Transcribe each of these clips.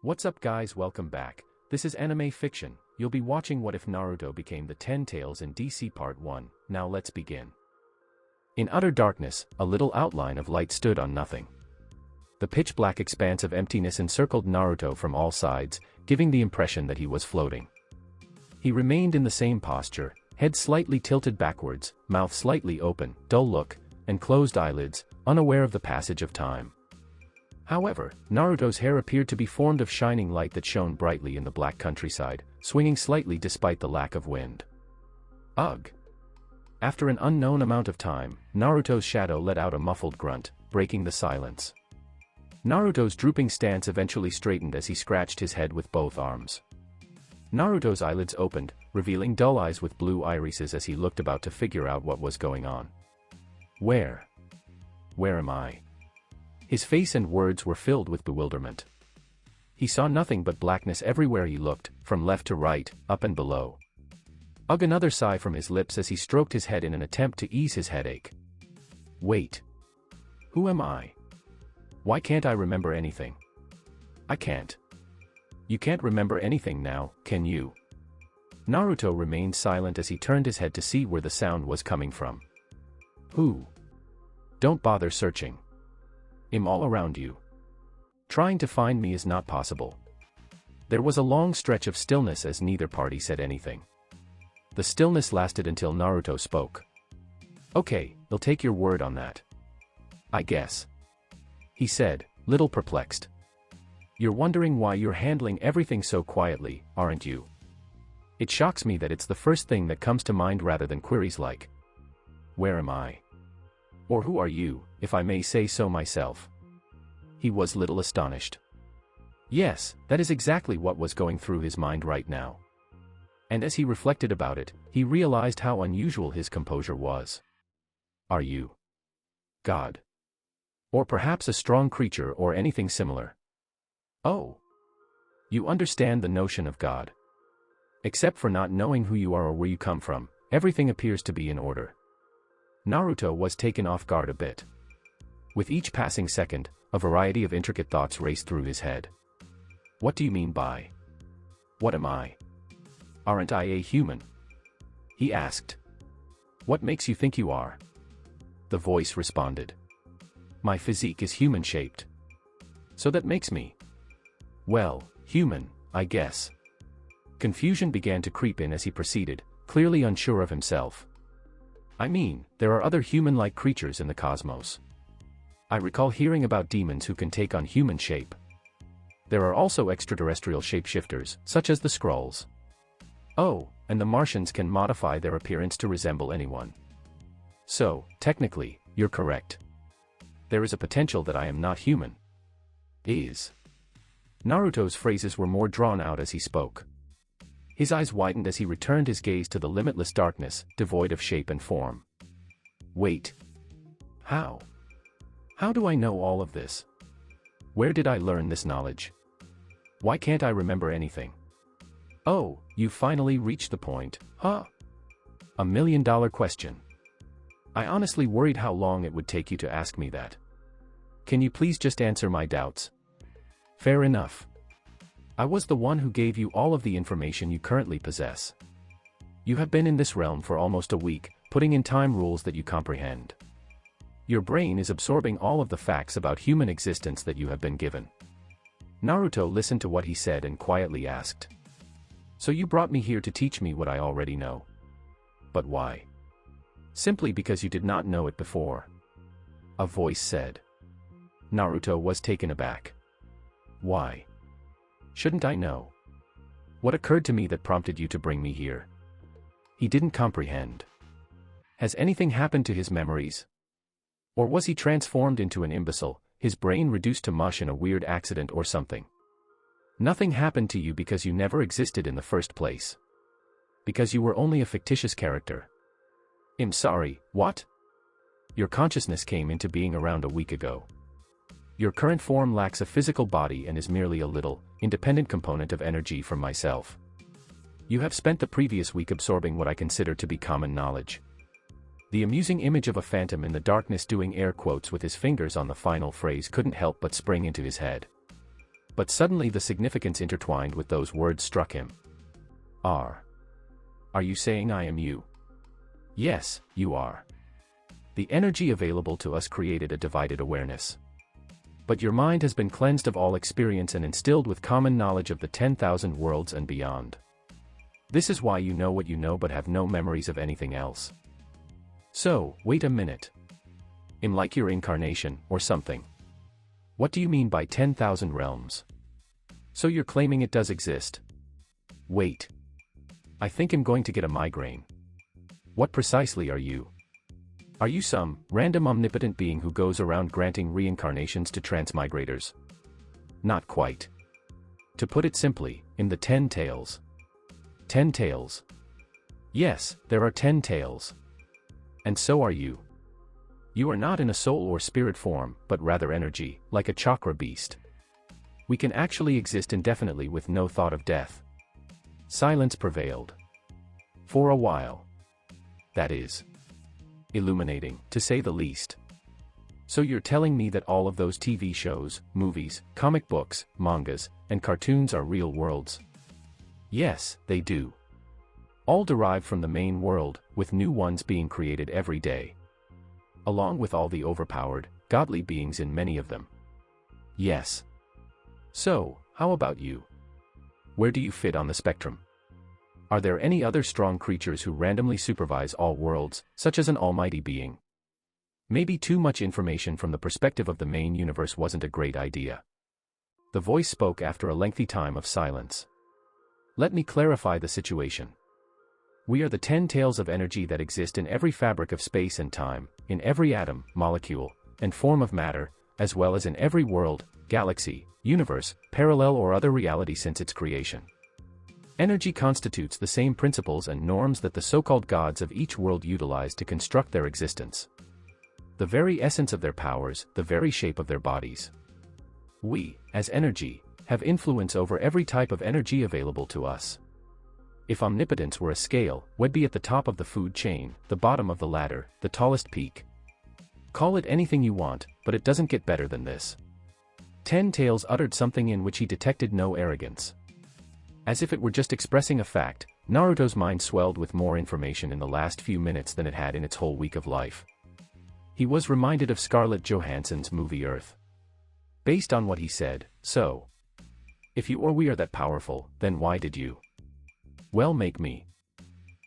What's up guys, welcome back. This is anime fiction. You'll be watching What If Naruto Became the 10 Tails in DC Part 1. Now let's begin. In utter darkness, a little outline of light stood on nothing. The pitch-black expanse of emptiness encircled Naruto from all sides, giving the impression that he was floating. He remained in the same posture, head slightly tilted backwards, mouth slightly open, dull look, and closed eyelids, unaware of the passage of time. However, Naruto's hair appeared to be formed of shining light that shone brightly in the black countryside, swinging slightly despite the lack of wind. Ugh! After an unknown amount of time, Naruto's shadow let out a muffled grunt, breaking the silence. Naruto's drooping stance eventually straightened as he scratched his head with both arms. Naruto's eyelids opened, revealing dull eyes with blue irises as he looked about to figure out what was going on. Where am I? His face and words were filled with bewilderment. He saw nothing but blackness everywhere he looked, from left to right, up and below. Ugh! Another sigh from his lips as he stroked his head in an attempt to ease his headache. Wait. Who am I? Why can't I remember anything? I can't. You can't remember anything now, can you? Naruto remained silent as he turned his head to see where the sound was coming from. Who? Don't bother searching. I'm all around you. Trying to find me is not possible. There was a long stretch of stillness as neither party said anything. The stillness lasted until Naruto spoke. Okay, I'll take your word on that. I guess. He said, little perplexed. You're wondering why you're handling everything so quietly, aren't you? It shocks me that it's the first thing that comes to mind rather than queries like, where am I? Or who are you, if I may say so myself? He was little astonished. Yes, that is exactly what was going through his mind right now. And as he reflected about it, he realized how unusual his composure was. Are you God? Or perhaps a strong creature or anything similar? Oh. You understand the notion of God. Except for not knowing who you are or where you come from, everything appears to be in order. Naruto was taken off guard a bit. With each passing second, a variety of intricate thoughts raced through his head. What do you mean by? What am I? Aren't I a human? He asked. What makes you think you are? The voice responded. My physique is human-shaped. So that makes me, well, human, I guess. Confusion began to creep in as he proceeded, clearly unsure of himself. I mean, there are other human-like creatures in the cosmos. I recall hearing about demons who can take on human shape. There are also extraterrestrial shapeshifters, such as the Skrulls. Oh, and the Martians can modify their appearance to resemble anyone. So, technically, you're correct. There is a potential that I am not human. Naruto's phrases were more drawn out as he spoke. His eyes widened as he returned his gaze to the limitless darkness, devoid of shape and form. Wait. How? How do I know all of this? Where did I learn this knowledge? Why can't I remember anything? Oh, you finally reached the point, huh? $1 million question. I honestly worried how long it would take you to ask me that. Can you please just answer my doubts? Fair enough. I was the one who gave you all of the information you currently possess. You have been in this realm for almost a week, putting in time rules that you comprehend. Your brain is absorbing all of the facts about human existence that you have been given. Naruto listened to what he said and quietly asked. So you brought me here to teach me what I already know. But why? Simply because you did not know it before. A voice said. Naruto was taken aback. Why? Shouldn't I know? What occurred to me that prompted you to bring me here? He didn't comprehend. Has anything happened to his memories? Or was he transformed into an imbecile, his brain reduced to mush in a weird accident or something? Nothing happened to you because you never existed in the first place. Because you were only a fictitious character. I'm sorry, what? Your consciousness came into being around a week ago. Your current form lacks a physical body and is merely a little, independent component of energy from myself. You have spent the previous week absorbing what I consider to be common knowledge. The amusing image of a phantom in the darkness doing air quotes with his fingers on the final phrase couldn't help but spring into his head. But suddenly the significance intertwined with those words struck him. Are you saying I am you? Yes, you are. The energy available to us created a divided awareness. But your mind has been cleansed of all experience and instilled with common knowledge of the 10,000 worlds and beyond. This is why you know what you know but have no memories of anything else. So, wait a minute. I'm like your incarnation, or something. What do you mean by 10,000 realms? So you're claiming it does exist? Wait. I think I'm going to get a migraine. What precisely are you? Are you some random omnipotent being who goes around granting reincarnations to transmigrators? Not quite. To put it simply, in the 10 tails. 10 tails? Yes, there are 10 tails. And so are you. You are not in a soul or spirit form, but rather energy, like a chakra beast. We can actually exist indefinitely with no thought of death. Silence prevailed. For a while. That is illuminating, to say the least. So you're telling me that all of those TV shows, movies, comic books, mangas, and cartoons are real worlds? Yes, they do. All derived from the main world, with new ones being created every day. Along with all the overpowered, godly beings in many of them. Yes. So, how about you? Where do you fit on the spectrum? Are there any other strong creatures who randomly supervise all worlds, such as an almighty being? Maybe too much information from the perspective of the main universe wasn't a great idea. The voice spoke after a lengthy time of silence. Let me clarify the situation. We are the 10 tails of energy that exist in every fabric of space and time, in every atom, molecule, and form of matter, as well as in every world, galaxy, universe, parallel or other reality since its creation. Energy constitutes the same principles and norms that the so-called gods of each world utilize to construct their existence. The very essence of their powers, the very shape of their bodies. We, as energy, have influence over every type of energy available to us. If omnipotence were a scale, we'd be at the top of the food chain, the bottom of the ladder, the tallest peak. Call it anything you want, but it doesn't get better than this. 10 Tails uttered something in which he detected no arrogance. As if it were just expressing a fact, Naruto's mind swelled with more information in the last few minutes than it had in its whole week of life. He was reminded of Scarlett Johansson's movie Earth. Based on what he said, so. If you or we are that powerful, then why did you? Well, make me.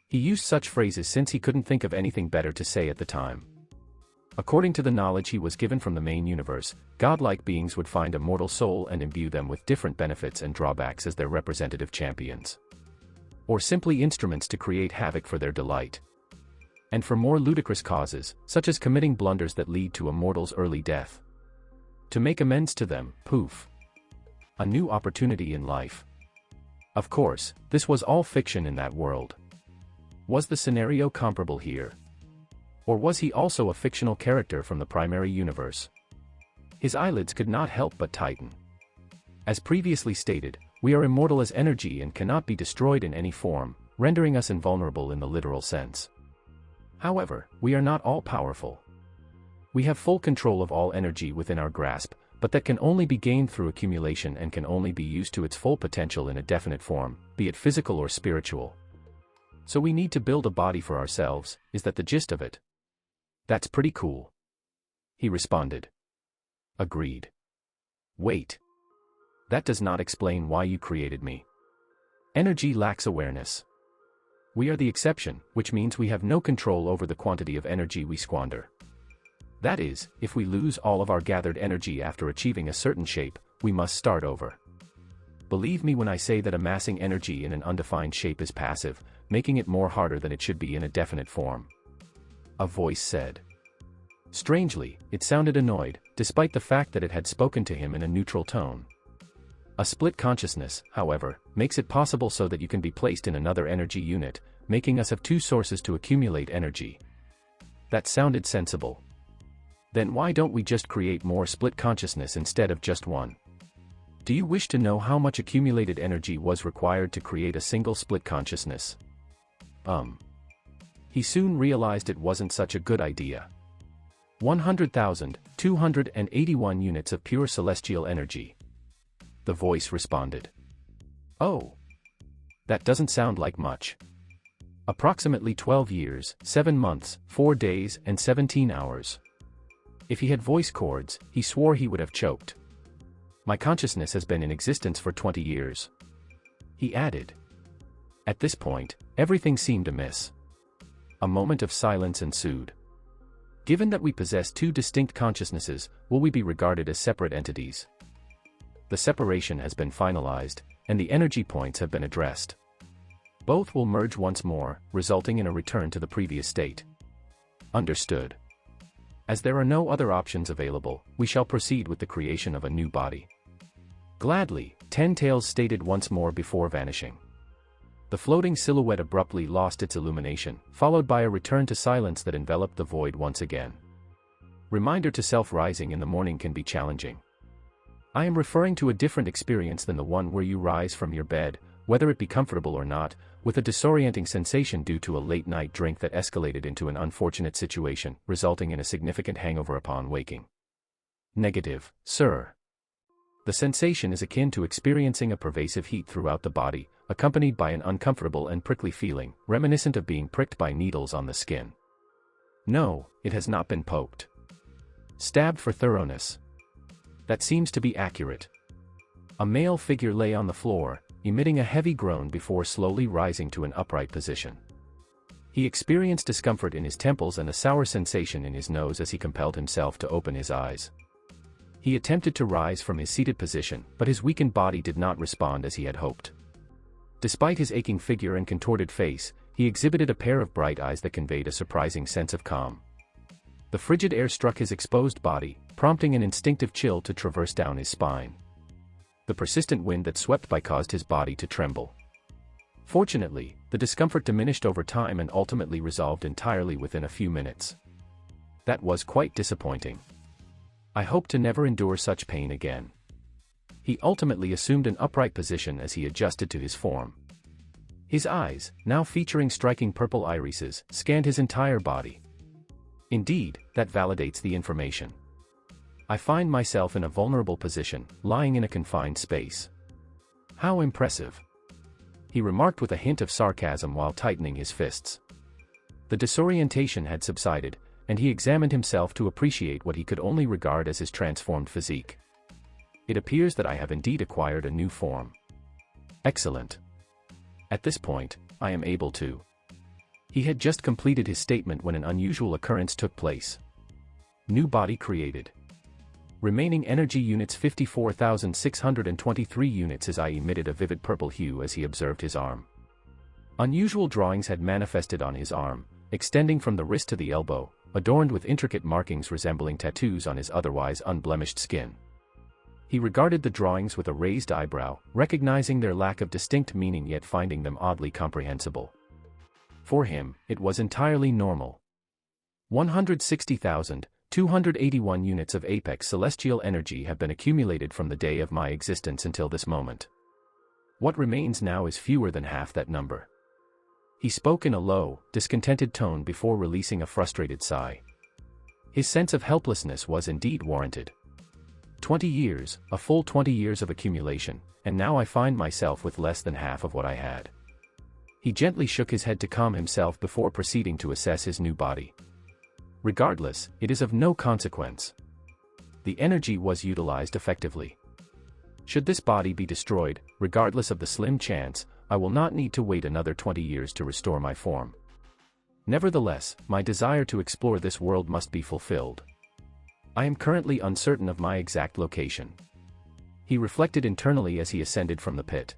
He used such phrases since he couldn't think of anything better to say at the time. According to the knowledge he was given from the main universe, godlike beings would find a mortal soul and imbue them with different benefits and drawbacks as their representative champions. Or simply instruments to create havoc for their delight. And for more ludicrous causes, such as committing blunders that lead to a mortal's early death. To make amends to them, poof. A new opportunity in life. Of course, this was all fiction in that world. Was the scenario comparable here? Or was he also a fictional character from the primary universe? His eyelids could not help but tighten. As previously stated, we are immortal as energy and cannot be destroyed in any form, rendering us invulnerable in the literal sense. However, we are not all-powerful. We have full control of all energy within our grasp, but that can only be gained through accumulation and can only be used to its full potential in a definite form, be it physical or spiritual. So we need to build a body for ourselves, is that the gist of it? That's pretty cool. He responded. Agreed. Wait. That does not explain why you created me. Energy lacks awareness. We are the exception, which means we have no control over the quantity of energy we squander. That is, if we lose all of our gathered energy after achieving a certain shape, we must start over. Believe me when I say that amassing energy in an undefined shape is passive, making it more harder than it should be in a definite form. A voice said. Strangely, it sounded annoyed, despite the fact that it had spoken to him in a neutral tone. A split consciousness, however, makes it possible so that you can be placed in another energy unit, making us have two sources to accumulate energy. That sounded sensible. Then why don't we just create more split consciousness instead of just one? Do you wish to know how much accumulated energy was required to create a single split consciousness? He soon realized it wasn't such a good idea. 100,281 units of pure celestial energy. the voice responded. Oh. That doesn't sound like much. Approximately 12 years, 7 months, 4 days, and 17 hours. If he had voice cords, he swore he would have choked. My consciousness has been in existence for 20 years. He added. At this point, everything seemed amiss. A moment of silence ensued. Given that we possess two distinct consciousnesses, will we be regarded as separate entities? The separation has been finalized, and the energy points have been addressed. Both will merge once more, resulting in a return to the previous state. Understood. As there are no other options available, we shall proceed with the creation of a new body. Gladly, Ten Tails stated once more before vanishing. The floating silhouette abruptly lost its illumination, followed by a return to silence that enveloped the void once again. Reminder to self: rising in the morning can be challenging. I am referring to a different experience than the one where you rise from your bed, whether it be comfortable or not, with a disorienting sensation due to a late-night drink that escalated into an unfortunate situation, resulting in a significant hangover upon waking. Negative, sir. The sensation is akin to experiencing a pervasive heat throughout the body, accompanied by an uncomfortable and prickly feeling, reminiscent of being pricked by needles on the skin. No, it has not been poked. Stabbed for thoroughness. That seems to be accurate. A male figure lay on the floor, emitting a heavy groan before slowly rising to an upright position. He experienced discomfort in his temples and a sour sensation in his nose as he compelled himself to open his eyes. He attempted to rise from his seated position, but his weakened body did not respond as he had hoped. Despite his aching figure and contorted face, he exhibited a pair of bright eyes that conveyed a surprising sense of calm. The frigid air struck his exposed body, prompting an instinctive chill to traverse down his spine. The persistent wind that swept by caused his body to tremble. Fortunately, the discomfort diminished over time and ultimately resolved entirely within a few minutes. That was quite disappointing. I hope to never endure such pain again. He ultimately assumed an upright position as he adjusted to his form. His eyes, now featuring striking purple irises, scanned his entire body. Indeed, that validates the information. I find myself in a vulnerable position, lying in a confined space. How impressive. He remarked with a hint of sarcasm while tightening his fists. The disorientation had subsided, and he examined himself to appreciate what he could only regard as his transformed physique. It appears that I have indeed acquired a new form. Excellent. At this point, I am able to. He had just completed his statement when an unusual occurrence took place. New body created. Remaining energy units 54,623 units. His eye emitted a vivid purple hue as he observed his arm. Unusual drawings had manifested on his arm, extending from the wrist to the elbow, adorned with intricate markings resembling tattoos on his otherwise unblemished skin. He regarded the drawings with a raised eyebrow, recognizing their lack of distinct meaning yet finding them oddly comprehensible. For him, it was entirely normal. 160,281 units of apex celestial energy have been accumulated from the day of my existence until this moment. What remains now is fewer than half that number. He spoke in a low, discontented tone before releasing a frustrated sigh. His sense of helplessness was indeed warranted. 20 years, a full 20 years of accumulation, and now I find myself with less than half of what I had. He gently shook his head to calm himself before proceeding to assess his new body. Regardless, it is of no consequence. The energy was utilized effectively. Should this body be destroyed, regardless of the slim chance, I will not need to wait another 20 years to restore my form. Nevertheless, my desire to explore this world must be fulfilled. I am currently uncertain of my exact location. He reflected internally as he ascended from the pit.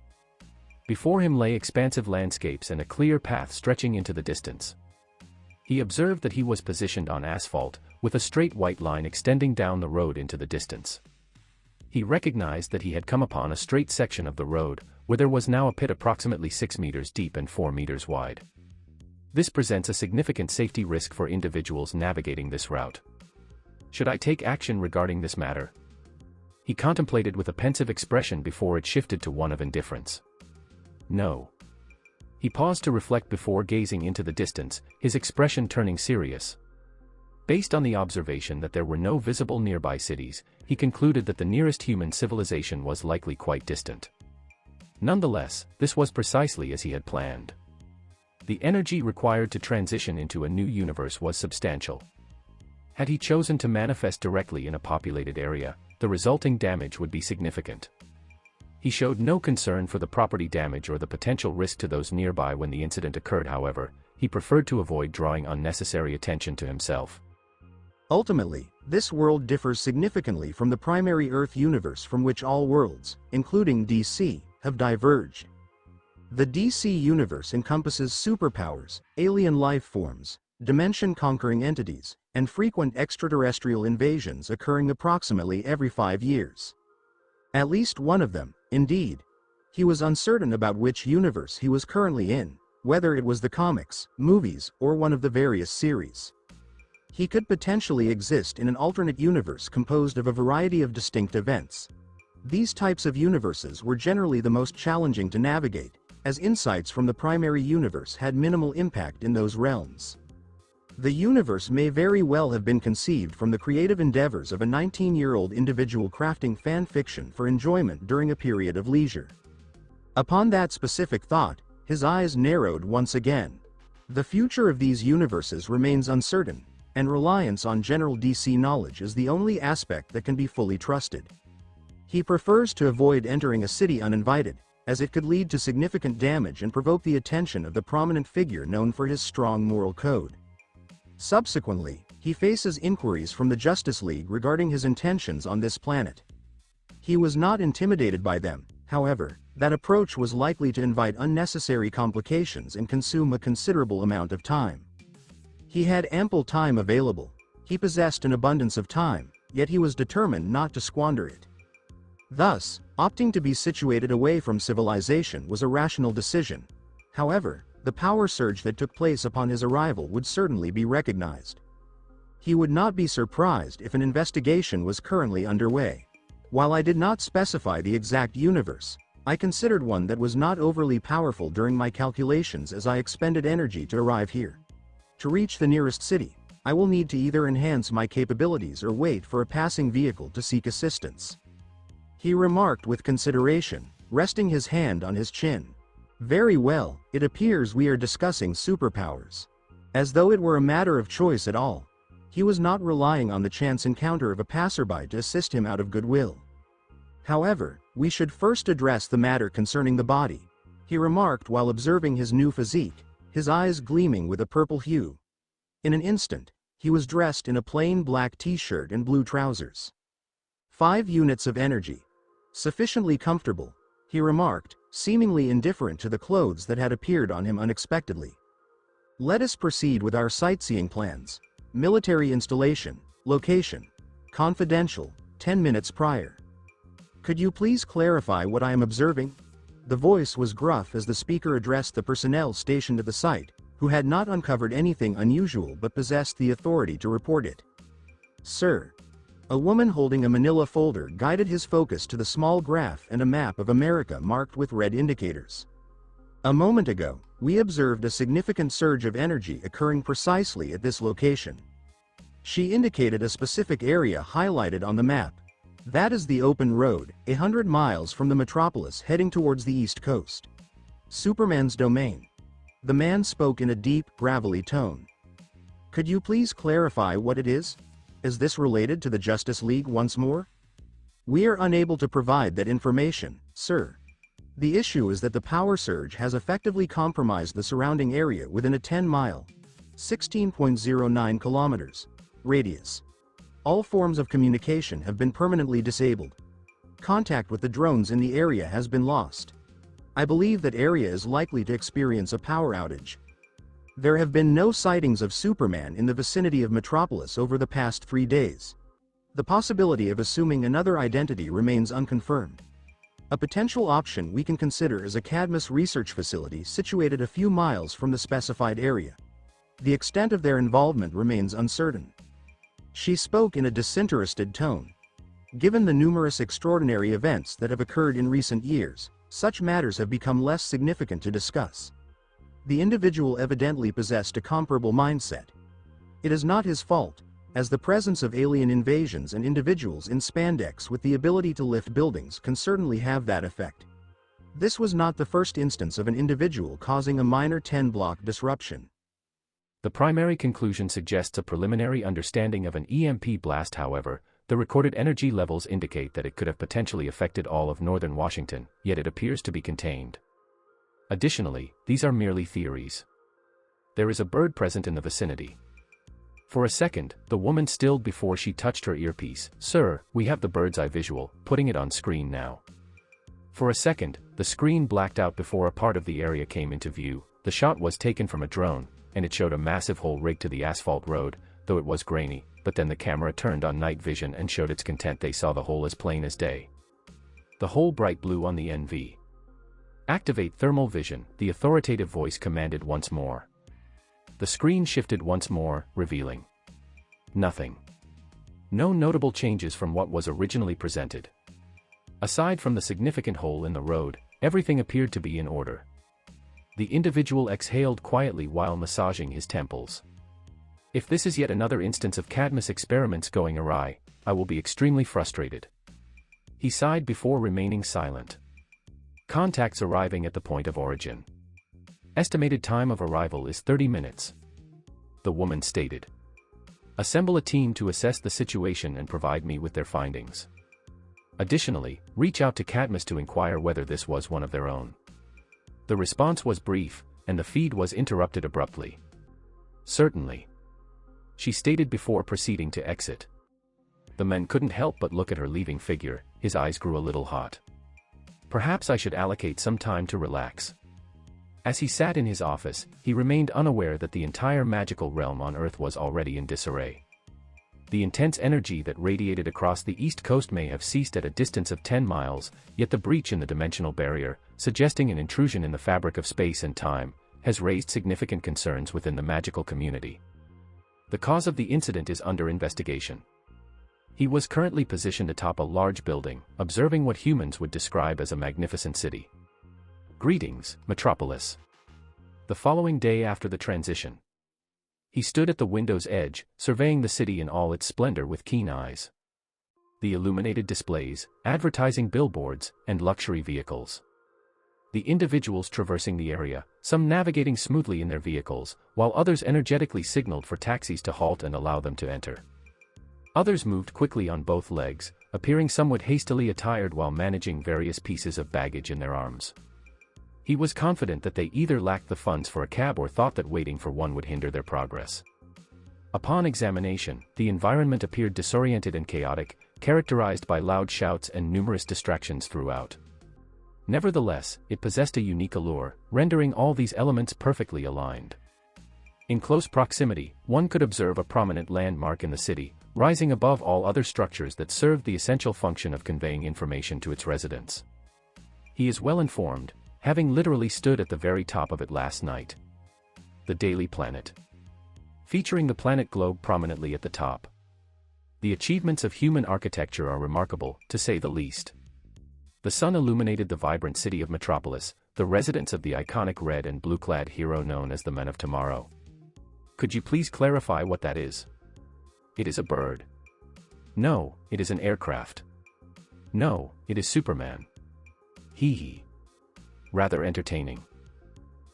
Before him lay expansive landscapes and a clear path stretching into the distance. He observed that he was positioned on asphalt, with a straight white line extending down the road into the distance. He recognized that he had come upon a straight section of the road, where there was now a pit approximately 6 meters deep and 4 meters wide. This presents a significant safety risk for individuals navigating this route. Should I take action regarding this matter? He contemplated with a pensive expression before it shifted to one of indifference. No. He paused to reflect before gazing into the distance, his expression turning serious. Based on the observation that there were no visible nearby cities, he concluded that the nearest human civilization was likely quite distant. Nonetheless, this was precisely as he had planned. The energy required to transition into a new universe was substantial. Had he chosen to manifest directly in a populated area, the resulting damage would be significant. He showed no concern for the property damage or the potential risk to those nearby when the incident occurred. However, he preferred to avoid drawing unnecessary attention to himself. Ultimately, this world differs significantly from the primary Earth universe from which all worlds, including DC, have diverged. The DC universe encompasses superpowers, alien life forms, dimension-conquering entities, and frequent extraterrestrial invasions occurring approximately every 5 years. At least one of them, indeed. He was uncertain about which universe he was currently in, whether it was the comics, movies, or one of the various series. He could potentially exist in an alternate universe composed of a variety of distinct events. These types of universes were generally the most challenging to navigate, as insights from the primary universe had minimal impact in those realms. The universe may very well have been conceived from the creative endeavors of a 19-year-old individual crafting fan fiction for enjoyment during a period of leisure. Upon that specific thought, his eyes narrowed once again. The future of these universes remains uncertain, and reliance on general DC knowledge is the only aspect that can be fully trusted. He prefers to avoid entering a city uninvited, as it could lead to significant damage and provoke the attention of the prominent figure known for his strong moral code. Subsequently, he faces inquiries from the Justice League regarding his intentions on this planet. He was not intimidated by them, however. That approach was likely to invite unnecessary complications and consume a considerable amount of time. He had ample time available. He possessed an abundance of time, yet he was determined not to squander it. Thus, opting to be situated away from civilization was a rational decision. However, the power surge that took place upon his arrival would certainly be recognized. He would not be surprised if an investigation was currently underway. While I did not specify the exact universe, I considered one that was not overly powerful during my calculations as I expended energy to arrive here. To reach the nearest city, I will need to either enhance my capabilities or wait for a passing vehicle to seek assistance. He remarked with consideration, resting his hand on his chin. Very well, it appears we are discussing superpowers. As though it were a matter of choice at all. He was not relying on the chance encounter of a passerby to assist him out of goodwill. However, we should first address the matter concerning the body, he remarked while observing his new physique, his eyes gleaming with a purple hue. In an instant, he was dressed in a plain black t-shirt and blue trousers. 5 units of energy. Sufficiently comfortable, he remarked, seemingly indifferent to the clothes that had appeared on him unexpectedly. Let us proceed with our sightseeing plans. Military installation, location. Confidential, 10 minutes prior. Could you please clarify what I am observing? The voice was gruff as the speaker addressed the personnel stationed at the site, who had not uncovered anything unusual but possessed the authority to report it. Sir. A woman holding a manila folder guided his focus to the small graph and a map of America marked with red indicators. A moment ago, we observed a significant surge of energy occurring precisely at this location. She indicated a specific area highlighted on the map. That is the open road, 100 miles from the Metropolis heading towards the east coast. Superman's domain. The man spoke in a deep, gravelly tone. Could you please clarify what it is? Is this related to the Justice League once more? We are unable to provide that information, sir. The issue is that the power surge has effectively compromised the surrounding area within a 10-mile, 16.09 kilometers, radius. All forms of communication have been permanently disabled. Contact with the drones in the area has been lost. I believe that area is likely to experience a power outage. There have been no sightings of Superman in the vicinity of Metropolis over the past 3 days. The possibility of assuming another identity remains unconfirmed. A potential option we can consider is a Cadmus research facility situated a few miles from the specified area. The extent of their involvement remains uncertain. She spoke in a disinterested tone. Given the numerous extraordinary events that have occurred in recent years, such matters have become less significant to discuss. The individual evidently possessed a comparable mindset. It is not his fault. as the presence of alien invasions and individuals in spandex with the ability to lift buildings can certainly have that effect. This was not the first instance of an individual causing a minor 10-block disruption. The primary conclusion suggests a preliminary understanding of an EMP blast. However, the recorded energy levels indicate that it could have potentially affected all of northern Washington, yet it appears to be contained. Additionally, these are merely theories. There is a bird present in the vicinity. For a second, the woman stilled before she touched her earpiece. "Sir, we have the bird's eye visual, putting it on screen now." For a second, the screen blacked out before a part of the area came into view. The shot was taken from a drone, and it showed a massive hole rigged to the asphalt road, though it was grainy, but then the camera turned on night vision and showed its content. They saw the hole as plain as day. The hole bright blue on the NV. "Activate thermal vision," the authoritative voice commanded once more. The screen shifted once more, revealing nothing. No notable changes from what was originally presented. Aside from the significant hole in the road, everything appeared to be in order. The individual exhaled quietly while massaging his temples. "If this is yet another instance of Cadmus experiments going awry, I will be extremely frustrated." He sighed before remaining silent. "Contacts arriving at the point of origin. Estimated time of arrival is 30 minutes. The woman stated. "Assemble a team to assess the situation and provide me with their findings. Additionally, reach out to Cadmus to inquire whether this was one of their own." The response was brief, and the feed was interrupted abruptly. "Certainly," she stated before proceeding to exit. The man couldn't help but look at her leaving figure. His eyes grew a little hot. Perhaps I should allocate some time to relax. As he sat in his office, he remained unaware that the entire magical realm on Earth was already in disarray. The intense energy that radiated across the East Coast may have ceased at a distance of 10 miles, yet the breach in the dimensional barrier, suggesting an intrusion in the fabric of space and time, has raised significant concerns within the magical community. The cause of the incident is under investigation. He was currently positioned atop a large building, observing what humans would describe as a magnificent city. "Greetings, Metropolis." The following day after the transition, he stood at the window's edge, surveying the city in all its splendor with keen eyes. The illuminated displays, advertising billboards, and luxury vehicles. The individuals traversing the area, some navigating smoothly in their vehicles, while others energetically signaled for taxis to halt and allow them to enter. Others moved quickly on both legs, appearing somewhat hastily attired while managing various pieces of baggage in their arms. He was confident that they either lacked the funds for a cab or thought that waiting for one would hinder their progress. Upon examination, the environment appeared disoriented and chaotic, characterized by loud shouts and numerous distractions throughout. Nevertheless, it possessed a unique allure, rendering all these elements perfectly aligned. In close proximity, one could observe a prominent landmark in the city, rising above all other structures that served the essential function of conveying information to its residents. He is well informed, having literally stood at the very top of it last night. The Daily Planet. Featuring the planet globe prominently at the top. The achievements of human architecture are remarkable, to say the least. The sun illuminated the vibrant city of Metropolis, the residence of the iconic red and blue-clad hero known as the Men of Tomorrow. Could you please clarify what that is? It is a bird. No, it is an aircraft. No, it is Superman. Hee hee. Rather entertaining.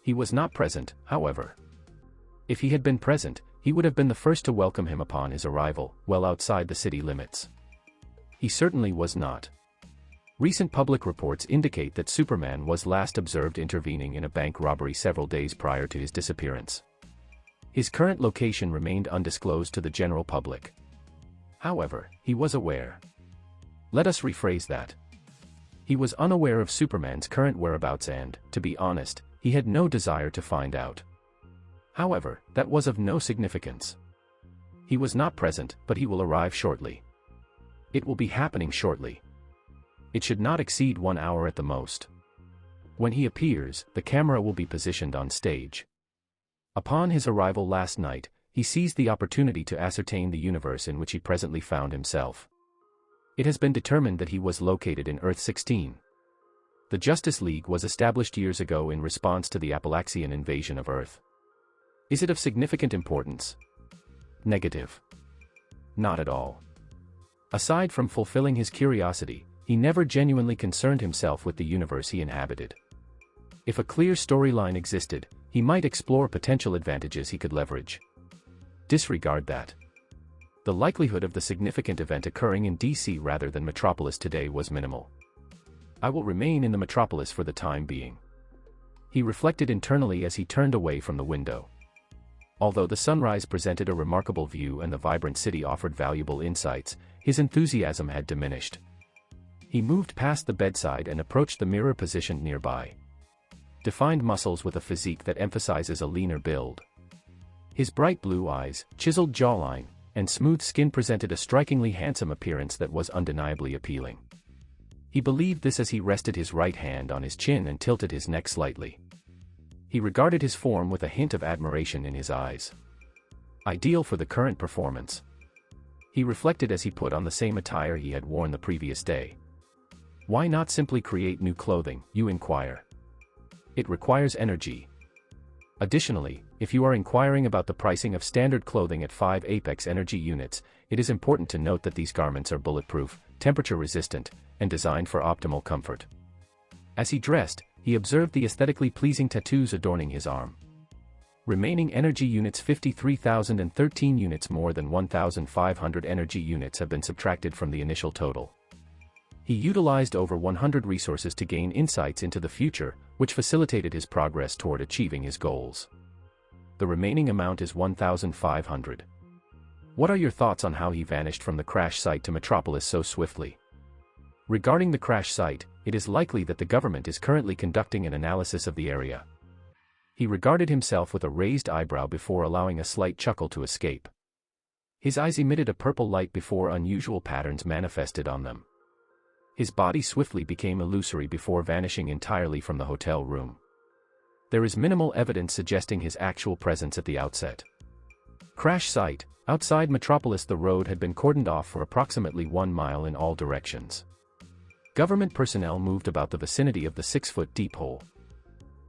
He was not present, however. If he had been present, he would have been the first to welcome him upon his arrival, well outside the city limits. He certainly was not. Recent public reports indicate that Superman was last observed intervening in a bank robbery several days prior to his disappearance. His current location remained undisclosed to the general public. However, he was aware. Let us rephrase that. He was unaware of Superman's current whereabouts and, to be honest, he had no desire to find out. However, that was of no significance. He was not present, but he will arrive shortly. It will be happening shortly. It should not exceed 1 hour at the most. When he appears, the camera will be positioned on stage. Upon his arrival last night, he seized the opportunity to ascertain the universe in which he presently found himself. It has been determined that he was located in Earth 16. The Justice League was established years ago in response to the Appalachian invasion of Earth. Is it of significant importance? Negative. Not at all. Aside from fulfilling his curiosity, he never genuinely concerned himself with the universe he inhabited. If a clear storyline existed, he might explore potential advantages he could leverage. Disregard that. The likelihood of the significant event occurring in DC rather than Metropolis today was minimal. I will remain in the Metropolis for the time being. He reflected internally as he turned away from the window. Although the sunrise presented a remarkable view and the vibrant city offered valuable insights, his enthusiasm had diminished. He moved past the bedside and approached the mirror positioned nearby. Defined muscles with a physique that emphasizes a leaner build. His bright blue eyes, chiseled jawline, and smooth skin presented a strikingly handsome appearance that was undeniably appealing. He believed this as he rested his right hand on his chin and tilted his neck slightly. He regarded his form with a hint of admiration in his eyes. Ideal for the current performance. He reflected as he put on the same attire he had worn the previous day. Why not simply create new clothing, you inquire? It requires energy. Additionally, if you are inquiring about the pricing of standard clothing at 5 Apex energy units, it is important to note that these garments are bulletproof, temperature-resistant, and designed for optimal comfort. As he dressed, he observed the aesthetically pleasing tattoos adorning his arm. Remaining energy units 53,013 units more than 1,500 energy units have been subtracted from the initial total. He utilized over 100 resources to gain insights into the future, which facilitated his progress toward achieving his goals. The remaining amount is 1,500. What are your thoughts on how he vanished from the crash site to Metropolis so swiftly? Regarding the crash site, it is likely that the government is currently conducting an analysis of the area. He regarded himself with a raised eyebrow before allowing a slight chuckle to escape. His eyes emitted a purple light before unusual patterns manifested on them. His body swiftly became illusory before vanishing entirely from the hotel room. There is minimal evidence suggesting his actual presence at the outset. Crash site. Outside Metropolis, the road had been cordoned off for approximately 1 mile in all directions. Government personnel moved about the vicinity of the 6-foot-deep hole.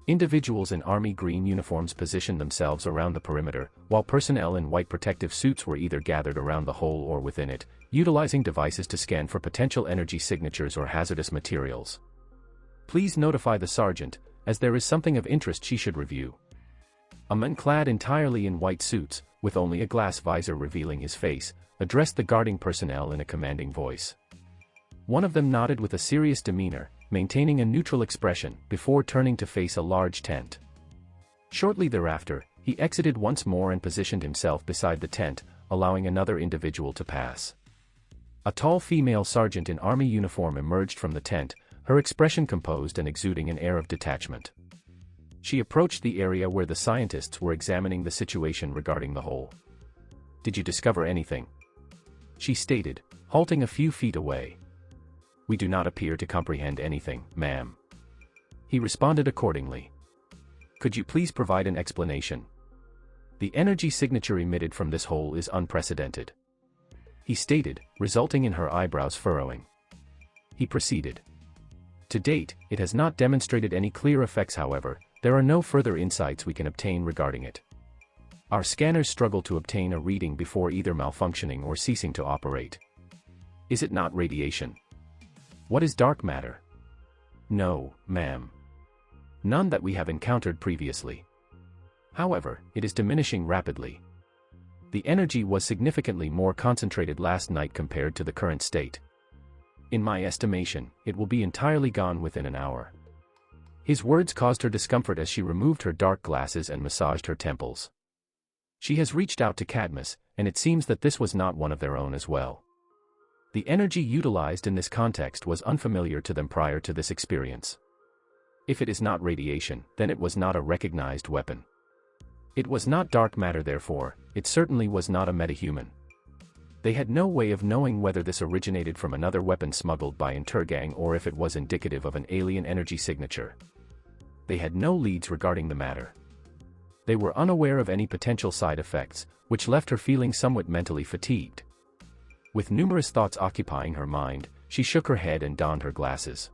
Individuals in army green uniforms positioned themselves around the perimeter, while personnel in white protective suits were either gathered around the hole or within it, utilizing devices to scan for potential energy signatures or hazardous materials. Please notify the sergeant, as there is something of interest she should review. A man clad entirely in white suits, with only a glass visor revealing his face, addressed the guarding personnel in a commanding voice. One of them nodded with a serious demeanor, maintaining a neutral expression, before turning to face a large tent. Shortly thereafter, he exited once more and positioned himself beside the tent, allowing another individual to pass. A tall female sergeant in army uniform emerged from the tent, her expression composed and exuding an air of detachment. She approached the area where the scientists were examining the situation regarding the hole. "Did you discover anything?" she stated, halting a few feet away. "We do not appear to comprehend anything, ma'am." He responded accordingly. "Could you please provide an explanation? The energy signature emitted from this hole is unprecedented," he stated, resulting in her eyebrows furrowing. He proceeded. "To date, it has not demonstrated any clear effects. However, there are no further insights we can obtain regarding it. Our scanners struggle to obtain a reading before either malfunctioning or ceasing to operate. Is it not radiation? What is dark matter?" "No, ma'am. None that we have encountered previously. However, it is diminishing rapidly. The energy was significantly more concentrated last night compared to the current state. In my estimation, it will be entirely gone within an hour." His words caused her discomfort as she removed her dark glasses and massaged her temples. She has reached out to Cadmus, and it seems that this was not one of their own as well. The energy utilized in this context was unfamiliar to them prior to this experience. If it is not radiation, then it was not a recognized weapon. It was not dark matter, therefore, it certainly was not a metahuman. They had no way of knowing whether this originated from another weapon smuggled by Intergang or if it was indicative of an alien energy signature. They had no leads regarding the matter. They were unaware of any potential side effects, which left her feeling somewhat mentally fatigued. With numerous thoughts occupying her mind, she shook her head and donned her glasses.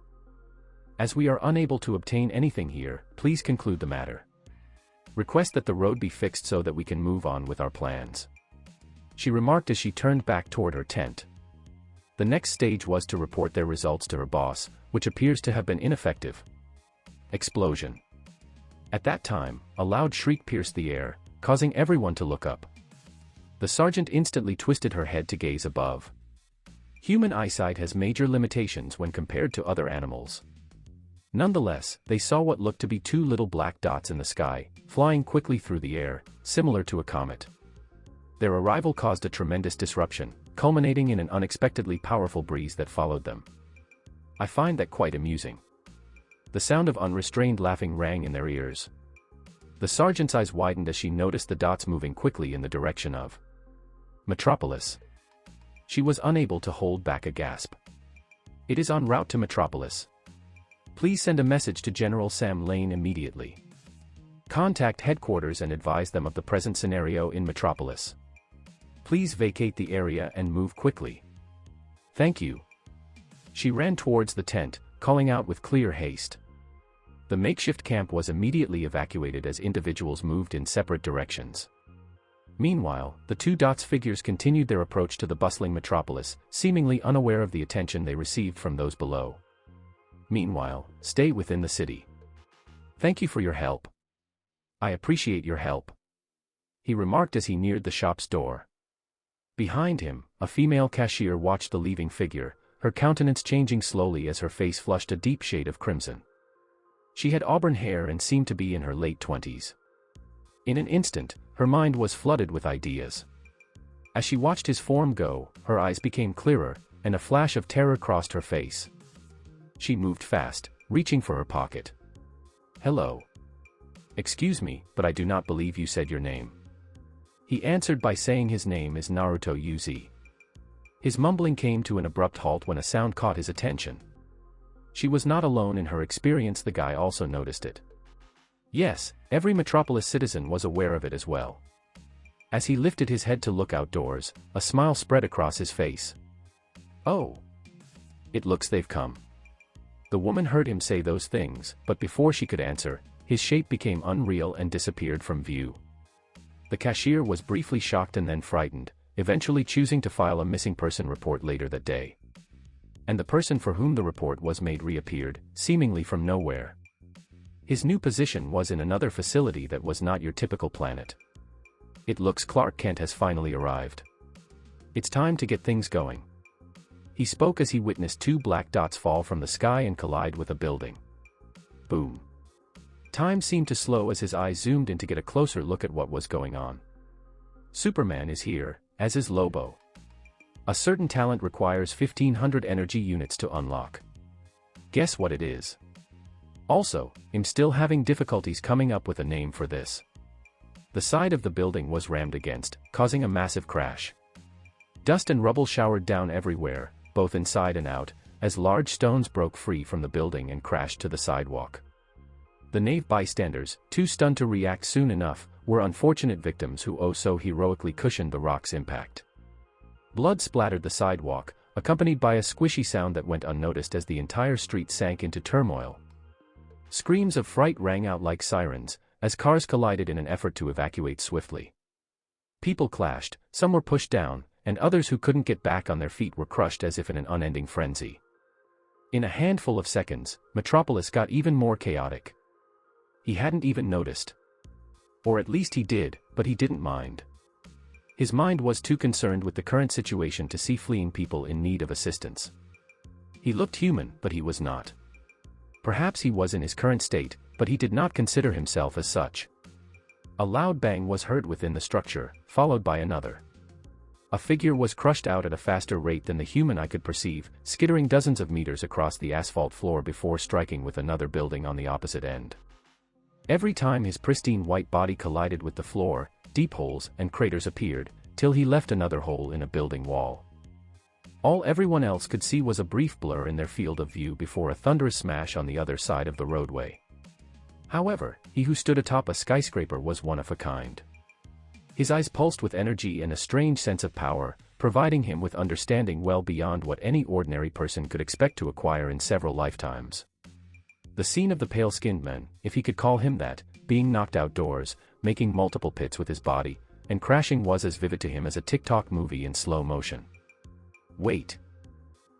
"As we are unable to obtain anything here, please conclude the matter. Request that the road be fixed so that we can move on with our plans." she remarked as she turned back toward her tent. The next stage was to report their results to her boss, which appears to have been ineffective. Explosion. At that time, a loud shriek pierced the air, causing everyone to look up. The sergeant instantly twisted her head to gaze above. Human eyesight has major limitations when compared to other animals. Nonetheless, they saw what looked to be two little black dots in the sky, flying quickly through the air, similar to a comet. Their arrival caused a tremendous disruption, culminating in an unexpectedly powerful breeze that followed them. I find that quite amusing. The sound of unrestrained laughing rang in their ears. The sergeant's eyes widened as she noticed the dots moving quickly in the direction of Metropolis. She was unable to hold back a gasp. It is en route to Metropolis. Please send a message to General Sam Lane immediately. Contact headquarters and advise them of the present scenario in Metropolis. Please vacate the area and move quickly. Thank you. She ran towards the tent, calling out with clear haste. The makeshift camp was immediately evacuated as individuals moved in separate directions. Meanwhile, the two dots figures continued their approach to the bustling Metropolis, seemingly unaware of the attention they received from those below. Meanwhile, stay within the city. Thank you for your help. I appreciate your help, he remarked as he neared the shop's door. Behind him, a female cashier watched the leaving figure, her countenance changing slowly as her face flushed a deep shade of crimson. She had auburn hair and seemed to be in her late 20s. In an instant, her mind was flooded with ideas. As she watched his form go, her eyes became clearer, and a flash of terror crossed her face. She moved fast, reaching for her pocket. Hello. Excuse me, but I do not believe you said your name. He answered by saying his name is Naruto UZ. His mumbling came to an abrupt halt when a sound caught his attention. She was not alone in her experience, the guy also noticed it. Yes, every Metropolis citizen was aware of it as well. As he lifted his head to look outdoors, a smile spread across his face. Oh. It looks they've come. The woman heard him say those things, but before she could answer, his shape became unreal and disappeared from view. The cashier was briefly shocked and then frightened, eventually choosing to file a missing person report later that day. And the person for whom the report was made reappeared, seemingly from nowhere. His new position was in another facility that was not your typical planet. It looks Clark Kent has finally arrived. It's time to get things going. He spoke as he witnessed two black dots fall from the sky and collide with a building. Boom. Time seemed to slow as his eyes zoomed in to get a closer look at what was going on. Superman is here, as is Lobo. A certain talent requires 1500 energy units to unlock. Guess what it is? Also, I'm still having difficulties coming up with a name for this. The side of the building was rammed against, causing a massive crash. Dust and rubble showered down everywhere, both inside and out, as large stones broke free from the building and crashed to the sidewalk. The nave bystanders, too stunned to react soon enough, were unfortunate victims who oh so heroically cushioned the rock's impact. Blood splattered the sidewalk, accompanied by a squishy sound that went unnoticed as the entire street sank into turmoil. Screams of fright rang out like sirens, as cars collided in an effort to evacuate swiftly. People clashed, some were pushed down, and others who couldn't get back on their feet were crushed as if in an unending frenzy. In a handful of seconds, Metropolis got even more chaotic. He hadn't even noticed. Or at least he did, but he didn't mind. His mind was too concerned with the current situation to see fleeing people in need of assistance. He looked human, but he was not. Perhaps he was in his current state, but he did not consider himself as such. A loud bang was heard within the structure, followed by another. A figure was crushed out at a faster rate than the human eye could perceive, skittering dozens of meters across the asphalt floor before striking with another building on the opposite end. Every time his pristine white body collided with the floor, deep holes and craters appeared, till he left another hole in a building wall. All everyone else could see was a brief blur in their field of view before a thunderous smash on the other side of the roadway. However, he who stood atop a skyscraper was one of a kind. His eyes pulsed with energy and a strange sense of power, providing him with understanding well beyond what any ordinary person could expect to acquire in several lifetimes. The scene of the pale-skinned man, if he could call him that, being knocked outdoors, making multiple pits with his body, and crashing was as vivid to him as a TikTok movie in slow motion. Wait.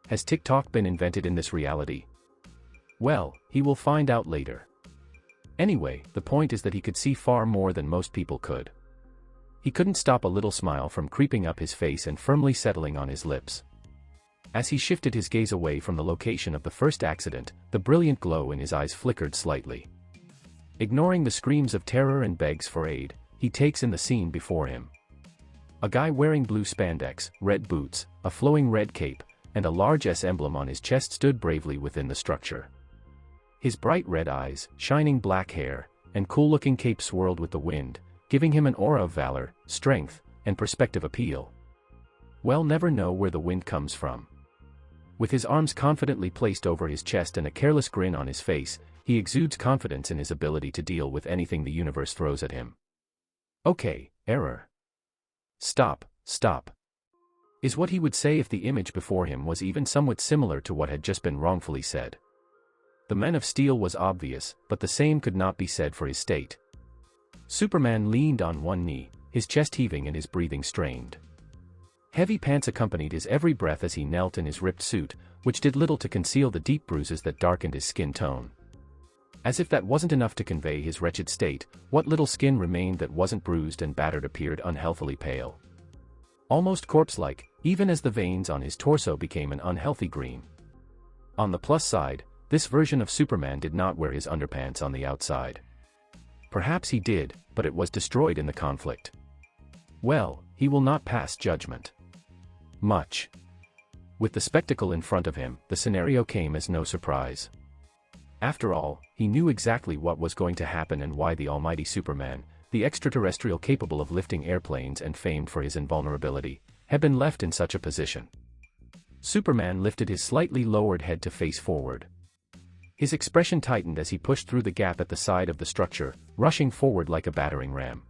Has TikTok been invented in this reality? Well, he will find out later. Anyway, the point is that he could see far more than most people could. He couldn't stop a little smile from creeping up his face and firmly settling on his lips. As he shifted his gaze away from the location of the first accident, the brilliant glow in his eyes flickered slightly. Ignoring the screams of terror and begs for aid, he takes in the scene before him. A guy wearing blue spandex, red boots, a flowing red cape, and a large S emblem on his chest stood bravely within the structure. His bright red eyes, shining black hair, and cool-looking cape swirled with the wind, giving him an aura of valor, strength, and perspective appeal. Well, never know where the wind comes from. With his arms confidently placed over his chest and a careless grin on his face, he exudes confidence in his ability to deal with anything the universe throws at him. Okay, error. Stop, is what he would say if the image before him was even somewhat similar to what had just been wrongfully said. The Man of Steel was obvious, but the same could not be said for his state. Superman leaned on one knee, his chest heaving and his breathing strained. Heavy pants accompanied his every breath as he knelt in his ripped suit, which did little to conceal the deep bruises that darkened his skin tone. As if that wasn't enough to convey his wretched state, what little skin remained that wasn't bruised and battered appeared unhealthily pale. Almost corpse-like, even as the veins on his torso became an unhealthy green. On the plus side, this version of Superman did not wear his underpants on the outside. Perhaps he did, but it was destroyed in the conflict. Well, he will not pass judgment. Much. With the spectacle in front of him, the scenario came as no surprise. After all, he knew exactly what was going to happen and why the almighty Superman, the extraterrestrial capable of lifting airplanes and famed for his invulnerability, had been left in such a position. Superman lifted his slightly lowered head to face forward. His expression tightened as he pushed through the gap at the side of the structure, rushing forward like a battering ram.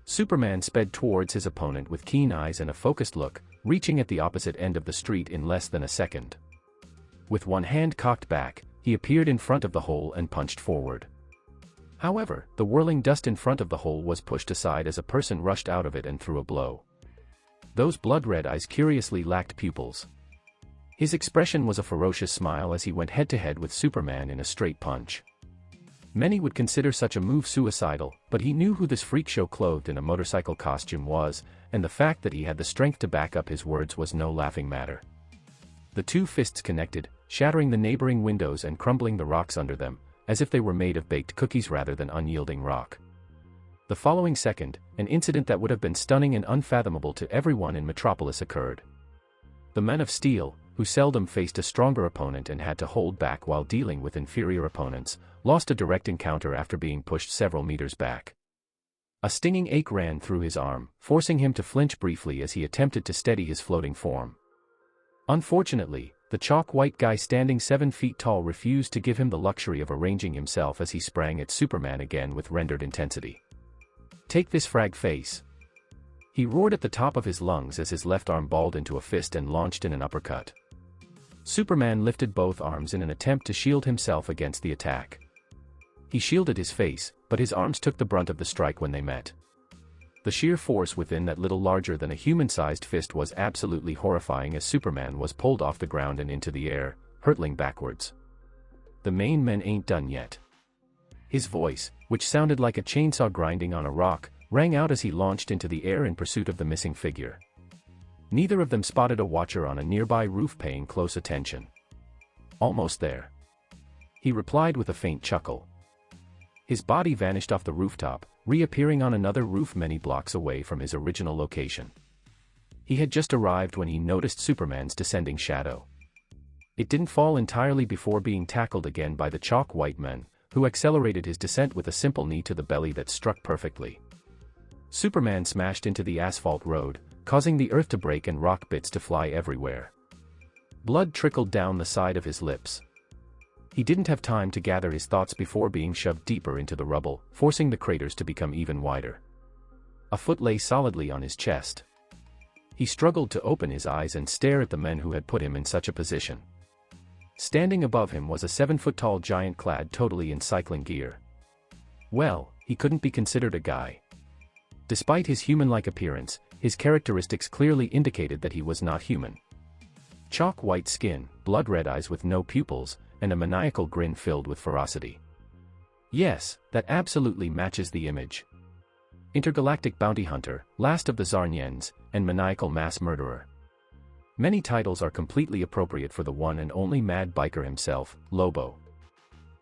Superman sped towards his opponent with keen eyes and a focused look, reaching at the opposite end of the street in less than a second. With one hand cocked back, he appeared in front of the hole and punched forward. However, the whirling dust in front of the hole was pushed aside as a person rushed out of it and threw a blow. Those blood-red eyes curiously lacked pupils. His expression was a ferocious smile as he went head-to-head with Superman in a straight punch. Many would consider such a move suicidal, but he knew who this freak show clothed in a motorcycle costume was, and the fact that he had the strength to back up his words was no laughing matter. The two fists connected, shattering the neighboring windows and crumbling the rocks under them, as if they were made of baked cookies rather than unyielding rock. The following second, an incident that would have been stunning and unfathomable to everyone in Metropolis occurred. The Man of Steel, who seldom faced a stronger opponent and had to hold back while dealing with inferior opponents, lost a direct encounter after being pushed several meters back. A stinging ache ran through his arm, forcing him to flinch briefly as he attempted to steady his floating form. Unfortunately, the chalk-white guy standing 7 feet tall refused to give him the luxury of arranging himself as he sprang at Superman again with rendered intensity. "Take this, frag face!" He roared at the top of his lungs as his left arm balled into a fist and launched in an uppercut. Superman lifted both arms in an attempt to shield himself against the attack. He shielded his face, but his arms took the brunt of the strike when they met. The sheer force within that little larger than a human-sized fist was absolutely horrifying as Superman was pulled off the ground and into the air, hurtling backwards. "The main men ain't done yet." His voice, which sounded like a chainsaw grinding on a rock, rang out as he launched into the air in pursuit of the missing figure. Neither of them spotted a watcher on a nearby roof paying close attention. "Almost there," he replied with a faint chuckle. His body vanished off the rooftop, reappearing on another roof many blocks away from his original location. He had just arrived when he noticed Superman's descending shadow. It didn't fall entirely before being tackled again by the chalk-white man, who accelerated his descent with a simple knee to the belly that struck perfectly. Superman smashed into the asphalt road, causing the earth to break and rock bits to fly everywhere. Blood trickled down the side of his lips. He didn't have time to gather his thoughts before being shoved deeper into the rubble, forcing the craters to become even wider. A foot lay solidly on his chest. He struggled to open his eyes and stare at the men who had put him in such a position. Standing above him was a 7-foot-tall giant clad totally in cycling gear. Well, he couldn't be considered a guy. Despite his human-like appearance, his characteristics clearly indicated that he was not human. Chalk white skin, blood-red eyes with no pupils, and a maniacal grin filled with ferocity. Yes, that absolutely matches the image. Intergalactic bounty hunter, last of the Zarnians, and maniacal mass murderer. Many titles are completely appropriate for the one and only mad biker himself, Lobo.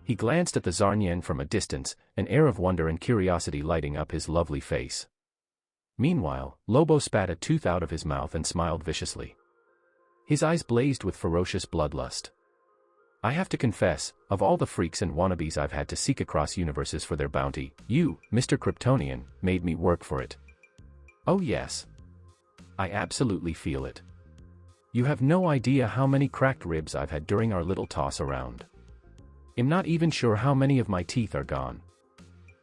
He glanced at the Zarnian from a distance, an air of wonder and curiosity lighting up his lovely face. Meanwhile, Lobo spat a tooth out of his mouth and smiled viciously. His eyes blazed with ferocious bloodlust. I have to confess, of all the freaks and wannabes I've had to seek across universes for their bounty, you, Mr. Kryptonian, made me work for it. Oh yes. I absolutely feel it. You have no idea how many cracked ribs I've had during our little toss around. I'm not even sure how many of my teeth are gone.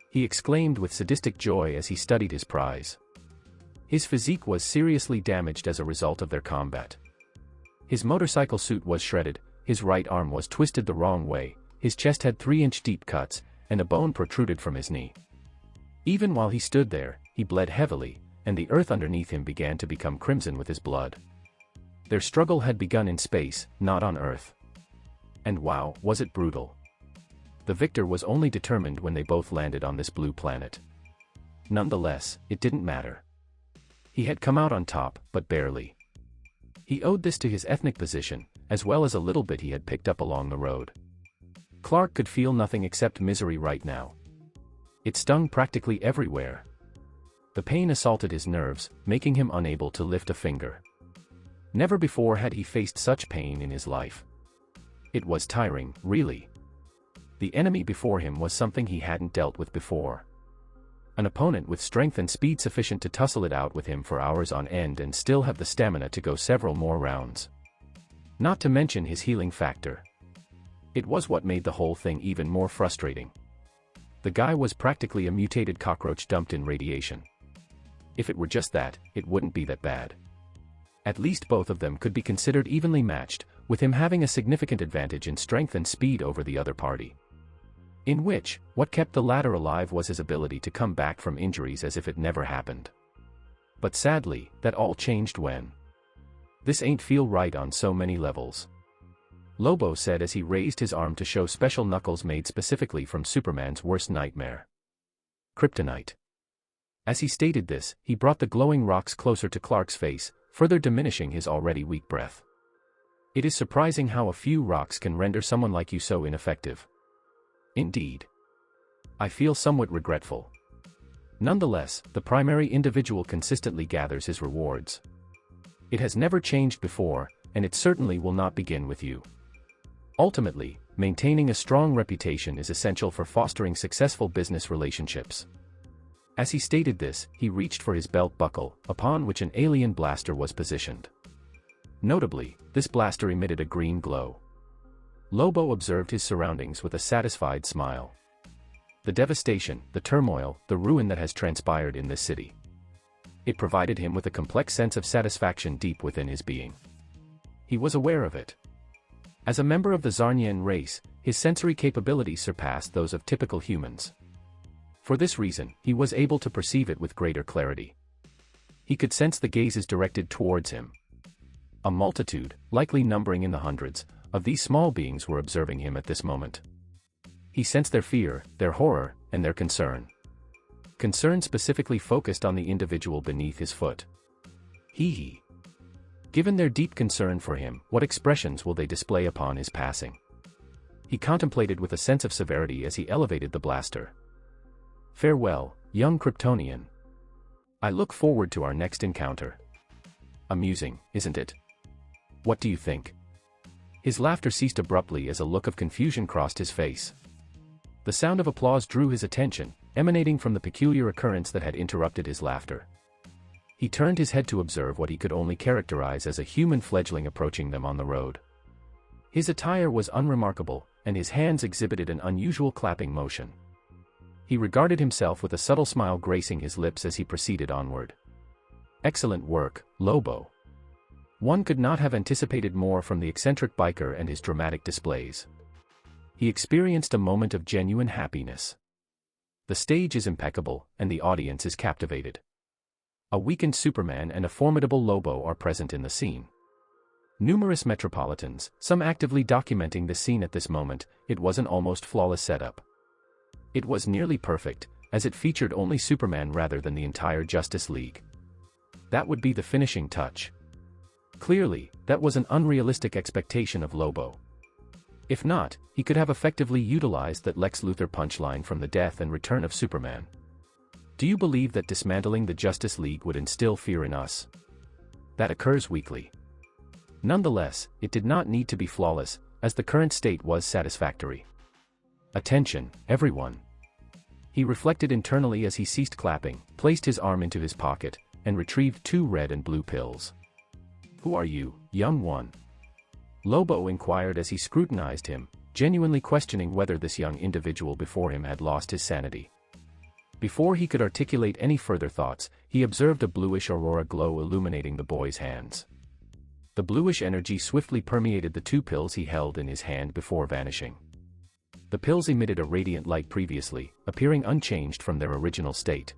He exclaimed with sadistic joy as he studied his prize. His physique was seriously damaged as a result of their combat. His motorcycle suit was shredded, his right arm was twisted the wrong way, his chest had 3-inch deep cuts, and a bone protruded from his knee. Even while he stood there, he bled heavily, and the earth underneath him began to become crimson with his blood. Their struggle had begun in space, not on Earth. And wow, was it brutal. The victor was only determined when they both landed on this blue planet. Nonetheless, it didn't matter. He had come out on top, but barely. He owed this to his ethnic position, as well as a little bit he had picked up along the road. Clark could feel nothing except misery right now. It stung practically everywhere. The pain assaulted his nerves, making him unable to lift a finger. Never before had he faced such pain in his life. It was tiring, really. The enemy before him was something he hadn't dealt with before. An opponent with strength and speed sufficient to tussle it out with him for hours on end and still have the stamina to go several more rounds. Not to mention his healing factor. It was what made the whole thing even more frustrating. The guy was practically a mutated cockroach dumped in radiation. If it were just that, it wouldn't be that bad. At least both of them could be considered evenly matched, with him having a significant advantage in strength and speed over the other party. In which, what kept the latter alive was his ability to come back from injuries as if it never happened. But sadly, that all changed when. This ain't feel right on so many levels. Lobo said as he raised his arm to show special knuckles made specifically from Superman's worst nightmare. Kryptonite. As he stated this, he brought the glowing rocks closer to Clark's face, further diminishing his already weak breath. It is surprising how a few rocks can render someone like you so ineffective. Indeed. I feel somewhat regretful. Nonetheless, the primary individual consistently gathers his rewards. It has never changed before, and it certainly will not begin with you. Ultimately, maintaining a strong reputation is essential for fostering successful business relationships. As he stated this, he reached for his belt buckle, upon which an alien blaster was positioned. Notably, this blaster emitted a green glow. Lobo observed his surroundings with a satisfied smile. The devastation, the turmoil, the ruin that has transpired in this city. It provided him with a complex sense of satisfaction deep within his being. He was aware of it. As a member of the Zarnian race, his sensory capabilities surpassed those of typical humans. For this reason, he was able to perceive it with greater clarity. He could sense the gazes directed towards him. A multitude, likely numbering in the hundreds, of these small beings were observing him at this moment. He sensed their fear, their horror, and their concern. Concern specifically focused on the individual beneath his foot. Hee. Given their deep concern for him, what expressions will they display upon his passing? He contemplated with a sense of severity as he elevated the blaster. Farewell, young Kryptonian. I look forward to our next encounter. Amusing, isn't it? What do you think? His laughter ceased abruptly as a look of confusion crossed his face. The sound of applause drew his attention, emanating from the peculiar occurrence that had interrupted his laughter. He turned his head to observe what he could only characterize as a human fledgling approaching them on the road. His attire was unremarkable, and his hands exhibited an unusual clapping motion. He regarded himself with a subtle smile gracing his lips as he proceeded onward. Excellent work, Lobo. One could not have anticipated more from the eccentric biker and his dramatic displays. He experienced a moment of genuine happiness. The stage is impeccable, and the audience is captivated. A weakened Superman and a formidable Lobo are present in the scene. Numerous Metropolitans, some actively documenting the scene at this moment. It was an almost flawless setup. It was nearly perfect, as it featured only Superman rather than the entire Justice League. That would be the finishing touch. Clearly, that was an unrealistic expectation of Lobo. If not, he could have effectively utilized that Lex Luthor punchline from the death and return of Superman. Do you believe that dismantling the Justice League would instill fear in us? That occurs weekly. Nonetheless, it did not need to be flawless, as the current state was satisfactory. Attention, everyone. He reflected internally as he ceased clapping, placed his arm into his pocket, and retrieved 2 red and blue pills. Who are you, young one? Lobo inquired as he scrutinized him, genuinely questioning whether this young individual before him had lost his sanity. Before he could articulate any further thoughts, he observed a bluish aurora glow illuminating the boy's hands. The bluish energy swiftly permeated the 2 pills he held in his hand before vanishing. The pills emitted a radiant light previously, appearing unchanged from their original state.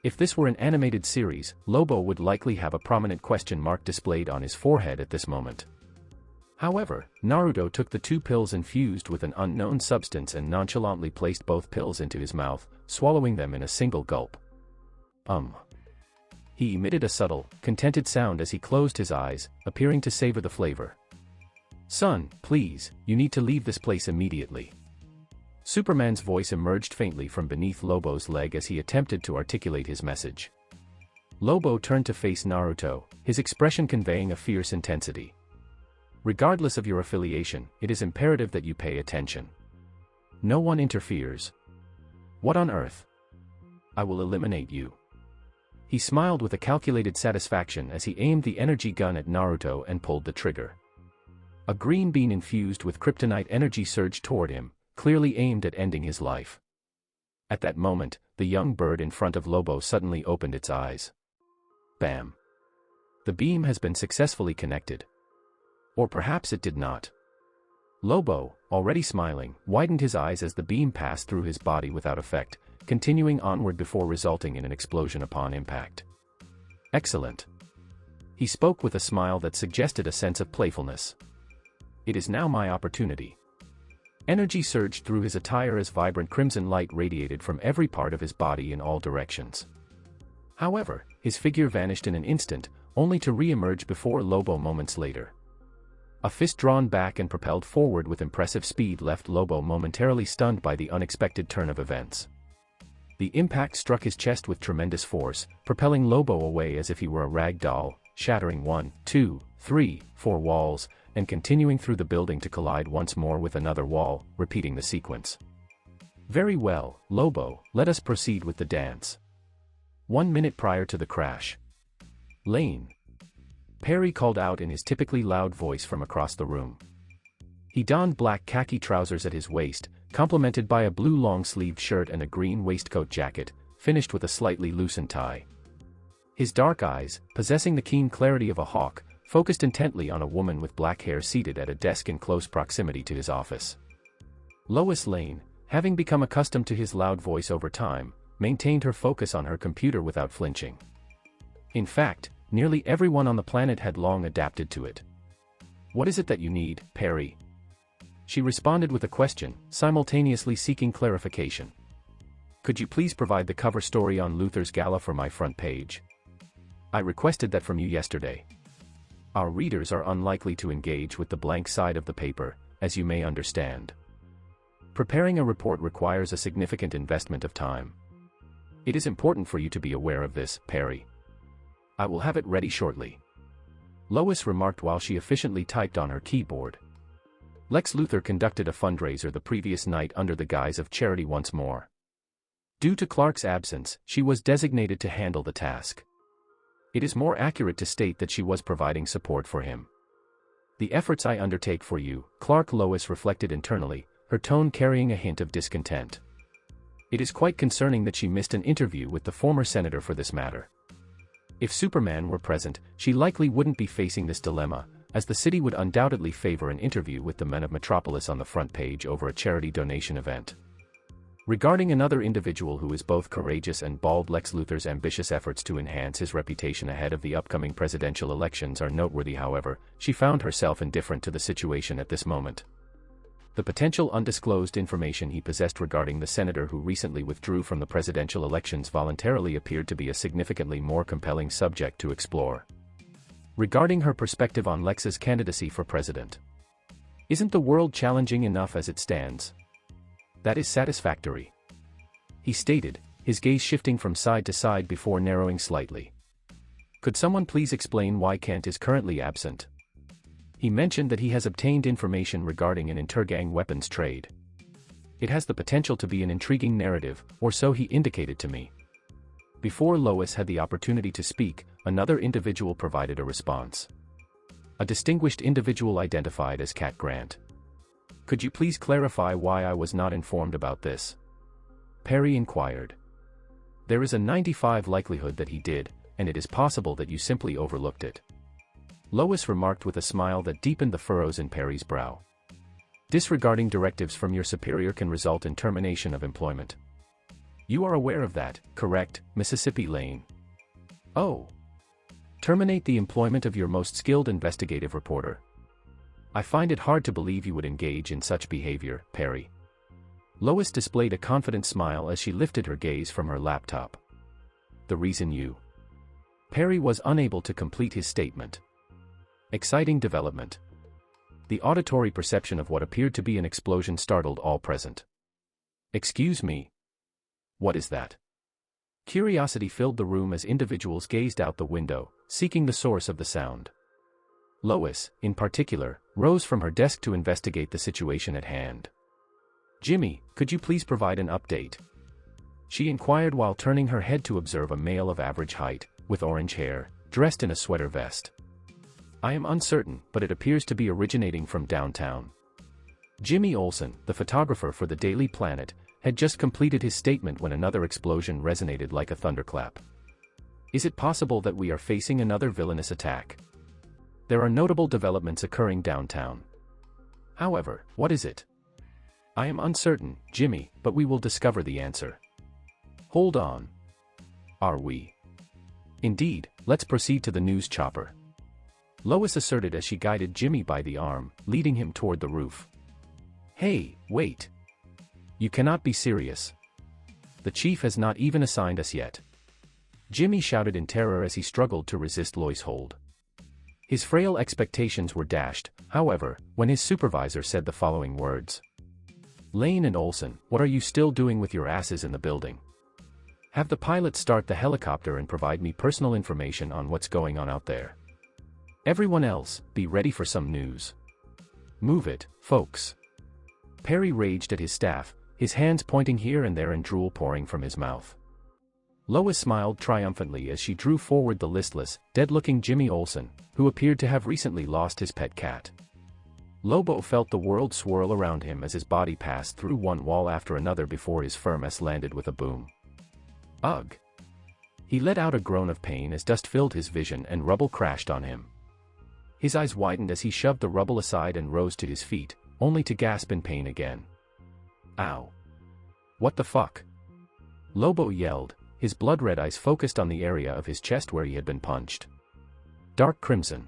If this were an animated series, Lobo would likely have a prominent question mark displayed on his forehead at this moment. However, Naruto took the 2 pills infused with an unknown substance and nonchalantly placed both pills into his mouth, swallowing them in a single gulp. He emitted a subtle, contented sound as he closed his eyes, appearing to savor the flavor. Son, please, you need to leave this place immediately. Superman's voice emerged faintly from beneath Lobo's leg as he attempted to articulate his message. Lobo turned to face Naruto, his expression conveying a fierce intensity. Regardless of your affiliation, it is imperative that you pay attention. No one interferes. What on earth? I will eliminate you. He smiled with a calculated satisfaction as he aimed the energy gun at Naruto and pulled the trigger. A green beam infused with kryptonite energy surged toward him, clearly aimed at ending his life. At that moment, the young bird in front of Lobo suddenly opened its eyes. Bam! The beam has been successfully connected. Or perhaps it did not. Lobo, already smiling, widened his eyes as the beam passed through his body without effect, continuing onward before resulting in an explosion upon impact. Excellent. He spoke with a smile that suggested a sense of playfulness. It is now my opportunity. Energy surged through his attire as vibrant crimson light radiated from every part of his body in all directions. However, his figure vanished in an instant, only to re-emerge before Lobo moments later. A fist drawn back and propelled forward with impressive speed left Lobo momentarily stunned by the unexpected turn of events. The impact struck his chest with tremendous force, propelling Lobo away as if he were a rag doll, shattering 1, 2, 3, 4 walls, and continuing through the building to collide once more with another wall, repeating the sequence. Very well, Lobo, let us proceed with the dance. 1 minute prior to the crash. Lane. Perry called out in his typically loud voice from across the room. He donned black khaki trousers at his waist, complemented by a blue long-sleeved shirt and a green waistcoat jacket, finished with a slightly loosened tie. His dark eyes, possessing the keen clarity of a hawk, focused intently on a woman with black hair seated at a desk in close proximity to his office. Lois Lane, having become accustomed to his loud voice over time, maintained her focus on her computer without flinching. In fact, nearly everyone on the planet had long adapted to it. What is it that you need, Perry? She responded with a question, simultaneously seeking clarification. Could you please provide the cover story on Luthor's gala for my front page? I requested that from you yesterday. Our readers are unlikely to engage with the blank side of the paper, as you may understand. Preparing a report requires a significant investment of time. It is important for you to be aware of this, Perry. I will have it ready shortly. Lois remarked while she efficiently typed on her keyboard. Lex Luthor conducted a fundraiser the previous night under the guise of charity once more. Due to Clark's absence, she was designated to handle the task. It is more accurate to state that she was providing support for him. The efforts I undertake for you, Clark, Lois reflected internally, her tone carrying a hint of discontent. It is quite concerning that she missed an interview with the former senator for this matter. If Superman were present, she likely wouldn't be facing this dilemma, as the city would undoubtedly favor an interview with the men of Metropolis on the front page over a charity donation event. Regarding another individual who is both courageous and bald, Lex Luthor's ambitious efforts to enhance his reputation ahead of the upcoming presidential elections are noteworthy. However, she found herself indifferent to the situation at this moment. The potential undisclosed information he possessed regarding the senator who recently withdrew from the presidential elections voluntarily appeared to be a significantly more compelling subject to explore. Regarding her perspective on Lex's candidacy for president. Isn't the world challenging enough as it stands? That is satisfactory, he stated, his gaze shifting from side to side before narrowing slightly. Could someone please explain why Kent is currently absent? He mentioned that he has obtained information regarding an intergang weapons trade. It has the potential to be an intriguing narrative, or so he indicated to me. Before Lois had the opportunity to speak, another individual provided a response. A distinguished individual identified as Cat Grant. Could you please clarify why I was not informed about this? Perry inquired. There is a 95% likelihood that he did, and it is possible that you simply overlooked it. Lois remarked with a smile that deepened the furrows in Perry's brow. Disregarding directives from your superior can result in termination of employment. You are aware of that, correct, Mississippi Lane? Oh. Terminate the employment of your most skilled investigative reporter. I find it hard to believe you would engage in such behavior, Perry. Lois displayed a confident smile as she lifted her gaze from her laptop. The reason you... Perry was unable to complete his statement. Exciting development. The auditory perception of what appeared to be an explosion startled all present. Excuse me. What is that? Curiosity filled the room as individuals gazed out the window, seeking the source of the sound. Lois, in particular, rose from her desk to investigate the situation at hand. Jimmy, could you please provide an update? She inquired while turning her head to observe a male of average height, with orange hair, dressed in a sweater vest. I am uncertain, but it appears to be originating from downtown. Jimmy Olsen, the photographer for the Daily Planet, had just completed his statement when another explosion resonated like a thunderclap. Is it possible that we are facing another villainous attack? There are notable developments occurring downtown. However, what is it? I am uncertain, Jimmy, but we will discover the answer. Hold on. Are we? Indeed, let's proceed to the news chopper. Lois asserted as she guided Jimmy by the arm, leading him toward the roof. Hey, wait. You cannot be serious. The chief has not even assigned us yet. Jimmy shouted in terror as he struggled to resist Lois' hold. His frail expectations were dashed, however, when his supervisor said the following words. Lane and Olsen, what are you still doing with your asses in the building? Have the pilot start the helicopter and provide me personal information on what's going on out there. Everyone else, be ready for some news. Move it, folks. Perry raged at his staff, his hands pointing here and there and drool pouring from his mouth. Lois smiled triumphantly as she drew forward the listless, dead-looking Jimmy Olsen, who appeared to have recently lost his pet cat. Lobo felt the world swirl around him as his body passed through one wall after another before his firm S landed with a boom. Ugh! He let out a groan of pain as dust filled his vision and rubble crashed on him. His eyes widened as he shoved the rubble aside and rose to his feet, only to gasp in pain again. Ow! What the fuck? Lobo yelled, his blood-red eyes focused on the area of his chest where he had been punched. Dark crimson.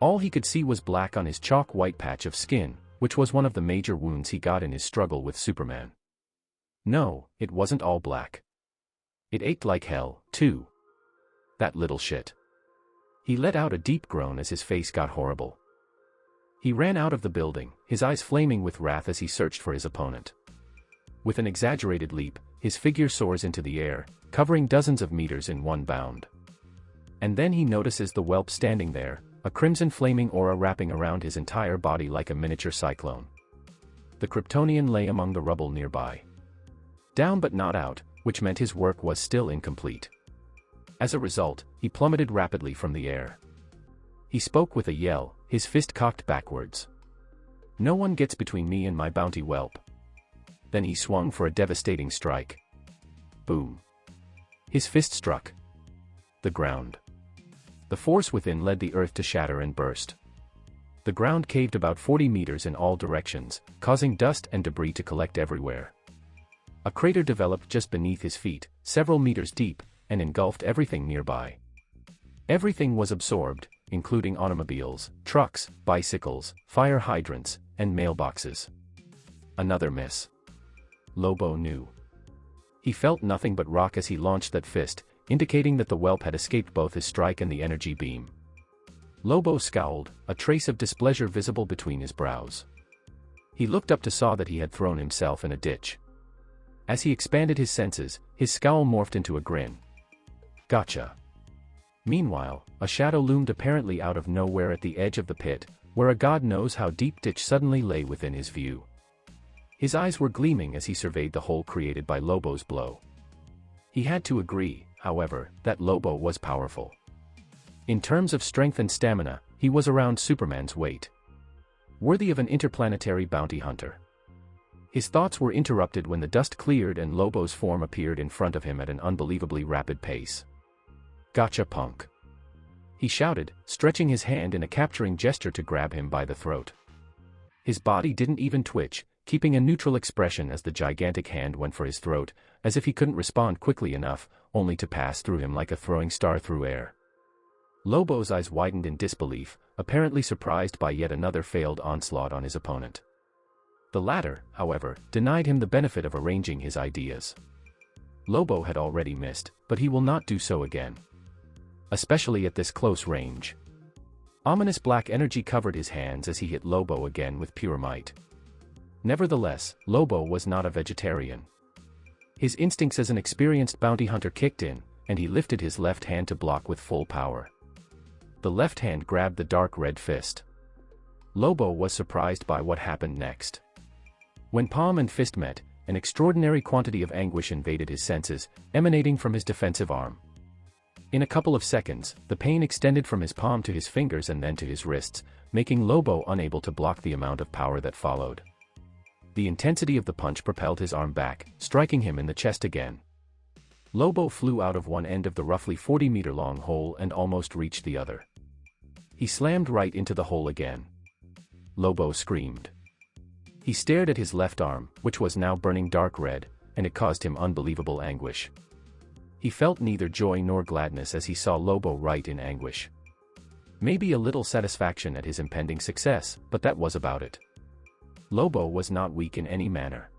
All he could see was black on his chalk-white patch of skin, which was one of the major wounds he got in his struggle with Superman. No, it wasn't all black. It ached like hell, too. That little shit. He let out a deep groan as his face got horrible. He ran out of the building, his eyes flaming with wrath as he searched for his opponent. With an exaggerated leap, his figure soars into the air, covering dozens of meters in one bound. And then he notices the whelp standing there, a crimson flaming aura wrapping around his entire body like a miniature cyclone. The Kryptonian lay among the rubble nearby. Down but not out, which meant his work was still incomplete. As a result, he plummeted rapidly from the air. He spoke with a yell, his fist cocked backwards. No one gets between me and my bounty whelp. Then he swung for a devastating strike. Boom. His fist struck the ground. The force within led the earth to shatter and burst. The ground caved about 40 meters in all directions, causing dust and debris to collect everywhere. A crater developed just beneath his feet, several meters deep, and engulfed everything nearby. Everything was absorbed, including automobiles, trucks, bicycles, fire hydrants, and mailboxes. Another miss. Lobo knew. He felt nothing but rock as he launched that fist, indicating that the whelp had escaped both his strike and the energy beam. Lobo scowled, a trace of displeasure visible between his brows. He looked up to saw that he had thrown himself in a ditch. As he expanded his senses, his scowl morphed into a grin. Gotcha. Meanwhile, a shadow loomed apparently out of nowhere at the edge of the pit, where a god knows how deep ditch suddenly lay within his view. His eyes were gleaming as he surveyed the hole created by Lobo's blow. He had to agree, however, that Lobo was powerful. In terms of strength and stamina, he was around Superman's weight. Worthy of an interplanetary bounty hunter. His thoughts were interrupted when the dust cleared and Lobo's form appeared in front of him at an unbelievably rapid pace. Gotcha, punk. He shouted, stretching his hand in a capturing gesture to grab him by the throat. His body didn't even twitch, keeping a neutral expression as the gigantic hand went for his throat, as if he couldn't respond quickly enough, only to pass through him like a throwing star through air. Lobo's eyes widened in disbelief, apparently surprised by yet another failed onslaught on his opponent. The latter, however, denied him the benefit of arranging his ideas. Lobo had already missed, but he will not do so again. Especially at this close range. Ominous black energy covered his hands as he hit Lobo again with pure might. Nevertheless, Lobo was not a vegetarian. His instincts as an experienced bounty hunter kicked in, and he lifted his left hand to block with full power. The left hand grabbed the dark red fist. Lobo was surprised by what happened next. When palm and fist met, an extraordinary quantity of anguish invaded his senses, emanating from his defensive arm. In a couple of seconds, the pain extended from his palm to his fingers and then to his wrists, making Lobo unable to block the amount of power that followed. The intensity of the punch propelled his arm back, striking him in the chest again. Lobo flew out of one end of the roughly 40-meter-long hole and almost reached the other. He slammed right into the hole again. Lobo screamed. He stared at his left arm, which was now burning dark red, and it caused him unbelievable anguish. He felt neither joy nor gladness as he saw Lobo right in anguish. Maybe a little satisfaction at his impending success, but that was about it. Lobo was not weak in any manner.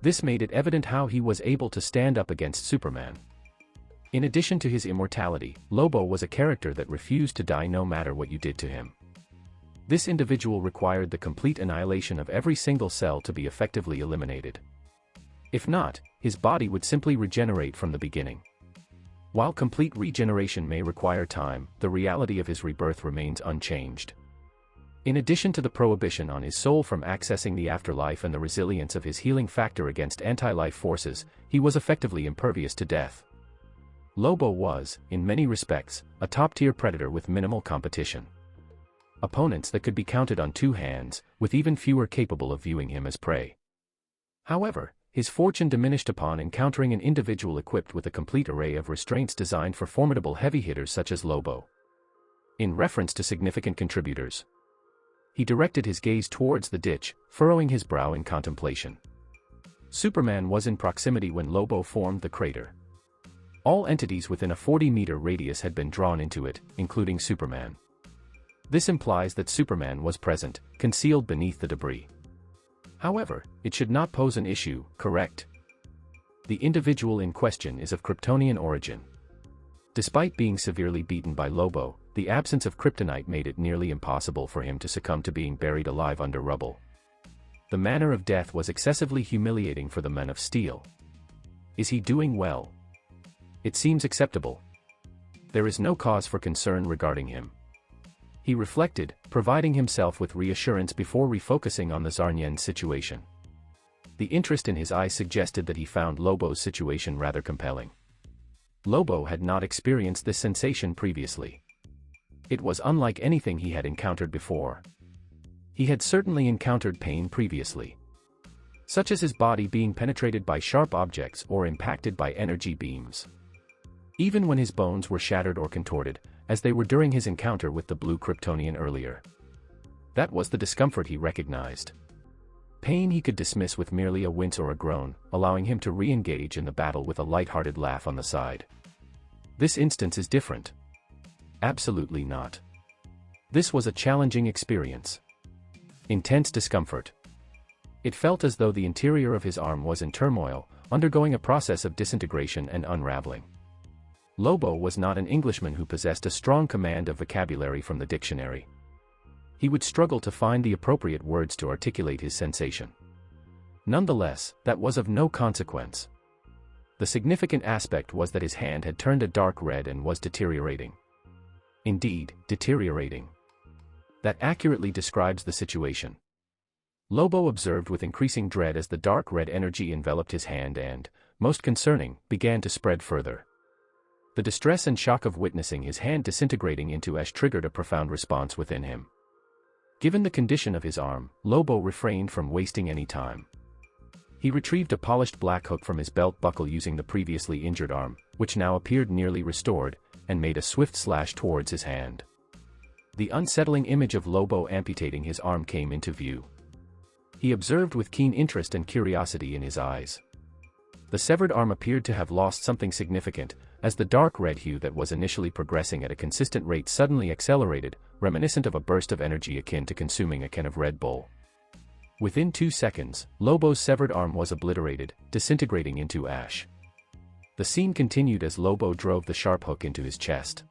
This made it evident how he was able to stand up against Superman. In addition to his immortality, Lobo was a character that refused to die no matter what you did to him. This individual required the complete annihilation of every single cell to be effectively eliminated. If not, his body would simply regenerate from the beginning. While complete regeneration may require time, the reality of his rebirth remains unchanged. In addition to the prohibition on his soul from accessing the afterlife and the resilience of his healing factor against anti-life forces, he was effectively impervious to death. Lobo was, in many respects, a top-tier predator with minimal competition. Opponents that could be counted on two hands, with even fewer capable of viewing him as prey. However, his fortune diminished upon encountering an individual equipped with a complete array of restraints designed for formidable heavy hitters such as Lobo. In reference to significant contributors, he directed his gaze towards the ditch, furrowing his brow in contemplation. Superman was in proximity when Lobo formed the crater. All entities within a 40-meter radius had been drawn into it, including Superman. This implies that Superman was present, concealed beneath the debris. However, it should not pose an issue, correct? The individual in question is of Kryptonian origin. Despite being severely beaten by Lobo, the absence of kryptonite made it nearly impossible for him to succumb to being buried alive under rubble. The manner of death was excessively humiliating for the Men of Steel. Is he doing well? It seems acceptable. There is no cause for concern regarding him. He reflected, providing himself with reassurance before refocusing on the Zarnian situation. The interest in his eyes suggested that he found Lobo's situation rather compelling. Lobo had not experienced this sensation previously. It was unlike anything he had encountered before. He had certainly encountered pain previously, such as his body being penetrated by sharp objects or impacted by energy beams. Even when his bones were shattered or contorted, as they were during his encounter with the blue Kryptonian earlier. That was the discomfort he recognized. Pain he could dismiss with merely a wince or a groan, allowing him to re-engage in the battle with a light-hearted laugh on the side. This instance is different. Absolutely not. This was a challenging experience. Intense discomfort. It felt as though the interior of his arm was in turmoil, undergoing a process of disintegration and unraveling. Lobo was not an Englishman who possessed a strong command of vocabulary from the dictionary. He would struggle to find the appropriate words to articulate his sensation. Nonetheless, that was of no consequence. The significant aspect was that his hand had turned a dark red and was deteriorating. Indeed, deteriorating. That accurately describes the situation. Lobo observed with increasing dread as the dark red energy enveloped his hand and, most concerning, began to spread further. The distress and shock of witnessing his hand disintegrating into ash triggered a profound response within him. Given the condition of his arm, Lobo refrained from wasting any time. He retrieved a polished black hook from his belt buckle using the previously injured arm, which now appeared nearly restored, and made a swift slash towards his hand. The unsettling image of Lobo amputating his arm came into view. He observed with keen interest and curiosity in his eyes. The severed arm appeared to have lost something significant, as the dark red hue that was initially progressing at a consistent rate suddenly accelerated, reminiscent of a burst of energy akin to consuming a can of Red Bull. Within 2 seconds, Lobo's severed arm was obliterated, disintegrating into ash. The scene continued as Lobo drove the sharp hook into his chest.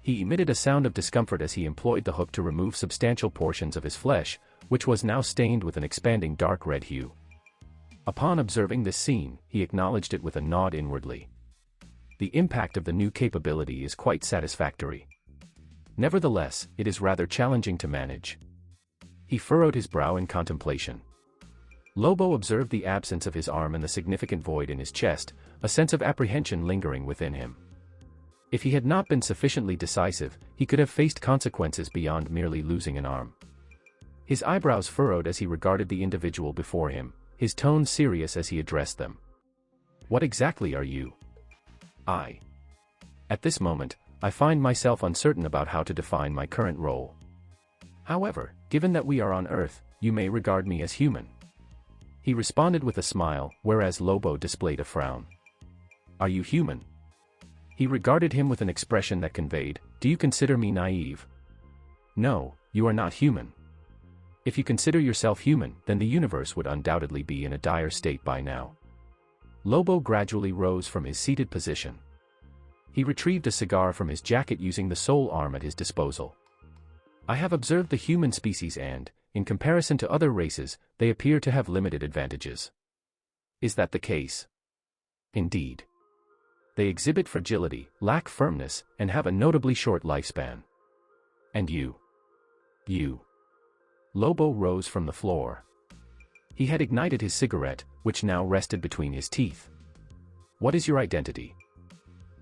He emitted a sound of discomfort as he employed the hook to remove substantial portions of his flesh, which was now stained with an expanding dark red hue. Upon observing this scene, he acknowledged it with a nod inwardly. The impact of the new capability is quite satisfactory. Nevertheless, it is rather challenging to manage. He furrowed his brow in contemplation. Lobo observed the absence of his arm and the significant void in his chest, a sense of apprehension lingering within him. If he had not been sufficiently decisive, he could have faced consequences beyond merely losing an arm. His eyebrows furrowed as he regarded the individual before him, his tone serious as he addressed them. "What exactly are you?" At this moment, I find myself uncertain about how to define my current role. However, given that we are on Earth, you may regard me as human." He responded with a smile, whereas Lobo displayed a frown. "Are you human?" He regarded him with an expression that conveyed, "Do you consider me naive?" "No, you are not human. If you consider yourself human, then the universe would undoubtedly be in a dire state by now." Lobo gradually rose from his seated position. He retrieved a cigar from his jacket using the sole arm at his disposal. "I have observed the human species and, in comparison to other races, they appear to have limited advantages." "Is that the case?" "Indeed. They exhibit fragility, lack firmness, and have a notably short lifespan." "And you?" "You." Lobo rose from the floor. He had ignited his cigarette, which now rested between his teeth. "What is your identity?"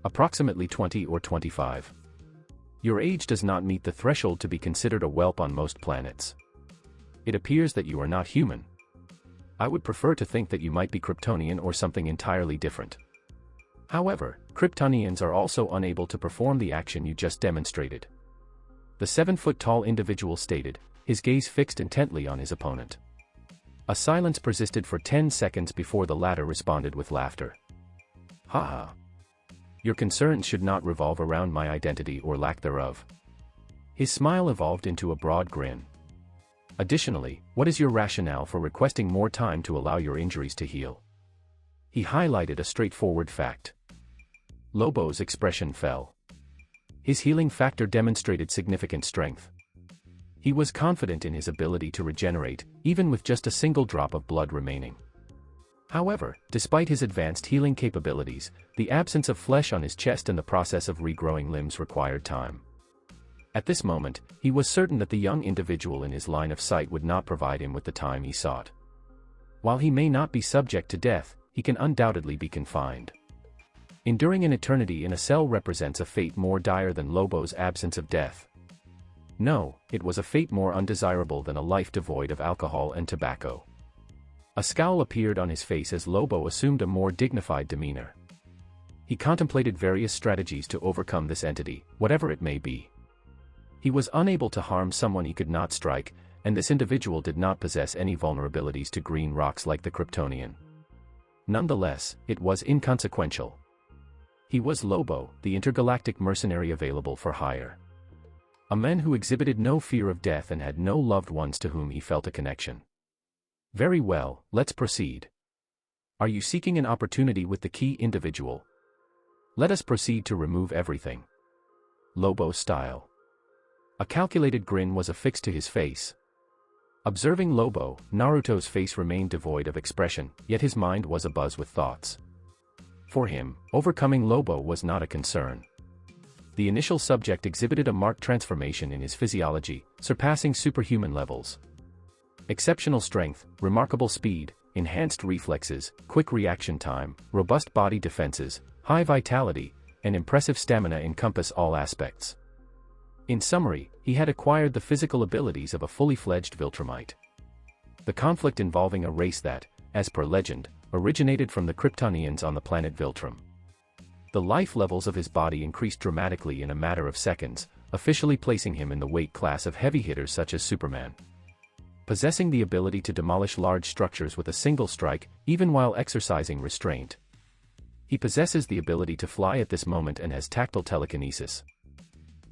"Approximately 20 or 25. Your age does not meet the threshold to be considered a whelp on most planets. It appears that you are not human. I would prefer to think that you might be Kryptonian or something entirely different. However, Kryptonians are also unable to perform the action you just demonstrated." The 7-foot-tall individual stated, his gaze fixed intently on his opponent. A silence persisted for 10 seconds before the latter responded with laughter. "Ha ha. Your concerns should not revolve around my identity or lack thereof." His smile evolved into a broad grin. "Additionally, what is your rationale for requesting more time to allow your injuries to heal?" He highlighted a straightforward fact. Lobo's expression fell. His healing factor demonstrated significant strength. He was confident in his ability to regenerate, even with just a single drop of blood remaining. However, despite his advanced healing capabilities, the absence of flesh on his chest and the process of regrowing limbs required time. At this moment, he was certain that the young individual in his line of sight would not provide him with the time he sought. While he may not be subject to death, he can undoubtedly be confined. Enduring an eternity in a cell represents a fate more dire than Lobo's absence of death. No, it was a fate more undesirable than a life devoid of alcohol and tobacco. A scowl appeared on his face as Lobo assumed a more dignified demeanor. He contemplated various strategies to overcome this entity, whatever it may be. He was unable to harm someone he could not strike, and this individual did not possess any vulnerabilities to green rocks like the Kryptonian. Nonetheless, it was inconsequential. He was Lobo, the intergalactic mercenary available for hire. A man who exhibited no fear of death and had no loved ones to whom he felt a connection. Very well, let's proceed. Are you seeking an opportunity with the key individual? Let us proceed to remove everything. Lobo style. A calculated grin was affixed to his face. Observing Lobo, Naruto's face remained devoid of expression, yet his mind was abuzz with thoughts. For him, overcoming Lobo was not a concern. The initial subject exhibited a marked transformation in his physiology, surpassing superhuman levels. Exceptional strength, remarkable speed, enhanced reflexes, quick reaction time, robust body defenses, high vitality, and impressive stamina encompass all aspects. In summary, he had acquired the physical abilities of a fully fledged Viltrumite. The conflict involving a race that, as per legend, originated from the Kryptonians on the planet Viltrum. The life levels of his body increased dramatically in a matter of seconds, officially placing him in the weight class of heavy hitters such as Superman. Possessing the ability to demolish large structures with a single strike, even while exercising restraint. He possesses the ability to fly at this moment and has tactile telekinesis.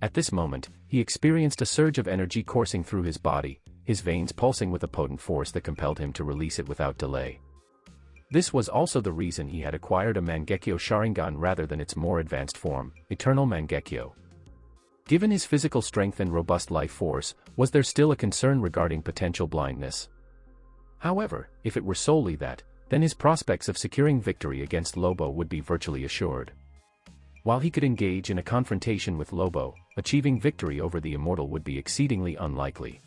At this moment, he experienced a surge of energy coursing through his body, his veins pulsing with a potent force that compelled him to release it without delay. This was also the reason he had acquired a Mangekyo Sharingan rather than its more advanced form, Eternal Mangekyo. Given his physical strength and robust life force, was there still a concern regarding potential blindness? However, if it were solely that, then his prospects of securing victory against Lobo would be virtually assured. While he could engage in a confrontation with Lobo, achieving victory over the immortal would be exceedingly unlikely.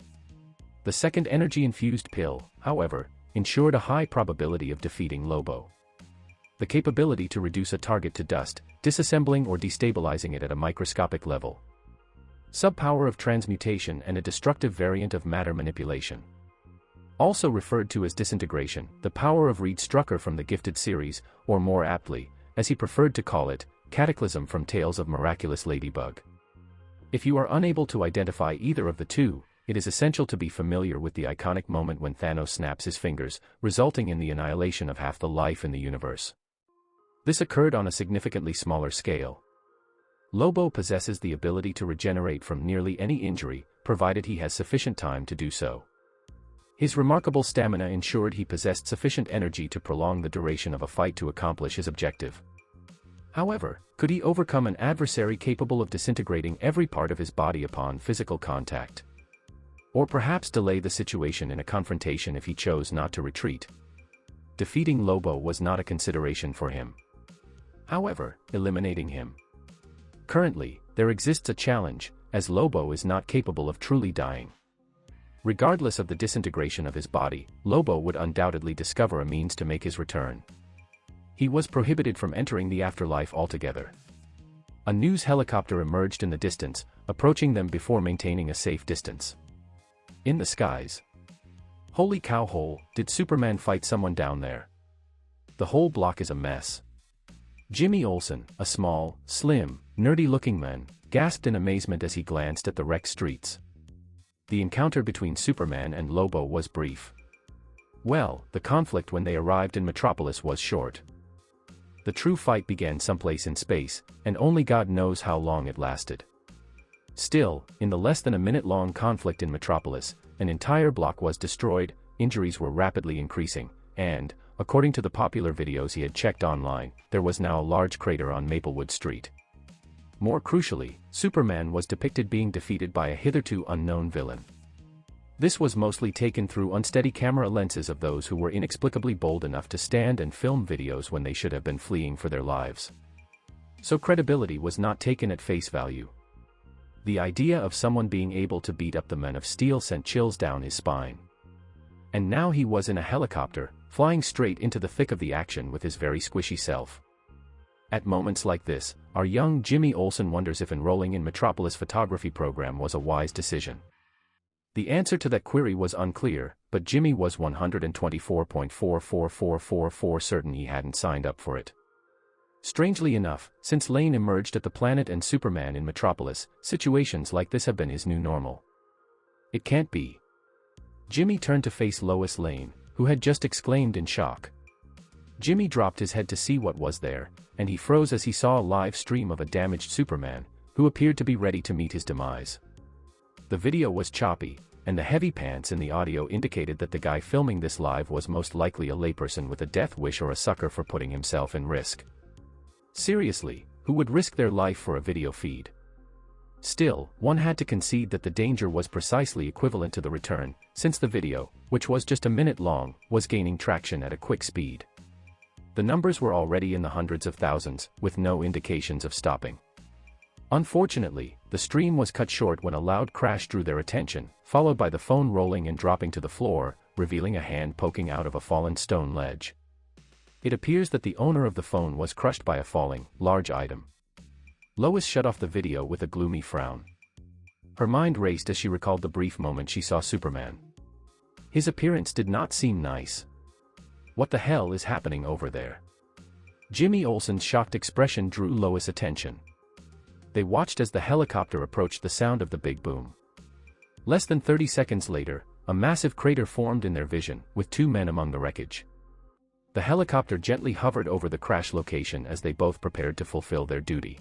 The second energy-infused pill, however, ensured a high probability of defeating Lobo. The capability to reduce a target to dust, disassembling or destabilizing it at a microscopic level. Subpower of transmutation and a destructive variant of matter manipulation. Also referred to as disintegration, the power of Reed Strucker from the Gifted series, or more aptly, as he preferred to call it, Cataclysm from Tales of Miraculous Ladybug. If you are unable to identify either of the two, it is essential to be familiar with the iconic moment when Thanos snaps his fingers, resulting in the annihilation of half the life in the universe. This occurred on a significantly smaller scale. Lobo possesses the ability to regenerate from nearly any injury, provided he has sufficient time to do so. His remarkable stamina ensured he possessed sufficient energy to prolong the duration of a fight to accomplish his objective. However, could he overcome an adversary capable of disintegrating every part of his body upon physical contact? Or perhaps delay the situation in a confrontation if he chose not to retreat? Defeating Lobo was not a consideration for him. However, eliminating him. Currently, there exists a challenge, as Lobo is not capable of truly dying. Regardless of the disintegration of his body, Lobo would undoubtedly discover a means to make his return. He was prohibited from entering the afterlife altogether. A news helicopter emerged in the distance, approaching them before maintaining a safe distance. In the skies. Holy cow hole, did Superman fight someone down there? The whole block is a mess. Jimmy Olsen, a small, slim, nerdy-looking man, gasped in amazement as he glanced at the wrecked streets. The encounter between Superman and Lobo was brief. Well, the conflict when they arrived in Metropolis was short. The true fight began someplace in space, and only God knows how long it lasted. Still, in the less than a minute-long conflict in Metropolis, an entire block was destroyed, injuries were rapidly increasing, and, according to the popular videos he had checked online, there was now a large crater on Maplewood Street. More crucially, Superman was depicted being defeated by a hitherto unknown villain. This was mostly taken through unsteady camera lenses of those who were inexplicably bold enough to stand and film videos when they should have been fleeing for their lives. So credibility was not taken at face value. The idea of someone being able to beat up the Men of Steel sent chills down his spine. And now he was in a helicopter, flying straight into the thick of the action with his very squishy self. At moments like this, our young Jimmy Olsen wonders if enrolling in Metropolis photography program was a wise decision. The answer to that query was unclear, but Jimmy was 124.44444 certain he hadn't signed up for it. Strangely enough, since Lane emerged at the planet and Superman in Metropolis, situations like this have been his new normal. It can't be. Jimmy turned to face Lois Lane, who had just exclaimed in shock. Jimmy dropped his head to see what was there, and he froze as he saw a live stream of a damaged Superman, who appeared to be ready to meet his demise. The video was choppy, and the heavy pants in the audio indicated that the guy filming this live was most likely a layperson with a death wish or a sucker for putting himself in risk. Seriously, who would risk their life for a video feed? Still, one had to concede that the danger was precisely equivalent to the return, since the video, which was just a minute long, was gaining traction at a quick speed. The numbers were already in the hundreds of thousands, with no indications of stopping. Unfortunately, the stream was cut short when a loud crash drew their attention, followed by the phone rolling and dropping to the floor, revealing a hand poking out of a fallen stone ledge. It appears that the owner of the phone was crushed by a falling, large item. Lois shut off the video with a gloomy frown. Her mind raced as she recalled the brief moment she saw Superman. His appearance did not seem nice. What the hell is happening over there? Jimmy Olsen's shocked expression drew Lois' attention. They watched as the helicopter approached the sound of the big boom. Less than 30 seconds later, a massive crater formed in their vision, with two men among the wreckage. The helicopter gently hovered over the crash location as they both prepared to fulfill their duty.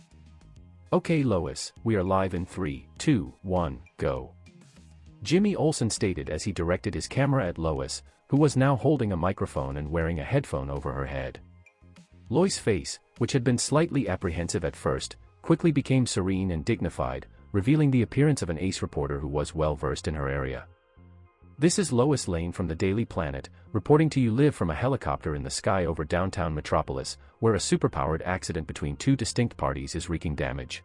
"Okay, Lois, we are live in 3, 2, 1, go." Jimmy Olsen stated as he directed his camera at Lois, who was now holding a microphone and wearing a headphone over her head. Lois' face, which had been slightly apprehensive at first, quickly became serene and dignified, revealing the appearance of an ace reporter who was well versed in her area. "This is Lois Lane from the Daily Planet, reporting to you live from a helicopter in the sky over downtown Metropolis, where a superpowered accident between two distinct parties is wreaking damage.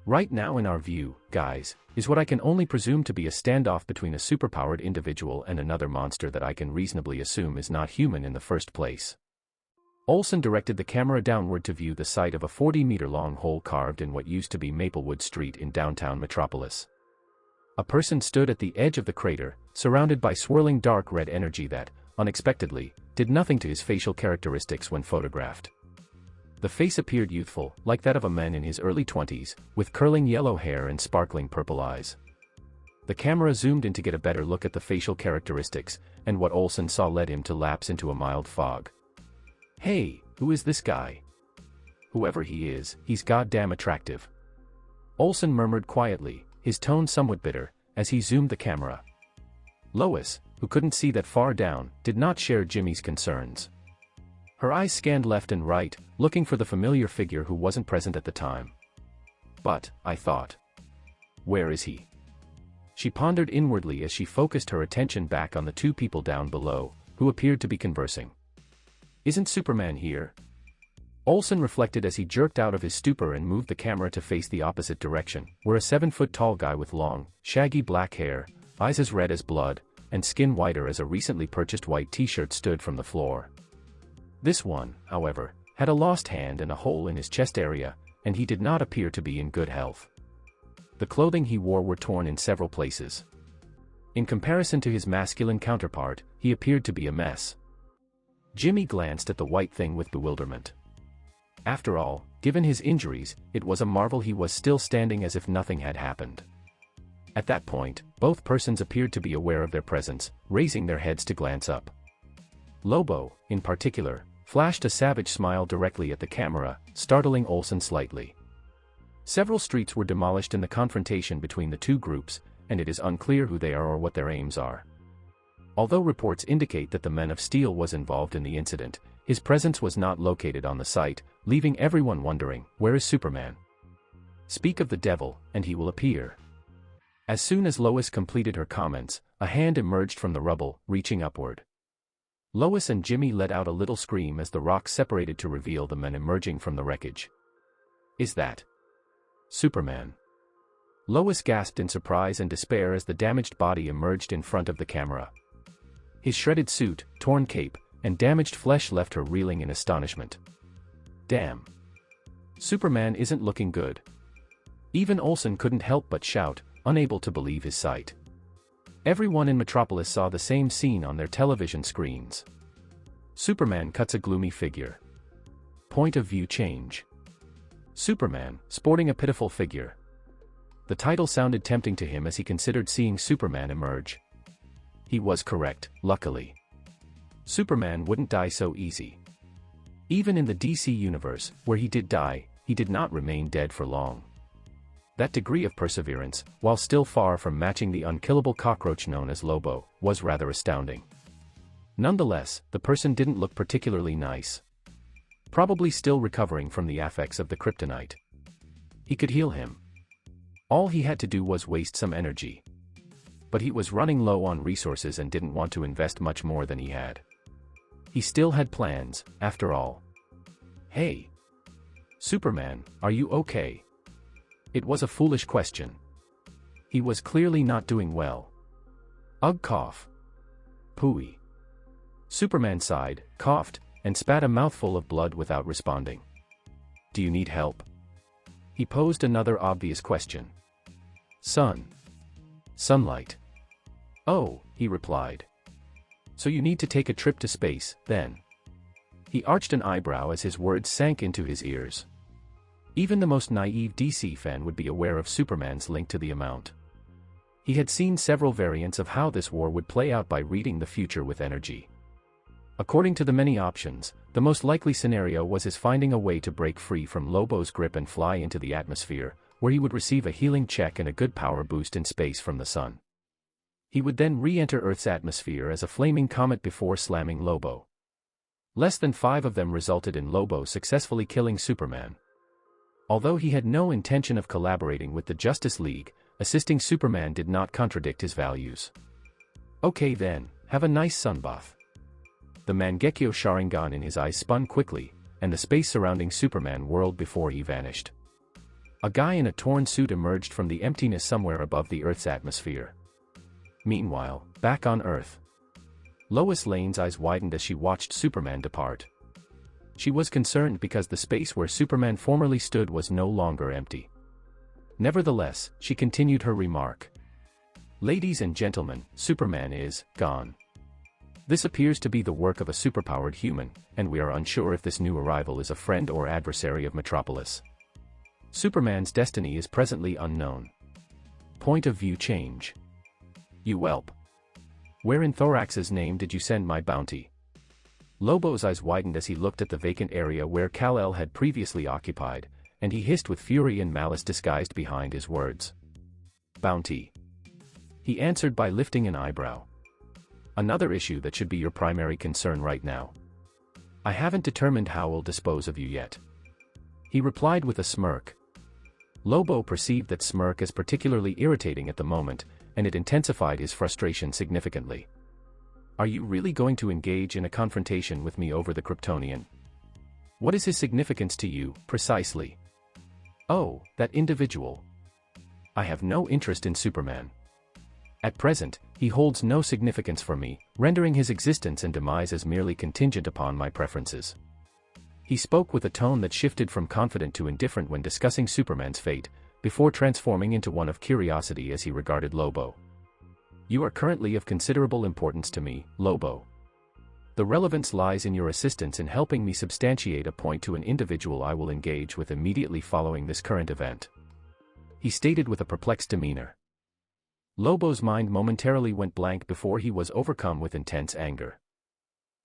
Right now in our view, guys, is what I can only presume to be a standoff between a superpowered individual and another monster that I can reasonably assume is not human in the first place." Olsen directed the camera downward to view the site of a 40-meter-long hole carved in what used to be Maplewood Street in downtown Metropolis. A person stood at the edge of the crater, surrounded by swirling dark red energy that, unexpectedly, did nothing to his facial characteristics when photographed. The face appeared youthful, like that of a man in his early 20s, with curling yellow hair and sparkling purple eyes. The camera zoomed in to get a better look at the facial characteristics, and what Olsen saw led him to lapse into a mild fog. "Hey, who is this guy? Whoever he is, he's goddamn attractive." Olsen murmured quietly, his tone somewhat bitter, as he zoomed the camera. Lois, who couldn't see that far down, did not share Jimmy's concerns. Her eyes scanned left and right, looking for the familiar figure who wasn't present at the time. "But, I thought. Where is he?" She pondered inwardly as she focused her attention back on the two people down below, who appeared to be conversing. "Isn't Superman here?" Olsen reflected as he jerked out of his stupor and moved the camera to face the opposite direction, where a 7-foot-tall guy with long, shaggy black hair, eyes as red as blood, and skin whiter as a recently purchased white t-shirt stood from the floor. This one, however, had a lost hand and a hole in his chest area, and he did not appear to be in good health. The clothing he wore were torn in several places. In comparison to his masculine counterpart, he appeared to be a mess. Jimmy glanced at the white thing with bewilderment. After all, given his injuries, it was a marvel he was still standing as if nothing had happened. At that point, both persons appeared to be aware of their presence, raising their heads to glance up. Lobo, in particular, flashed a savage smile directly at the camera, startling Olsen slightly. Several streets were demolished in the confrontation between the two groups, and it is unclear who they are or what their aims are. Although reports indicate that the Men of Steel was involved in the incident, his presence was not located on the site, leaving everyone wondering, where is Superman? Speak of the devil, and he will appear. As soon as Lois completed her comments, a hand emerged from the rubble, reaching upward. Lois and Jimmy let out a little scream as the rocks separated to reveal the men emerging from the wreckage. "Is that Superman?" Lois gasped in surprise and despair as the damaged body emerged in front of the camera. His shredded suit, torn cape, and damaged flesh left her reeling in astonishment. Damn. Superman isn't looking good. Even Olsen couldn't help but shout, unable to believe his sight. Everyone in Metropolis saw the same scene on their television screens. Superman cuts a gloomy figure. Point of view change. Superman, sporting a pitiful figure. The title sounded tempting to him as he considered seeing Superman emerge. He was correct, luckily. Superman wouldn't die so easy. Even in the DC universe, where he did die, he did not remain dead for long. That degree of perseverance, while still far from matching the unkillable cockroach known as Lobo, was rather astounding. Nonetheless, the person didn't look particularly nice. Probably still recovering from the effects of the kryptonite. He could heal him. All he had to do was waste some energy. But he was running low on resources and didn't want to invest much more than he had. He still had plans, after all. "Hey! Superman, are you okay?" It was a foolish question. He was clearly not doing well. Ugh, cough. Pooey. Superman sighed, coughed, and spat a mouthful of blood without responding. "Do you need help?" He posed another obvious question. Sunlight. "Oh," he replied. "So you need to take a trip to space, then?" He arched an eyebrow as his words sank into his ears. Even the most naive DC fan would be aware of Superman's link to the amount. He had seen several variants of how this war would play out by reading the future with energy. According to the many options, the most likely scenario was his finding a way to break free from Lobo's grip and fly into the atmosphere, where he would receive a healing check and a good power boost in space from the sun. He would then re-enter Earth's atmosphere as a flaming comet before slamming Lobo. Less than 5 of them resulted in Lobo successfully killing Superman. Although he had no intention of collaborating with the Justice League, assisting Superman did not contradict his values. "Okay then, have a nice sunbath." The Mangekyo Sharingan in his eyes spun quickly, and the space surrounding Superman whirled before he vanished. A guy in a torn suit emerged from the emptiness somewhere above the Earth's atmosphere. Meanwhile, back on Earth, Lois Lane's eyes widened as she watched Superman depart. She was concerned because the space where Superman formerly stood was no longer empty. Nevertheless, she continued her remark. "Ladies and gentlemen, Superman is gone. This appears to be the work of a superpowered human, and we are unsure if this new arrival is a friend or adversary of Metropolis. Superman's destiny is presently unknown. Point of view change. You whelp. Where in Thorax's name did you send my bounty?" Lobo's eyes widened as he looked at the vacant area where Kal-El had previously occupied, and he hissed with fury and malice disguised behind his words. "Bounty?" He answered by lifting an eyebrow. "Another issue that should be your primary concern right now. I haven't determined how I'll dispose of you yet." He replied with a smirk. Lobo perceived that smirk as particularly irritating at the moment, and it intensified his frustration significantly. "Are you really going to engage in a confrontation with me over the Kryptonian? What is his significance to you, precisely?" "Oh, that individual. I have no interest in Superman. At present, he holds no significance for me, rendering his existence and demise as merely contingent upon my preferences." He spoke with a tone that shifted from confident to indifferent when discussing Superman's fate, before transforming into one of curiosity as he regarded Lobo. "You are currently of considerable importance to me, Lobo. The relevance lies in your assistance in helping me substantiate a point to an individual I will engage with immediately following this current event," he stated with a perplexed demeanor. Lobo's mind momentarily went blank before he was overcome with intense anger.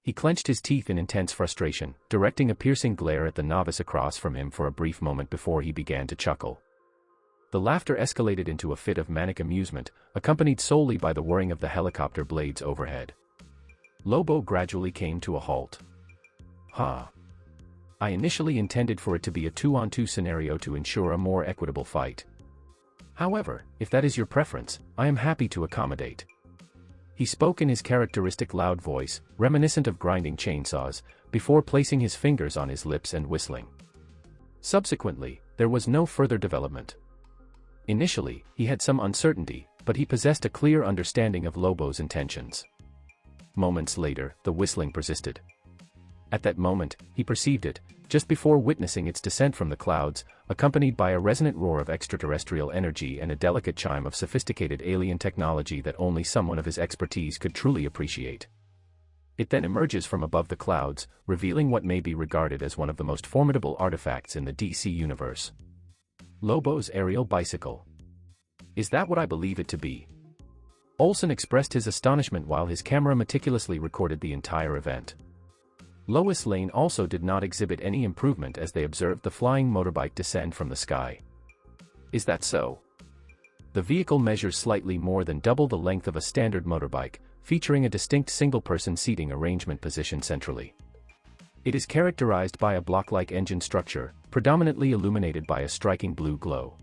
He clenched his teeth in intense frustration, directing a piercing glare at the novice across from him for a brief moment before he began to chuckle. The laughter escalated into a fit of manic amusement, accompanied solely by the whirring of the helicopter blades overhead. Lobo gradually came to a halt. "Ha. I initially intended for it to be a 2-on-2 scenario to ensure a more equitable fight. However, if that is your preference, I am happy to accommodate." He spoke in his characteristic loud voice, reminiscent of grinding chainsaws, before placing his fingers on his lips and whistling. Subsequently, there was no further development. Initially, he had some uncertainty, but he possessed a clear understanding of Lobo's intentions. Moments later, the whistling persisted. At that moment, he perceived it, just before witnessing its descent from the clouds, accompanied by a resonant roar of extraterrestrial energy and a delicate chime of sophisticated alien technology that only someone of his expertise could truly appreciate. It then emerges from above the clouds, revealing what may be regarded as one of the most formidable artifacts in the DC universe. Lobo's aerial bicycle. Is that what I believe it to be? Olsen expressed his astonishment while his camera meticulously recorded the entire event. Lois Lane also did not exhibit any improvement as they observed the flying motorbike descend from the sky. Is that so? The vehicle measures slightly more than double the length of a standard motorbike, featuring a distinct single-person seating arrangement positioned centrally. It is characterized by a block-like engine structure, predominantly illuminated by a striking blue glow.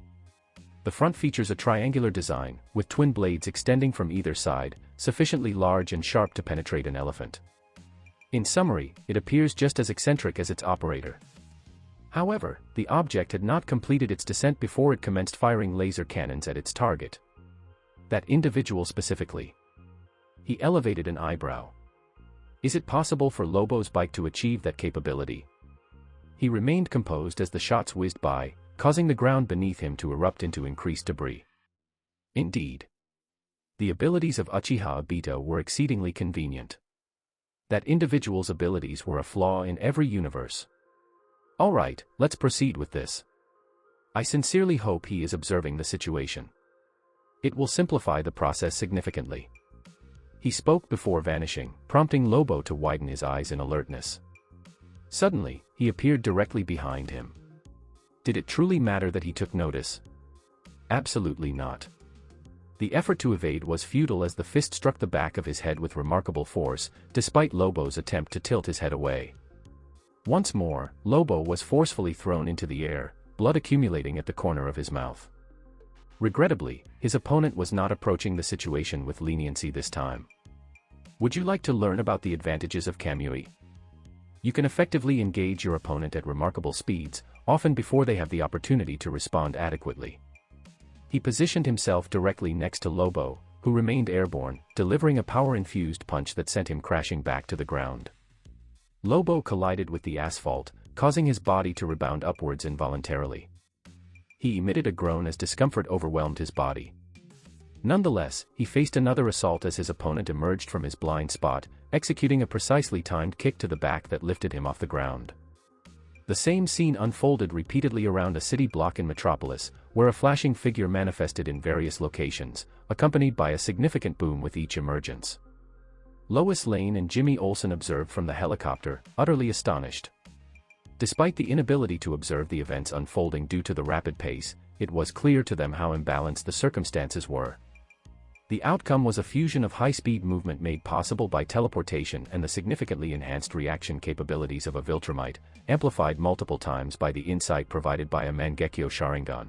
The front features a triangular design, with twin blades extending from either side, sufficiently large and sharp to penetrate an elephant. In summary, it appears just as eccentric as its operator. However, the object had not completed its descent before it commenced firing laser cannons at its target. That individual specifically. He elevated an eyebrow. Is it possible for Lobo's bike to achieve that capability? He remained composed as the shots whizzed by, causing the ground beneath him to erupt into increased debris. Indeed. The abilities of Uchiha Obito were exceedingly convenient. That individual's abilities were a flaw in every universe. Alright, let's proceed with this. I sincerely hope he is observing the situation. It will simplify the process significantly. He spoke before vanishing, prompting Lobo to widen his eyes in alertness. Suddenly, he appeared directly behind him. Did it truly matter that he took notice? Absolutely not. The effort to evade was futile as the fist struck the back of his head with remarkable force, despite Lobo's attempt to tilt his head away. Once more, Lobo was forcefully thrown into the air, blood accumulating at the corner of his mouth. Regrettably, his opponent was not approaching the situation with leniency this time. Would you like to learn about the advantages of Kamui? You can effectively engage your opponent at remarkable speeds, often before they have the opportunity to respond adequately. He positioned himself directly next to Lobo, who remained airborne, delivering a power-infused punch that sent him crashing back to the ground. Lobo collided with the asphalt, causing his body to rebound upwards involuntarily. He emitted a groan as discomfort overwhelmed his body. Nonetheless, he faced another assault as his opponent emerged from his blind spot, executing a precisely timed kick to the back that lifted him off the ground. The same scene unfolded repeatedly around a city block in Metropolis, where a flashing figure manifested in various locations, accompanied by a significant boom with each emergence. Lois Lane and Jimmy Olsen observed from the helicopter, utterly astonished. Despite the inability to observe the events unfolding due to the rapid pace, it was clear to them how imbalanced the circumstances were. The outcome was a fusion of high-speed movement made possible by teleportation and the significantly enhanced reaction capabilities of a Viltrumite, amplified multiple times by the insight provided by a Mangekyo Sharingan.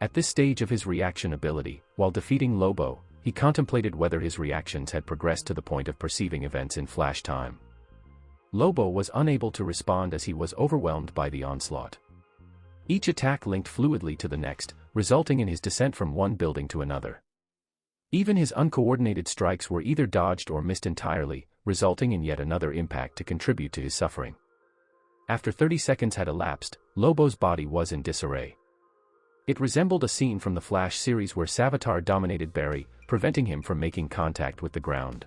At this stage of his reaction ability, while defeating Lobo, he contemplated whether his reactions had progressed to the point of perceiving events in flash time. Lobo was unable to respond as he was overwhelmed by the onslaught. Each attack linked fluidly to the next, resulting in his descent from one building to another. Even his uncoordinated strikes were either dodged or missed entirely, resulting in yet another impact to contribute to his suffering. After 30 seconds had elapsed, Lobo's body was in disarray. It resembled a scene from the Flash series where Savitar dominated Barry, preventing him from making contact with the ground.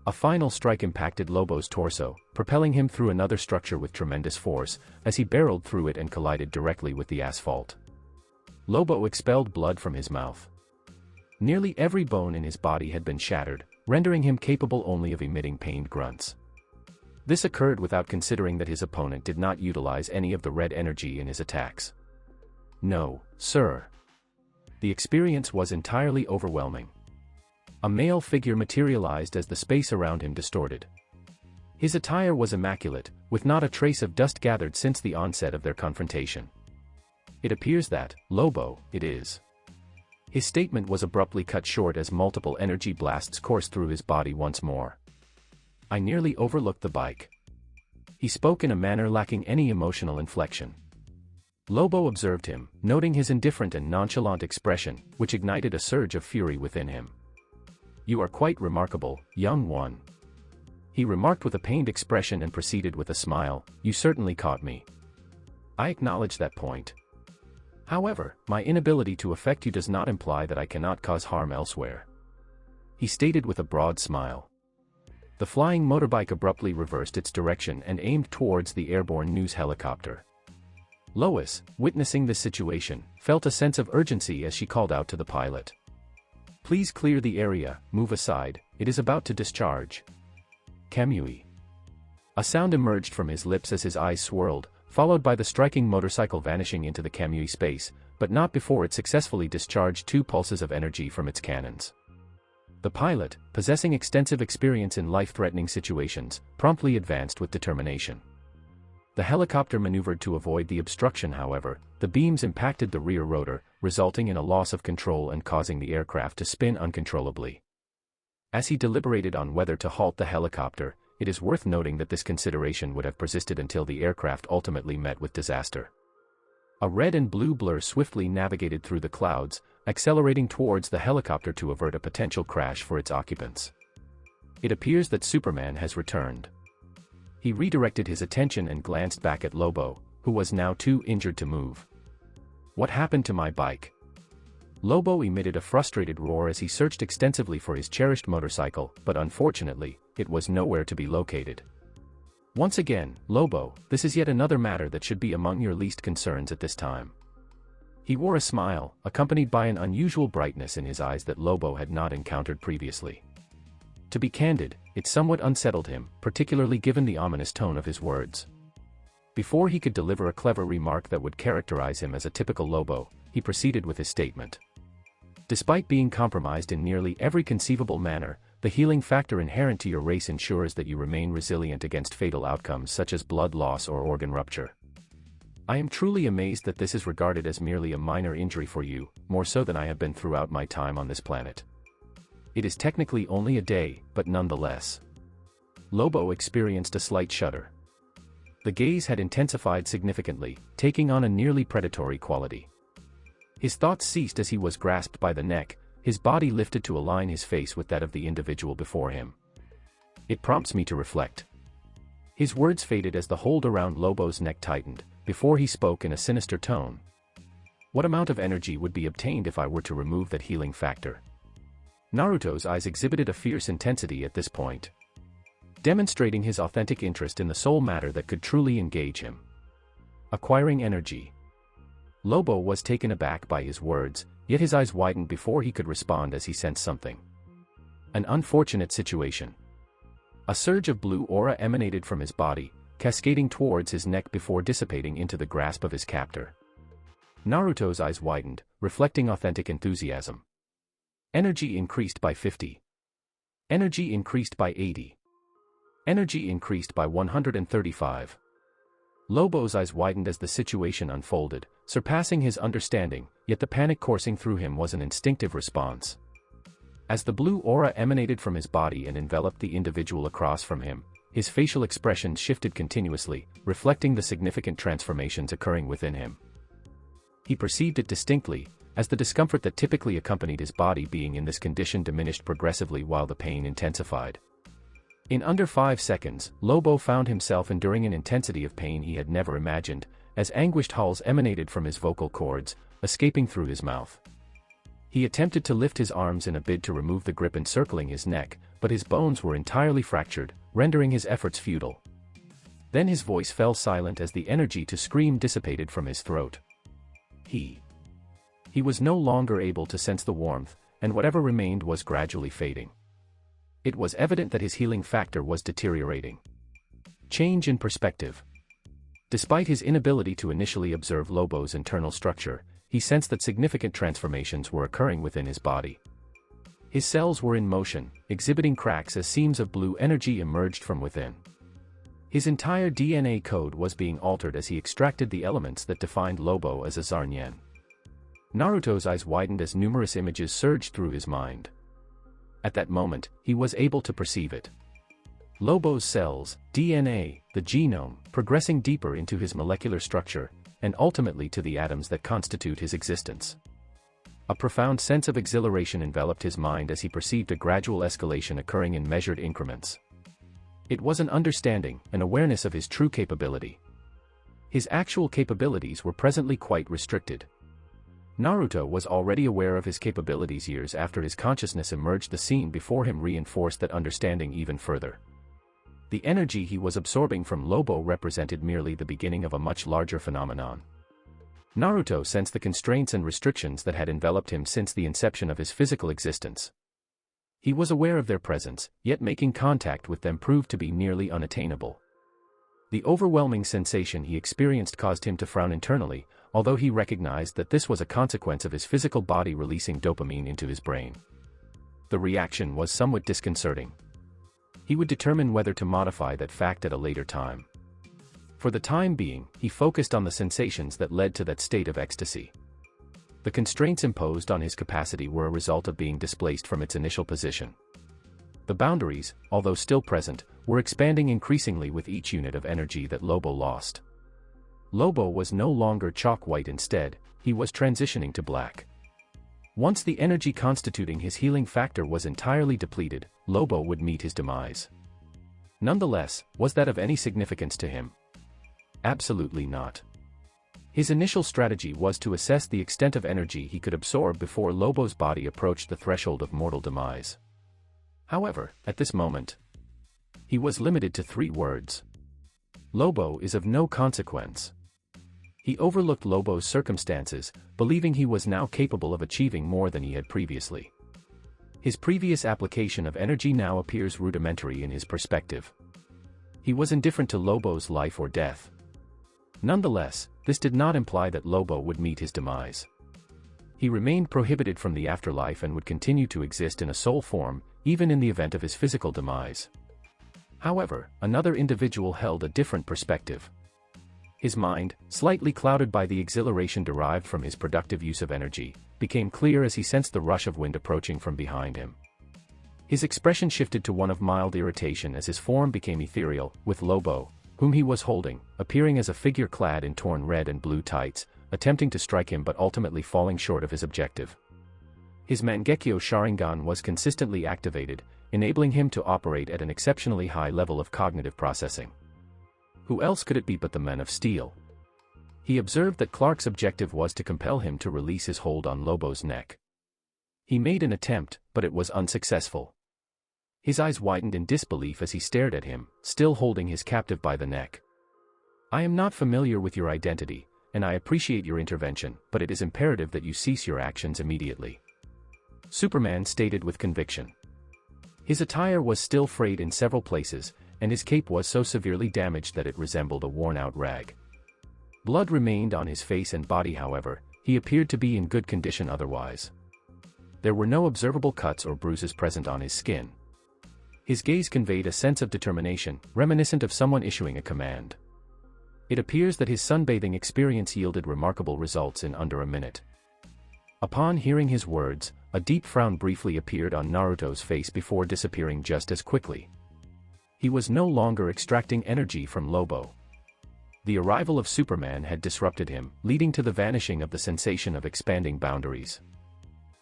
A final strike impacted Lobo's torso, propelling him through another structure with tremendous force, as he barreled through it and collided directly with the asphalt. Lobo expelled blood from his mouth. Nearly every bone in his body had been shattered, rendering him capable only of emitting pained grunts. This occurred without considering that his opponent did not utilize any of the red energy in his attacks. No, sir. The experience was entirely overwhelming. A male figure materialized as the space around him distorted. His attire was immaculate, with not a trace of dust gathered since the onset of their confrontation. It appears that, Lobo, it is. His statement was abruptly cut short as multiple energy blasts coursed through his body once more. I nearly overlooked the bike. He spoke in a manner lacking any emotional inflection. Lobo observed him, noting his indifferent and nonchalant expression, which ignited a surge of fury within him. You are quite remarkable, young one. He remarked with a pained expression and proceeded with a smile, you certainly caught me. I acknowledge that point. However, my inability to affect you does not imply that I cannot cause harm elsewhere. He stated with a broad smile. The flying motorbike abruptly reversed its direction and aimed towards the airborne news helicopter. Lois, witnessing this situation, felt a sense of urgency as she called out to the pilot. Please clear the area, move aside, it is about to discharge. Kamui. A sound emerged from his lips as his eyes swirled, followed by the striking motorcycle vanishing into the Kamui space, but not before it successfully discharged 2 pulses of energy from its cannons. The pilot, possessing extensive experience in life-threatening situations, promptly advanced with determination. The helicopter maneuvered to avoid the obstruction. However, the beams impacted the rear rotor, resulting in a loss of control and causing the aircraft to spin uncontrollably. As he deliberated on whether to halt the helicopter, it is worth noting that this consideration would have persisted until the aircraft ultimately met with disaster. A red and blue blur swiftly navigated through the clouds, accelerating towards the helicopter to avert a potential crash for its occupants. It appears that Superman has returned. He redirected his attention and glanced back at Lobo, who was now too injured to move. What happened to my bike? Lobo emitted a frustrated roar as he searched extensively for his cherished motorcycle, but unfortunately, it was nowhere to be located. Once again, Lobo, this is yet another matter that should be among your least concerns at this time. He wore a smile, accompanied by an unusual brightness in his eyes that Lobo had not encountered previously. To be candid, it somewhat unsettled him, particularly given the ominous tone of his words. Before he could deliver a clever remark that would characterize him as a typical Lobo, he proceeded with his statement. Despite being compromised in nearly every conceivable manner, the healing factor inherent to your race ensures that you remain resilient against fatal outcomes such as blood loss or organ rupture. I am truly amazed that this is regarded as merely a minor injury for you, more so than I have been throughout my time on this planet. It is technically only a day, but nonetheless. Lobo experienced a slight shudder. The gaze had intensified significantly, taking on a nearly predatory quality. His thoughts ceased as he was grasped by the neck, his body lifted to align his face with that of the individual before him. It prompts me to reflect. His words faded as the hold around Lobo's neck tightened, before he spoke in a sinister tone. What amount of energy would be obtained if I were to remove that healing factor? Naruto's eyes exhibited a fierce intensity at this point, demonstrating his authentic interest in the sole matter that could truly engage him. Acquiring energy. Lobo was taken aback by his words, yet his eyes widened before he could respond as he sensed something. An unfortunate situation. A surge of blue aura emanated from his body, cascading towards his neck before dissipating into the grasp of his captor. Naruto's eyes widened, reflecting authentic enthusiasm. Energy increased by 50. Energy increased by 80. Energy increased by 135. Lobo's eyes widened as the situation unfolded, surpassing his understanding, yet the panic coursing through him was an instinctive response. As the blue aura emanated from his body and enveloped the individual across from him, his facial expressions shifted continuously, reflecting the significant transformations occurring within him. He perceived it distinctly, as the discomfort that typically accompanied his body being in this condition diminished progressively while the pain intensified. In under 5 seconds, Lobo found himself enduring an intensity of pain he had never imagined, as anguished howls emanated from his vocal cords, escaping through his mouth. He attempted to lift his arms in a bid to remove the grip encircling his neck, but his bones were entirely fractured, rendering his efforts futile. Then his voice fell silent as the energy to scream dissipated from his throat. He was no longer able to sense the warmth, and whatever remained was gradually fading. It was evident that his healing factor was deteriorating. Change in perspective. Despite his inability to initially observe Lobo's internal structure, he sensed that significant transformations were occurring within his body. His cells were in motion, exhibiting cracks as seams of blue energy emerged from within. His entire DNA code was being altered as he extracted the elements that defined Lobo as a Zarnyen. Naruto's eyes widened as numerous images surged through his mind. At that moment, he was able to perceive it. Lobo's cells, DNA, the genome, progressing deeper into his molecular structure, and ultimately to the atoms that constitute his existence. A profound sense of exhilaration enveloped his mind as he perceived a gradual escalation occurring in measured increments. It was an understanding, an awareness of his true capability. His actual capabilities were presently quite restricted. Naruto was already aware of his capabilities years after his consciousness emerged. The scene before him reinforced that understanding even further. The energy he was absorbing from Lobo represented merely the beginning of a much larger phenomenon. Naruto sensed the constraints and restrictions that had enveloped him since the inception of his physical existence. He was aware of their presence, yet making contact with them proved to be nearly unattainable. The overwhelming sensation he experienced caused him to frown internally, although he recognized that this was a consequence of his physical body releasing dopamine into his brain. The reaction was somewhat disconcerting. He would determine whether to modify that fact at a later time. For the time being, he focused on the sensations that led to that state of ecstasy. The constraints imposed on his capacity were a result of being displaced from its initial position. The boundaries, although still present, were expanding increasingly with each unit of energy that Lobo lost. Lobo was no longer chalk white. Instead, he was transitioning to black. Once the energy constituting his healing factor was entirely depleted, Lobo would meet his demise. Nonetheless, was that of any significance to him? Absolutely not. His initial strategy was to assess the extent of energy he could absorb before Lobo's body approached the threshold of mortal demise. However, at this moment, he was limited to 3 words. Lobo is of no consequence. He overlooked Lobo's circumstances, believing he was now capable of achieving more than he had previously. His previous application of energy now appears rudimentary in his perspective. He was indifferent to Lobo's life or death. Nonetheless, this did not imply that Lobo would meet his demise. He remained prohibited from the afterlife and would continue to exist in a soul form, even in the event of his physical demise. However, another individual held a different perspective. His mind, slightly clouded by the exhilaration derived from his productive use of energy, became clear as he sensed the rush of wind approaching from behind him. His expression shifted to one of mild irritation as his form became ethereal, with Lobo, whom he was holding, appearing as a figure clad in torn red and blue tights, attempting to strike him but ultimately falling short of his objective. His Mangekyo Sharingan was consistently activated, enabling him to operate at an exceptionally high level of cognitive processing. Who else could it be but the Men of Steel? He observed that Clark's objective was to compel him to release his hold on Lobo's neck. He made an attempt, but it was unsuccessful. His eyes widened in disbelief as he stared at him, still holding his captive by the neck. I am not familiar with your identity, and I appreciate your intervention, but it is imperative that you cease your actions immediately. Superman stated with conviction. His attire was still frayed in several places, and his cape was so severely damaged that it resembled a worn-out rag. Blood remained on his face and body. However, he appeared to be in good condition otherwise. There were no observable cuts or bruises present on his skin. His gaze conveyed a sense of determination, reminiscent of someone issuing a command. It appears that his sunbathing experience yielded remarkable results in under a minute. Upon hearing his words, a deep frown briefly appeared on Naruto's face before disappearing just as quickly. He was no longer extracting energy from Lobo. The arrival of Superman had disrupted him, leading to the vanishing of the sensation of expanding boundaries.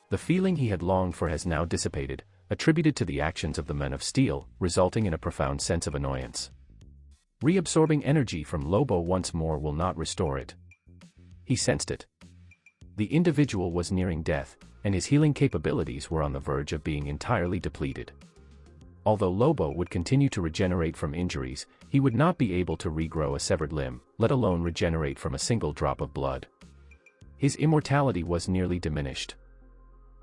The feeling he had longed for has now dissipated, attributed to the actions of the Men of Steel, resulting in a profound sense of annoyance. Reabsorbing energy from Lobo once more will not restore it. He sensed it. The individual was nearing death, and his healing capabilities were on the verge of being entirely depleted. Although Lobo would continue to regenerate from injuries, he would not be able to regrow a severed limb, let alone regenerate from a single drop of blood. His immortality was nearly diminished.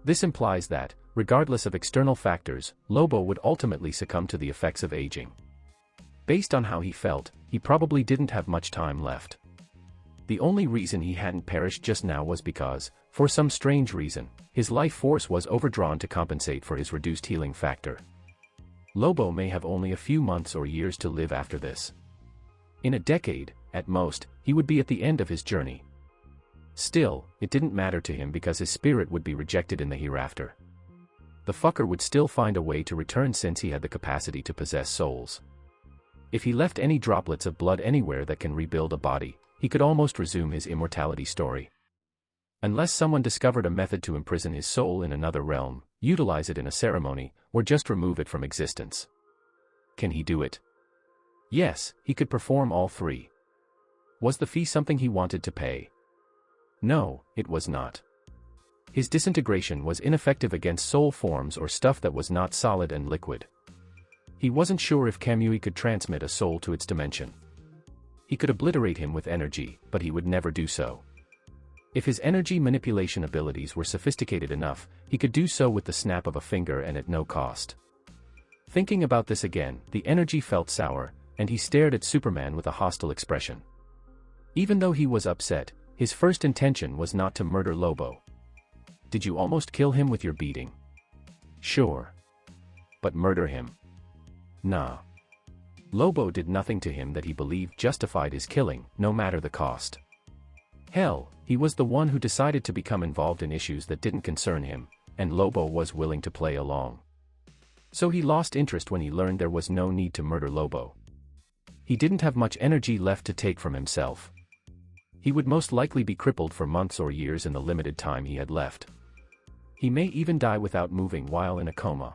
This implies that, regardless of external factors, Lobo would ultimately succumb to the effects of aging. Based on how he felt, he probably didn't have much time left. The only reason he hadn't perished just now was because, for some strange reason, his life force was overdrawn to compensate for his reduced healing factor. Lobo may have only a few months or years to live after this. In a decade, at most, he would be at the end of his journey. Still, it didn't matter to him because his spirit would be rejected in the hereafter. The fucker would still find a way to return since he had the capacity to possess souls. If he left any droplets of blood anywhere that can rebuild a body, he could almost resume his immortality story. Unless someone discovered a method to imprison his soul in another realm, utilize it in a ceremony, or just remove it from existence. Can he do it? Yes, he could perform all 3. Was the fee something he wanted to pay? No, it was not. His disintegration was ineffective against soul forms or stuff that was not solid and liquid. He wasn't sure if Kamui could transmit a soul to its dimension. He could obliterate him with energy, but he would never do so. If his energy manipulation abilities were sophisticated enough, he could do so with the snap of a finger and at no cost. Thinking about this again, the energy felt sour, and he stared at Superman with a hostile expression. Even though he was upset, his first intention was not to murder Lobo. Did you almost kill him with your beating? Sure. But murder him? Nah. Lobo did nothing to him that he believed justified his killing, no matter the cost. Hell, he was the one who decided to become involved in issues that didn't concern him, and Lobo was willing to play along. So he lost interest when he learned there was no need to murder Lobo. He didn't have much energy left to take from himself. He would most likely be crippled for months or years in the limited time he had left. He may even die without moving while in a coma.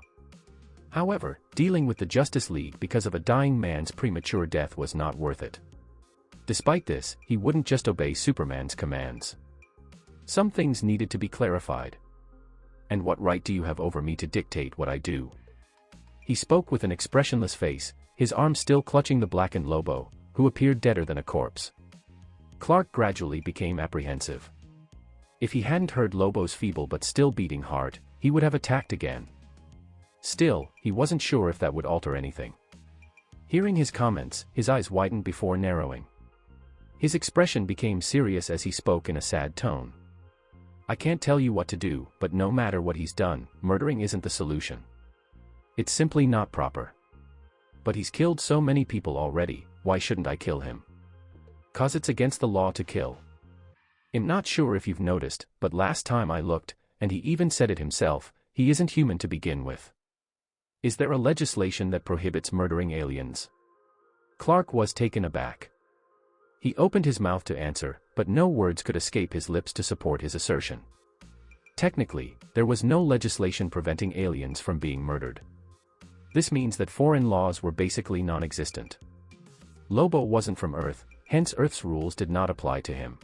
However, dealing with the Justice League because of a dying man's premature death was not worth it. Despite this, he wouldn't just obey Superman's commands. Some things needed to be clarified. And what right do you have over me to dictate what I do? He spoke with an expressionless face, his arm still clutching the blackened Lobo, who appeared deader than a corpse. Clark gradually became apprehensive. If he hadn't heard Lobo's feeble but still beating heart, he would have attacked again. Still, he wasn't sure if that would alter anything. Hearing his comments, his eyes widened before narrowing. His expression became serious as he spoke in a sad tone. I can't tell you what to do, but no matter what he's done, murdering isn't the solution. It's simply not proper. But he's killed so many people already, why shouldn't I kill him? 'Cause it's against the law to kill. I'm not sure if you've noticed, but last time I looked, and he even said it himself, he isn't human to begin with. Is there a legislation that prohibits murdering aliens? Clark was taken aback. He opened his mouth to answer, but no words could escape his lips to support his assertion. Technically, there was no legislation preventing aliens from being murdered. This means that foreign laws were basically non-existent. Lobo wasn't from Earth, hence Earth's rules did not apply to him.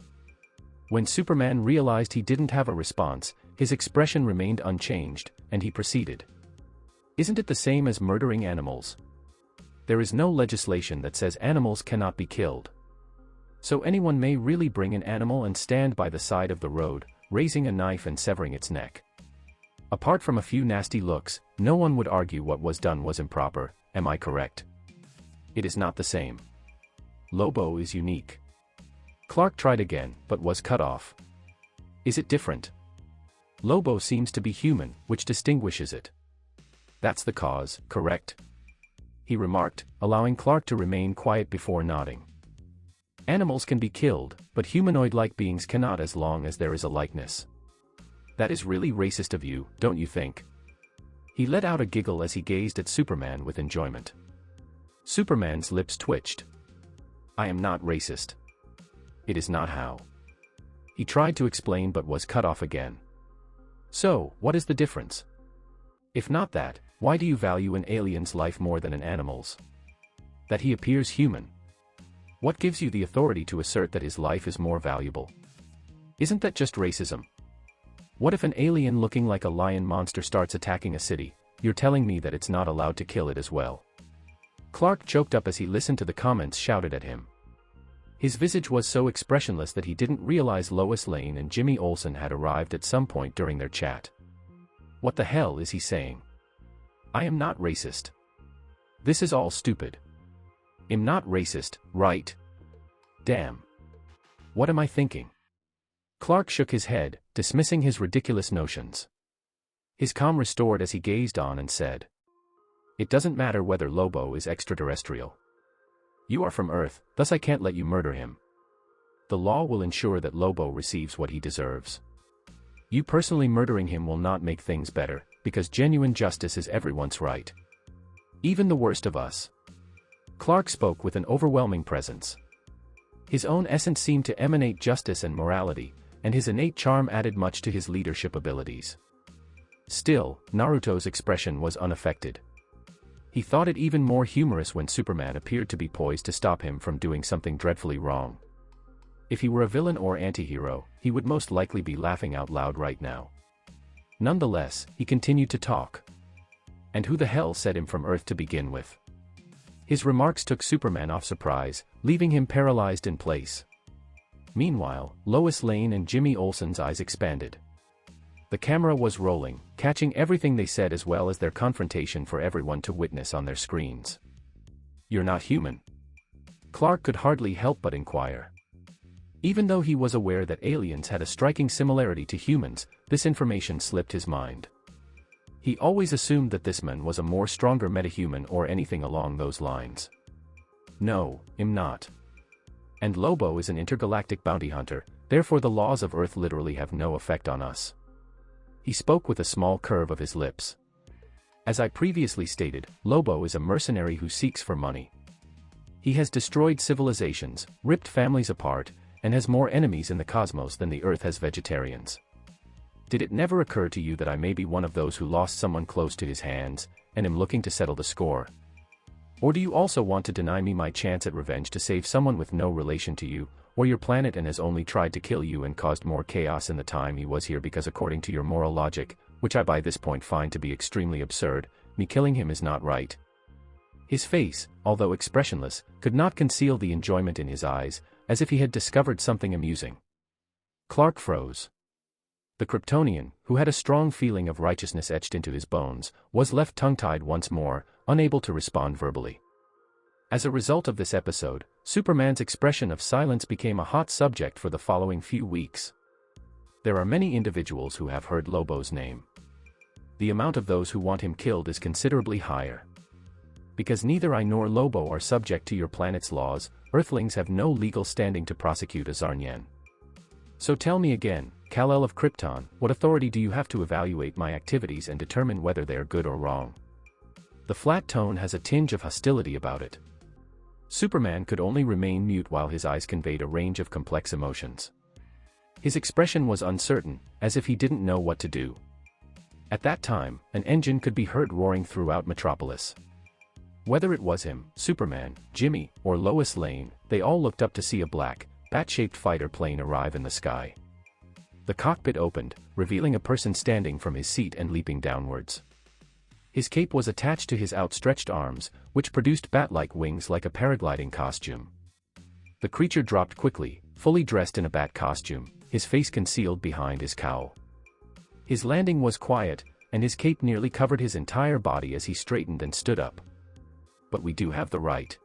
When Superman realized he didn't have a response, his expression remained unchanged, and he proceeded. Isn't it the same as murdering animals? There is no legislation that says animals cannot be killed. So anyone may really bring an animal and stand by the side of the road, raising a knife and severing its neck. Apart from a few nasty looks, no one would argue what was done was improper, am I correct? It is not the same. Lobo is unique. Clark tried again, but was cut off. Is it different? Lobo seems to be human, which distinguishes it. That's the cause, correct? He remarked, allowing Clark to remain quiet before nodding. Animals can be killed, but humanoid-like beings cannot as long as there is a likeness. That is really racist of you, don't you think? He let out a giggle as he gazed at Superman with enjoyment. Superman's lips twitched. I am not racist. It is not how. He tried to explain but was cut off again. So, what is the difference? If not that, why do you value an alien's life more than an animal's? That he appears human. What gives you the authority to assert that his life is more valuable? Isn't that just racism? What if an alien looking like a lion monster starts attacking a city? You're telling me that it's not allowed to kill it as well. Clark choked up as he listened to the comments shouted at him. His visage was so expressionless that he didn't realize Lois Lane and Jimmy Olsen had arrived at some point during their chat. What the hell is he saying? I am not racist. This is all stupid. I'm not racist, right? Damn. What am I thinking? Clark shook his head, dismissing his ridiculous notions. His calm restored as he gazed on and said, it doesn't matter whether Lobo is extraterrestrial. You are from Earth, thus I can't let you murder him. The law will ensure that Lobo receives what he deserves. You personally murdering him will not make things better, because genuine justice is everyone's right. Even the worst of us. Clark spoke with an overwhelming presence. His own essence seemed to emanate justice and morality, and his innate charm added much to his leadership abilities. Still, Naruto's expression was unaffected. He thought it even more humorous when Superman appeared to be poised to stop him from doing something dreadfully wrong. If he were a villain or anti-hero, he would most likely be laughing out loud right now. Nonetheless, he continued to talk. And who the hell set him from Earth to begin with? His remarks took Superman off surprise, leaving him paralyzed in place. Meanwhile, Lois Lane and Jimmy Olsen's eyes expanded. The camera was rolling, catching everything they said as well as their confrontation for everyone to witness on their screens. "You're not human?" Clark could hardly help but inquire. Even though he was aware that aliens had a striking similarity to humans, this information slipped his mind. He always assumed that this man was a more stronger metahuman or anything along those lines. "No, I'm not. And Lobo is an intergalactic bounty hunter, therefore the laws of Earth literally have no effect on us." He spoke with a small curve of his lips. "As I previously stated, Lobo is a mercenary who seeks for money. He has destroyed civilizations, ripped families apart, and has more enemies in the cosmos than the Earth has vegetarians. Did it never occur to you that I may be one of those who lost someone close to his hands, and am looking to settle the score? Or do you also want to deny me my chance at revenge to save someone with no relation to you, or your planet and has only tried to kill you and caused more chaos in the time he was here because according to your moral logic, which I by this point find to be extremely absurd, me killing him is not right?" His face, although expressionless, could not conceal the enjoyment in his eyes, as if he had discovered something amusing. Clark froze. The Kryptonian, who had a strong feeling of righteousness etched into his bones, was left tongue-tied once more, unable to respond verbally. As a result of this episode, Superman's expression of silence became a hot subject for the following few weeks. There are many individuals who have heard Lobo's name. The amount of those who want him killed is considerably higher. Because neither I nor Lobo are subject to your planet's laws, Earthlings have no legal standing to prosecute a Zarnian. So tell me again, Kal-El of Krypton, what authority do you have to evaluate my activities and determine whether they are good or wrong? The flat tone has a tinge of hostility about it. Superman could only remain mute while his eyes conveyed a range of complex emotions. His expression was uncertain, as if he didn't know what to do. At that time, an engine could be heard roaring throughout Metropolis. Whether it was him, Superman, Jimmy, or Lois Lane, they all looked up to see a black, bat-shaped fighter plane arrive in the sky. The cockpit opened, revealing a person standing from his seat and leaping downwards. His cape was attached to his outstretched arms, which produced bat-like wings like a paragliding costume. The creature dropped quickly, fully dressed in a bat costume, his face concealed behind his cowl. His landing was quiet, and his cape nearly covered his entire body as he straightened and stood up. "But we do have the right."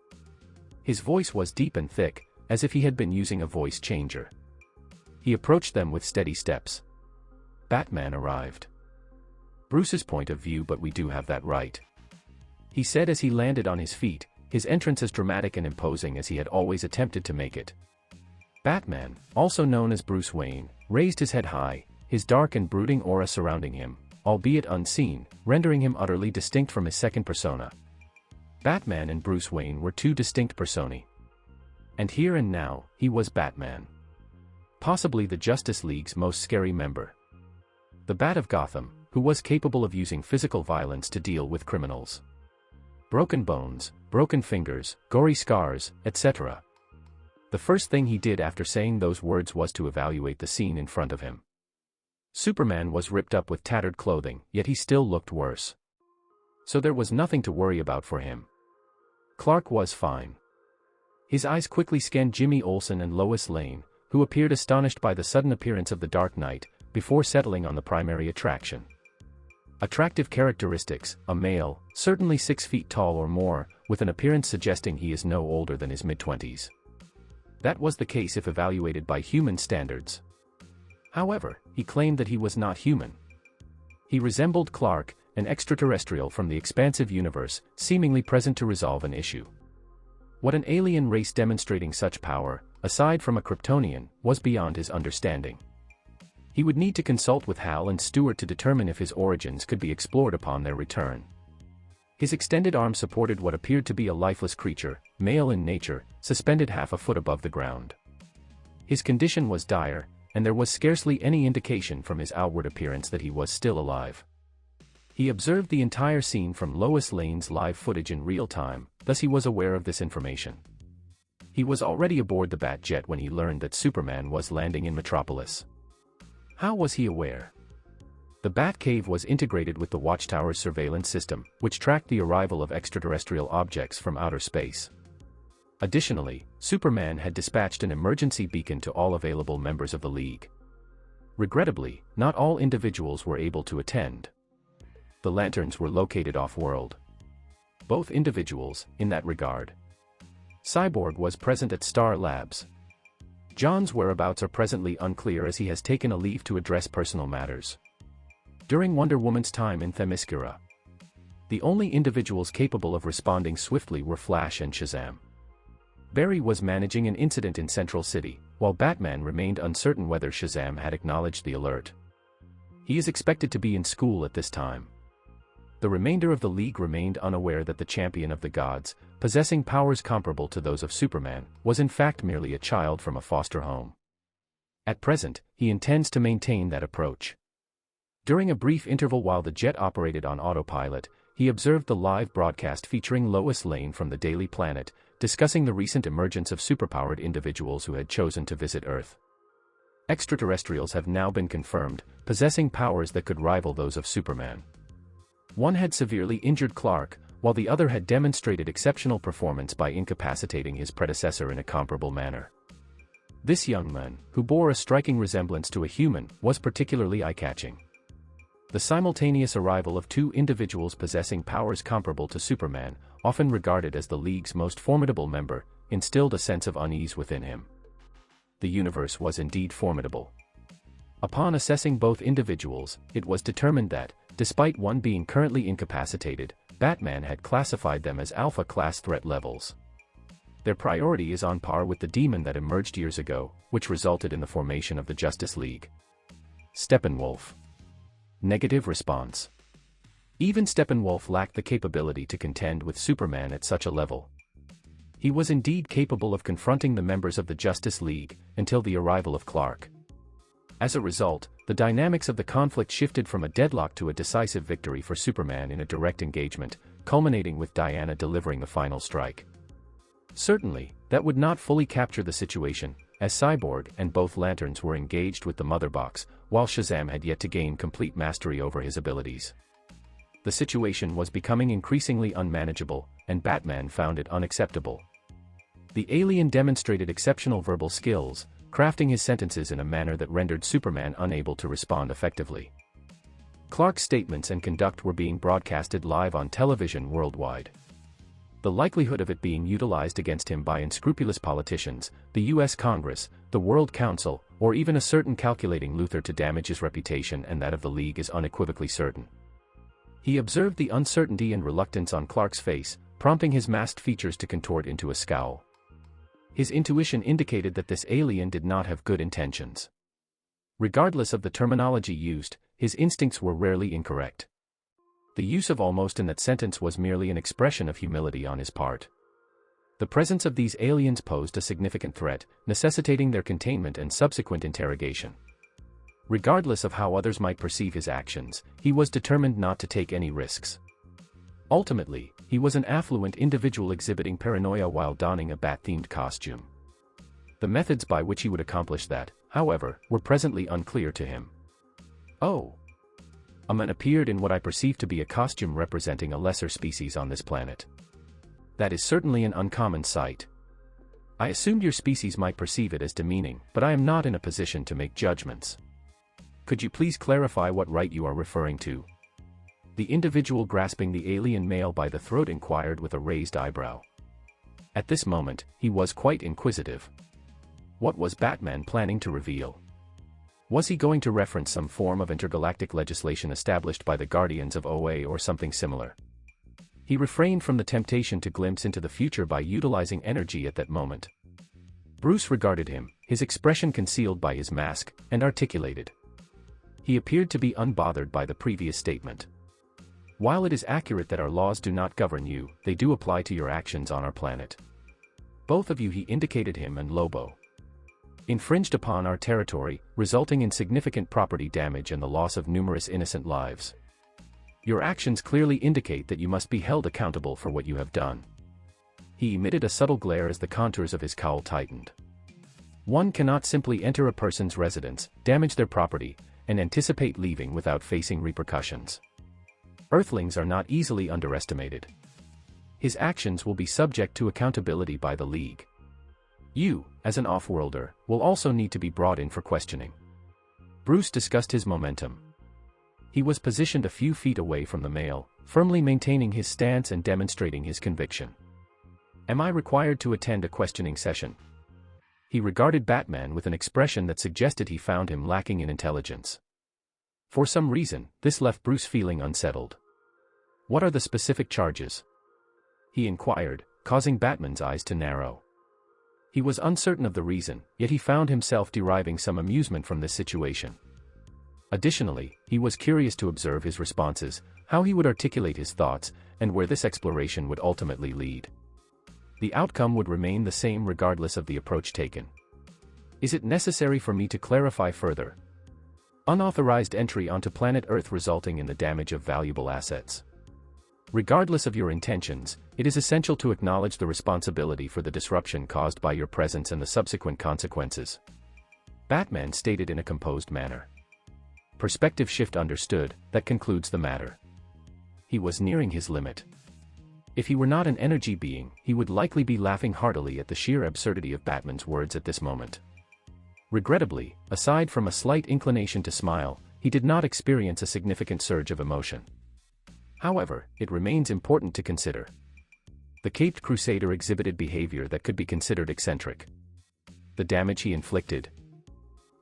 His voice was deep and thick, as if he had been using a voice changer. He approached them with steady steps. "Batman arrived. Bruce's point of view, but we do have that right," he said as he landed on his feet, his entrance as dramatic and imposing as he had always attempted to make it. Batman, also known as Bruce Wayne, raised his head high, his dark and brooding aura surrounding him, albeit unseen, rendering him utterly distinct from his second persona. Batman and Bruce Wayne were two distinct personae. And here and now, he was Batman. Possibly the Justice League's most scary member. The Bat of Gotham, who was capable of using physical violence to deal with criminals. Broken bones, broken fingers, gory scars, etc. The first thing he did after saying those words was to evaluate the scene in front of him. Superman was ripped up with tattered clothing, yet he still looked worse. So there was nothing to worry about for him. Clark was fine. His eyes quickly scanned Jimmy Olsen and Lois Lane, who appeared astonished by the sudden appearance of the Dark Knight, before settling on the primary attraction. Attractive characteristics, a male, certainly 6 feet tall or more, with an appearance suggesting he is no older than his mid-20s. That was the case if evaluated by human standards. However, he claimed that he was not human. He resembled Clark, an extraterrestrial from the expansive universe, seemingly present to resolve an issue. What an alien race demonstrating such power, aside from a Kryptonian, was beyond his understanding. He would need to consult with Hal and Stewart to determine if his origins could be explored upon their return. His extended arm supported what appeared to be a lifeless creature, male in nature, suspended half a foot above the ground. His condition was dire, and there was scarcely any indication from his outward appearance that he was still alive. He observed the entire scene from Lois Lane's live footage in real time, thus he was aware of this information. He was already aboard the Bat-jet when he learned that Superman was landing in Metropolis. How was he aware? The Batcave was integrated with the Watchtower's surveillance system, which tracked the arrival of extraterrestrial objects from outer space. Additionally, Superman had dispatched an emergency beacon to all available members of the League. Regrettably, not all individuals were able to attend. The lanterns were located off-world. Both individuals, in that regard. Cyborg was present at Star Labs. John's whereabouts are presently unclear as he has taken a leave to address personal matters. During Wonder Woman's time in Themyscira, the only individuals capable of responding swiftly were Flash and Shazam. Barry was managing an incident in Central City, while Batman remained uncertain whether Shazam had acknowledged the alert. He is expected to be in school at this time. The remainder of the League remained unaware that the champion of the gods, possessing powers comparable to those of Superman, was in fact merely a child from a foster home. At present, he intends to maintain that approach. During a brief interval while the jet operated on autopilot, he observed the live broadcast featuring Lois Lane from the Daily Planet, discussing the recent emergence of superpowered individuals who had chosen to visit Earth. Extraterrestrials have now been confirmed, possessing powers that could rival those of Superman. One had severely injured Clark, while the other had demonstrated exceptional performance by incapacitating his predecessor in a comparable manner. This young man, who bore a striking resemblance to a human, was particularly eye-catching. The simultaneous arrival of two individuals possessing powers comparable to Superman, often regarded as the League's most formidable member, instilled a sense of unease within him. The universe was indeed formidable. Upon assessing both individuals, it was determined that, despite one being currently incapacitated, Batman had classified them as Alpha-class threat levels. Their priority is on par with the demon that emerged years ago, which resulted in the formation of the Justice League. Steppenwolf. Negative response. Even Steppenwolf lacked the capability to contend with Superman at such a level. He was indeed capable of confronting the members of the Justice League, until the arrival of Clark. As a result, the dynamics of the conflict shifted from a deadlock to a decisive victory for Superman in a direct engagement, culminating with Diana delivering the final strike. Certainly, that would not fully capture the situation, as Cyborg and both Lanterns were engaged with the Mother Box, while Shazam had yet to gain complete mastery over his abilities. The situation was becoming increasingly unmanageable, and Batman found it unacceptable. The alien demonstrated exceptional verbal skills, crafting his sentences in a manner that rendered Superman unable to respond effectively. Clark's statements and conduct were being broadcasted live on television worldwide. The likelihood of it being utilized against him by unscrupulous politicians, the U.S. Congress, the World Council, or even a certain calculating Luthor to damage his reputation and that of the League is unequivocally certain. He observed the uncertainty and reluctance on Clark's face, prompting his masked features to contort into a scowl. His intuition indicated that this alien did not have good intentions. Regardless of the terminology used, his instincts were rarely incorrect. The use of almost in that sentence was merely an expression of humility on his part. The presence of these aliens posed a significant threat, necessitating their containment and subsequent interrogation. Regardless of how others might perceive his actions, he was determined not to take any risks. Ultimately, he was an affluent individual exhibiting paranoia while donning a bat-themed costume. The methods by which he would accomplish that, however, were presently unclear to him. Oh! A man appeared in what I perceive to be a costume representing a lesser species on this planet. That is certainly an uncommon sight. I assumed your species might perceive it as demeaning, but I am not in a position to make judgments. Could you please clarify what right you are referring to? The individual grasping the alien male by the throat inquired with a raised eyebrow. At this moment, he was quite inquisitive. What was Batman planning to reveal? Was he going to reference some form of intergalactic legislation established by the Guardians of OA or something similar? He refrained from the temptation to glimpse into the future by utilizing energy at that moment. Bruce regarded him, his expression concealed by his mask, and articulated. He appeared to be unbothered by the previous statement. While it is accurate that our laws do not govern you, they do apply to your actions on our planet. Both of you, he indicated him and Lobo, infringed upon our territory, resulting in significant property damage and the loss of numerous innocent lives. Your actions clearly indicate that you must be held accountable for what you have done. He emitted a subtle glare as the contours of his cowl tightened. One cannot simply enter a person's residence, damage their property, and anticipate leaving without facing repercussions. Earthlings are not easily underestimated. his actions will be subject to accountability by the League. You, as an off-worlder, will also need to be brought in for questioning. Bruce discussed his momentum. He was positioned a few feet away from the male, firmly maintaining his stance and demonstrating his conviction. Am I required to attend a questioning session? He regarded Batman with an expression that suggested he found him lacking in intelligence. For some reason, this left Bruce feeling unsettled. What are the specific charges? He inquired, causing Batman's eyes to narrow. He was uncertain of the reason, yet he found himself deriving some amusement from this situation. Additionally, he was curious to observe his responses, how he would articulate his thoughts, and where this exploration would ultimately lead. The outcome would remain the same regardless of the approach taken. Is it necessary for me to clarify further? Unauthorized entry onto planet Earth resulting in the damage of valuable assets. Regardless of your intentions, it is essential to acknowledge the responsibility for the disruption caused by your presence and the subsequent consequences. Batman stated in a composed manner. Perspective shift understood, that concludes the matter. He was nearing his limit. If he were not an energy being, he would likely be laughing heartily at the sheer absurdity of Batman's words at this moment. Regrettably, aside from a slight inclination to smile, he did not experience a significant surge of emotion. However, it remains important to consider. The Caped Crusader exhibited behavior that could be considered eccentric. The damage he inflicted.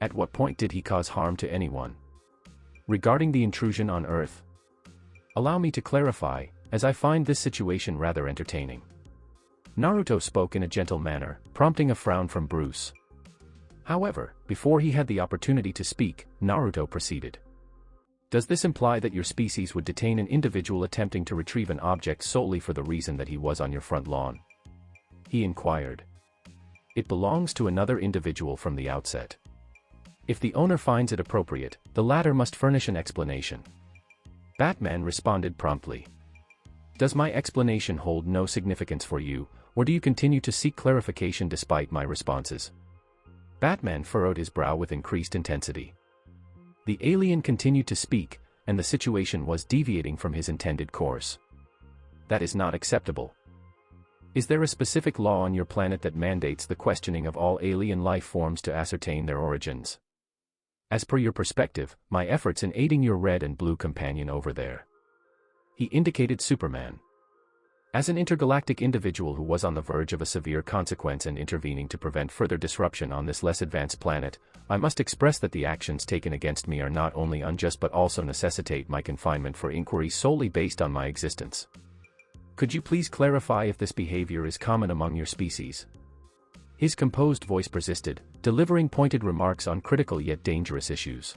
At what point did he cause harm to anyone? Regarding the intrusion on Earth. Allow me to clarify, as I find this situation rather entertaining. Naruto spoke in a gentle manner, prompting a frown from Bruce. However, before he had the opportunity to speak, Naruto proceeded. Does this imply that your species would detain an individual attempting to retrieve an object solely for the reason that he was on your front lawn? He inquired. It belongs to another individual from the outset. If the owner finds it appropriate, the latter must furnish an explanation. Batman responded promptly. Does my explanation hold no significance for you, or do you continue to seek clarification despite my responses? Batman furrowed his brow with increased intensity. The alien continued to speak, and the situation was deviating from his intended course. That is not acceptable. Is there a specific law on your planet that mandates the questioning of all alien life forms to ascertain their origins? As per your perspective, my efforts in aiding your red and blue companion over there. He indicated Superman. As an intergalactic individual who was on the verge of a severe consequence and intervening to prevent further disruption on this less advanced planet, I must express that the actions taken against me are not only unjust but also necessitate my confinement for inquiry solely based on my existence. Could you please clarify if this behavior is common among your species? His composed voice persisted, delivering pointed remarks on critical yet dangerous issues.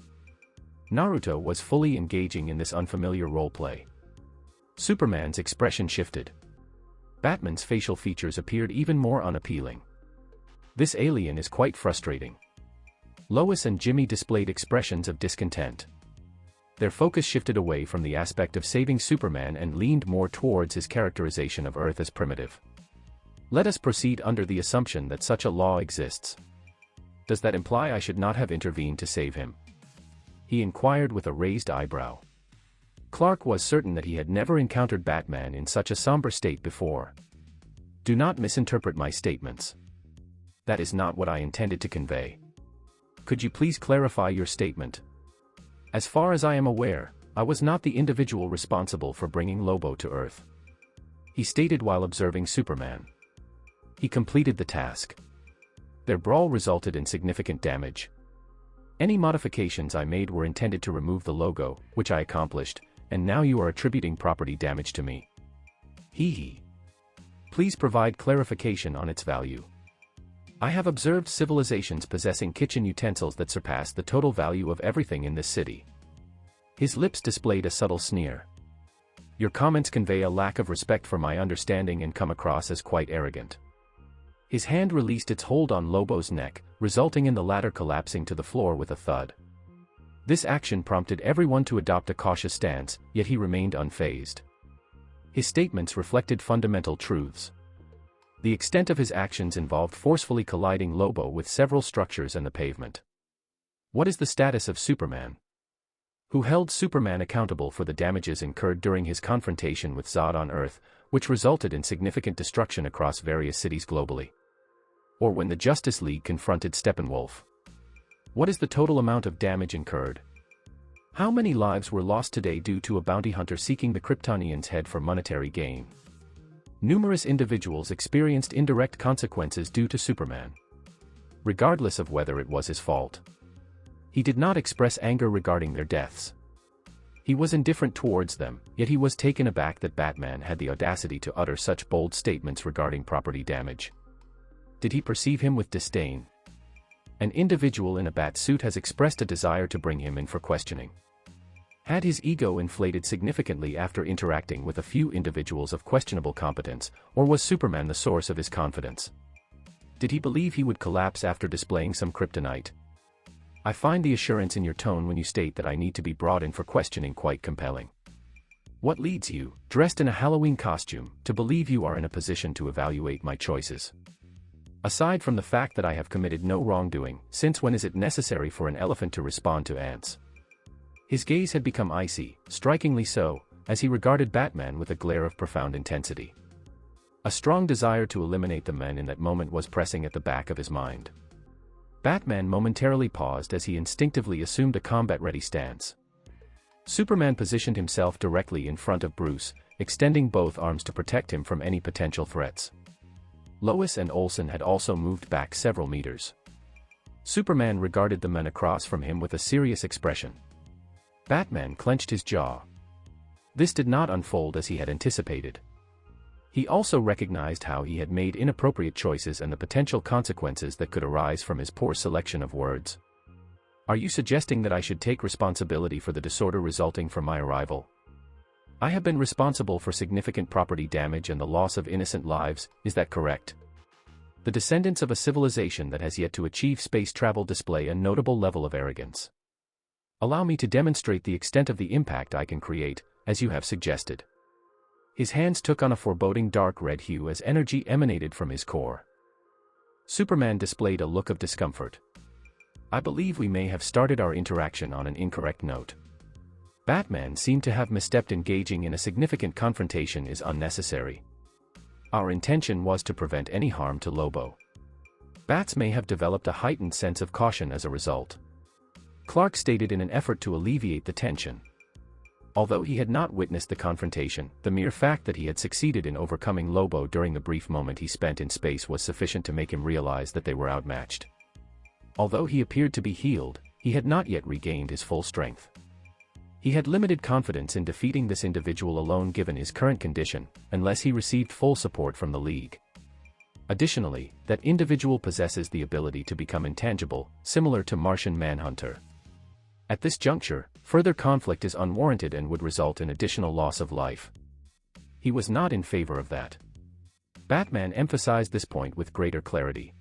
Naruto was fully engaging in this unfamiliar roleplay. Superman's expression shifted. Batman's facial features appeared even more unappealing. This alien is quite frustrating. Lois and Jimmy displayed expressions of discontent. Their focus shifted away from the aspect of saving Superman and leaned more towards his characterization of Earth as primitive. Let us proceed under the assumption that such a law exists. Does that imply I should not have intervened to save him? He inquired with a raised eyebrow. Clark was certain that he had never encountered Batman in such a somber state before. Do not misinterpret my statements. That is not what I intended to convey. Could you please clarify your statement? As far as I am aware, I was not the individual responsible for bringing Lobo to Earth. He stated while observing Superman. He completed the task. Their brawl resulted in significant damage. Any modifications I made were intended to remove the logo, which I accomplished, and now you are attributing property damage to me. Hee. Please provide clarification on its value. I have observed civilizations possessing kitchen utensils that surpass the total value of everything in this city. His lips displayed a subtle sneer. Your comments convey a lack of respect for my understanding and come across as quite arrogant. His hand released its hold on Lobo's neck, resulting in the latter collapsing to the floor with a thud. This action prompted everyone to adopt a cautious stance, yet he remained unfazed. His statements reflected fundamental truths. The extent of his actions involved forcefully colliding Lobo with several structures and the pavement. What is the status of Superman? Who held Superman accountable for the damages incurred during his confrontation with Zod on Earth, which resulted in significant destruction across various cities globally. Or when the Justice League confronted Steppenwolf. What is the total amount of damage incurred? How many lives were lost today due to a bounty hunter seeking the Kryptonian's head for monetary gain? Numerous individuals experienced indirect consequences due to Superman, regardless of whether it was his fault. He did not express anger regarding their deaths. He was indifferent towards them, yet he was taken aback that Batman had the audacity to utter such bold statements regarding property damage. Did he perceive him with disdain? An individual in a bat suit has expressed a desire to bring him in for questioning. Had his ego inflated significantly after interacting with a few individuals of questionable competence, or was Superman the source of his confidence? Did he believe he would collapse after displaying some kryptonite? I find the assurance in your tone when you state that I need to be brought in for questioning quite compelling. What leads you, dressed in a Halloween costume, to believe you are in a position to evaluate my choices? Aside from the fact that I have committed no wrongdoing, since when is it necessary for an elephant to respond to ants? His gaze had become icy, strikingly so, as he regarded Batman with a glare of profound intensity. A strong desire to eliminate the men in that moment was pressing at the back of his mind. Batman momentarily paused as he instinctively assumed a combat-ready stance. Superman positioned himself directly in front of Bruce, extending both arms to protect him from any potential threats. Lois and Olsen had also moved back several meters. Superman regarded the men across from him with a serious expression. Batman clenched his jaw. This did not unfold as he had anticipated. He also recognized how he had made inappropriate choices and the potential consequences that could arise from his poor selection of words. Are you suggesting that I should take responsibility for the disorder resulting from my arrival? I have been responsible for significant property damage and the loss of innocent lives, is that correct? The descendants of a civilization that has yet to achieve space travel display a notable level of arrogance. Allow me to demonstrate the extent of the impact I can create, as you have suggested. His hands took on a foreboding dark red hue as energy emanated from his core. Superman displayed a look of discomfort. I believe we may have started our interaction on an incorrect note. Batman seemed to have misstepped. Engaging in a significant confrontation is unnecessary. Our intention was to prevent any harm to Lobo. Bats may have developed a heightened sense of caution as a result. Clark stated in an effort to alleviate the tension. Although he had not witnessed the confrontation, the mere fact that he had succeeded in overcoming Lobo during the brief moment he spent in space was sufficient to make him realize that they were outmatched. Although he appeared to be healed, he had not yet regained his full strength. He had limited confidence in defeating this individual alone given his current condition, unless he received full support from the League. Additionally, that individual possesses the ability to become intangible, similar to Martian Manhunter. At this juncture, further conflict is unwarranted and would result in additional loss of life. He was not in favor of that. Batman emphasized this point with greater clarity.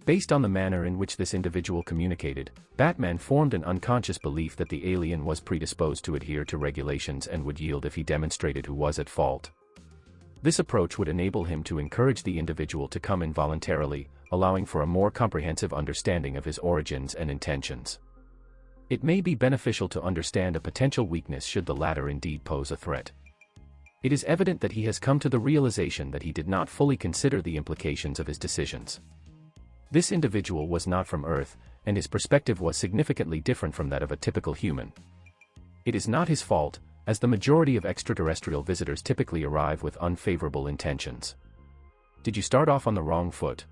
Based on the manner in which this individual communicated, Batman formed an unconscious belief that the alien was predisposed to adhere to regulations and would yield if he demonstrated who was at fault. This approach would enable him to encourage the individual to come in voluntarily, allowing for a more comprehensive understanding of his origins and intentions. It may be beneficial to understand a potential weakness should the latter indeed pose a threat. It is evident that he has come to the realization that he did not fully consider the implications of his decisions. This individual was not from Earth, and his perspective was significantly different from that of a typical human. It is not his fault, as the majority of extraterrestrial visitors typically arrive with unfavorable intentions. Did you start off on the wrong foot?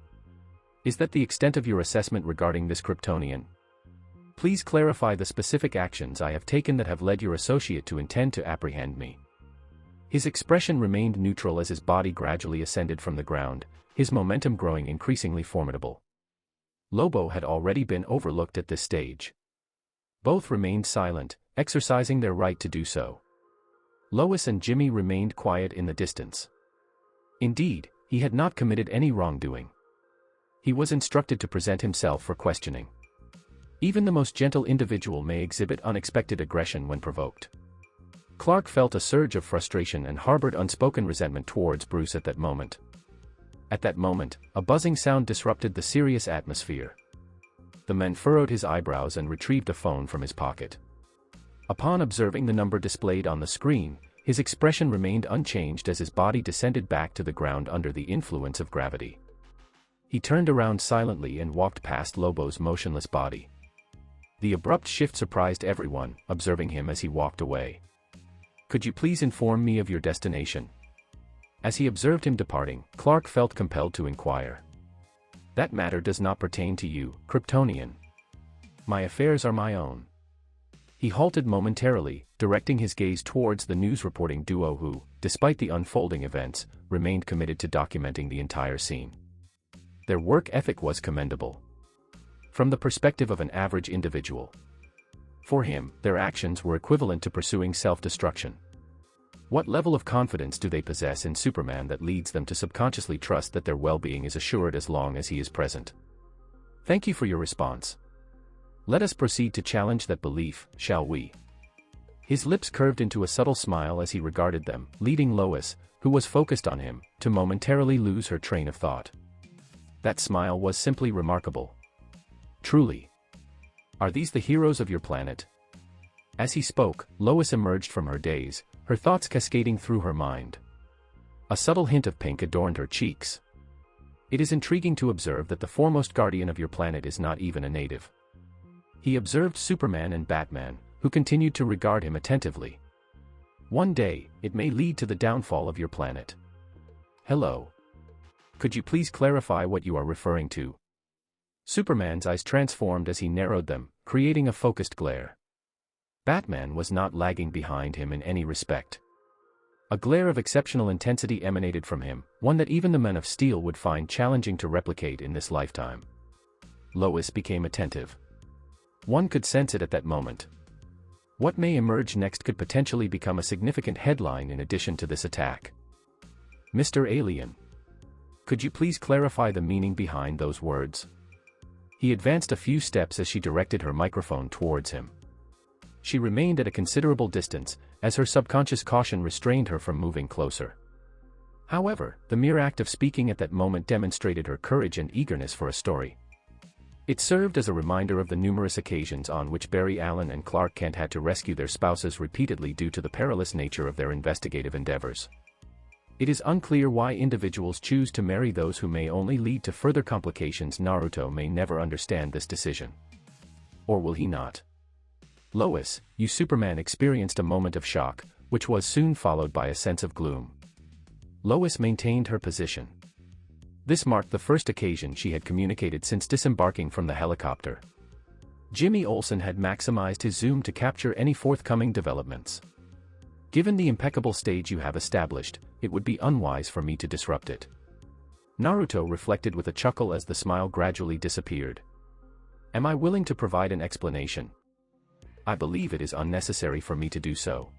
Is that the extent of your assessment regarding this Kryptonian? Please clarify the specific actions I have taken that have led your associate to intend to apprehend me. His expression remained neutral as his body gradually ascended from the ground, his momentum growing increasingly formidable. Lobo had already been overlooked at this stage. Both remained silent, exercising their right to do so. Lois and Jimmy remained quiet in the distance. Indeed, he had not committed any wrongdoing. He was instructed to present himself for questioning. Even the most gentle individual may exhibit unexpected aggression when provoked. Clark felt a surge of frustration and harbored unspoken resentment towards Bruce at that moment. At that moment, a buzzing sound disrupted the serious atmosphere. The man furrowed his eyebrows and retrieved a phone from his pocket. Upon observing the number displayed on the screen, His expression remained unchanged as his body descended back to the ground under the influence of gravity. He turned around silently and walked past Lobo's motionless body. The abrupt shift surprised everyone, observing him as he walked away. "Could you please inform me of your destination?" As he observed him departing, Clark felt compelled to inquire. "That matter does not pertain to you, Kryptonian. My affairs are my own." He halted momentarily, directing his gaze towards the news reporting duo who, despite the unfolding events, remained committed to documenting the entire scene. Their work ethic was commendable. From the perspective of an average individual. For him, their actions were equivalent to pursuing self-destruction. What level of confidence do they possess in Superman that leads them to subconsciously trust that their well-being is assured as long as he is present? Thank you for your response. Let us proceed to challenge that belief, shall we? His lips curved into a subtle smile as he regarded them, leading Lois, who was focused on him, to momentarily lose her train of thought. That smile was simply remarkable. Truly. Are these the heroes of your planet? As he spoke, Lois emerged from her daze, her thoughts cascading through her mind. A subtle hint of pink adorned her cheeks. It is intriguing to observe that the foremost guardian of your planet is not even a native. He observed Superman and Batman, who continued to regard him attentively. One day, it may lead to the downfall of your planet. Hello. Could you please clarify what you are referring to? Superman's eyes transformed as he narrowed them, creating a focused glare. Batman was not lagging behind him in any respect. A glare of exceptional intensity emanated from him, one that even the Men of Steel would find challenging to replicate in this lifetime. Lois became attentive. One could sense it at that moment. What may emerge next could potentially become a significant headline in addition to this attack. Mr. Alien. Could you please clarify the meaning behind those words? He advanced a few steps as she directed her microphone towards him. She remained at a considerable distance, as her subconscious caution restrained her from moving closer. However, the mere act of speaking at that moment demonstrated her courage and eagerness for a story. It served as a reminder of the numerous occasions on which Barry Allen and Clark Kent had to rescue their spouses repeatedly due to the perilous nature of their investigative endeavors. It is unclear why individuals choose to marry those who may only lead to further complications. Naruto may never understand this decision. Or will he not? Lois, you Superman experienced a moment of shock, which was soon followed by a sense of gloom. Lois maintained her position. This marked the first occasion she had communicated since disembarking from the helicopter. Jimmy Olsen had maximized his zoom to capture any forthcoming developments. Given the impeccable stage you have established, it would be unwise for me to disrupt it. Naruto reflected with a chuckle as the smile gradually disappeared. Am I willing to provide an explanation? I believe it is unnecessary for me to do so.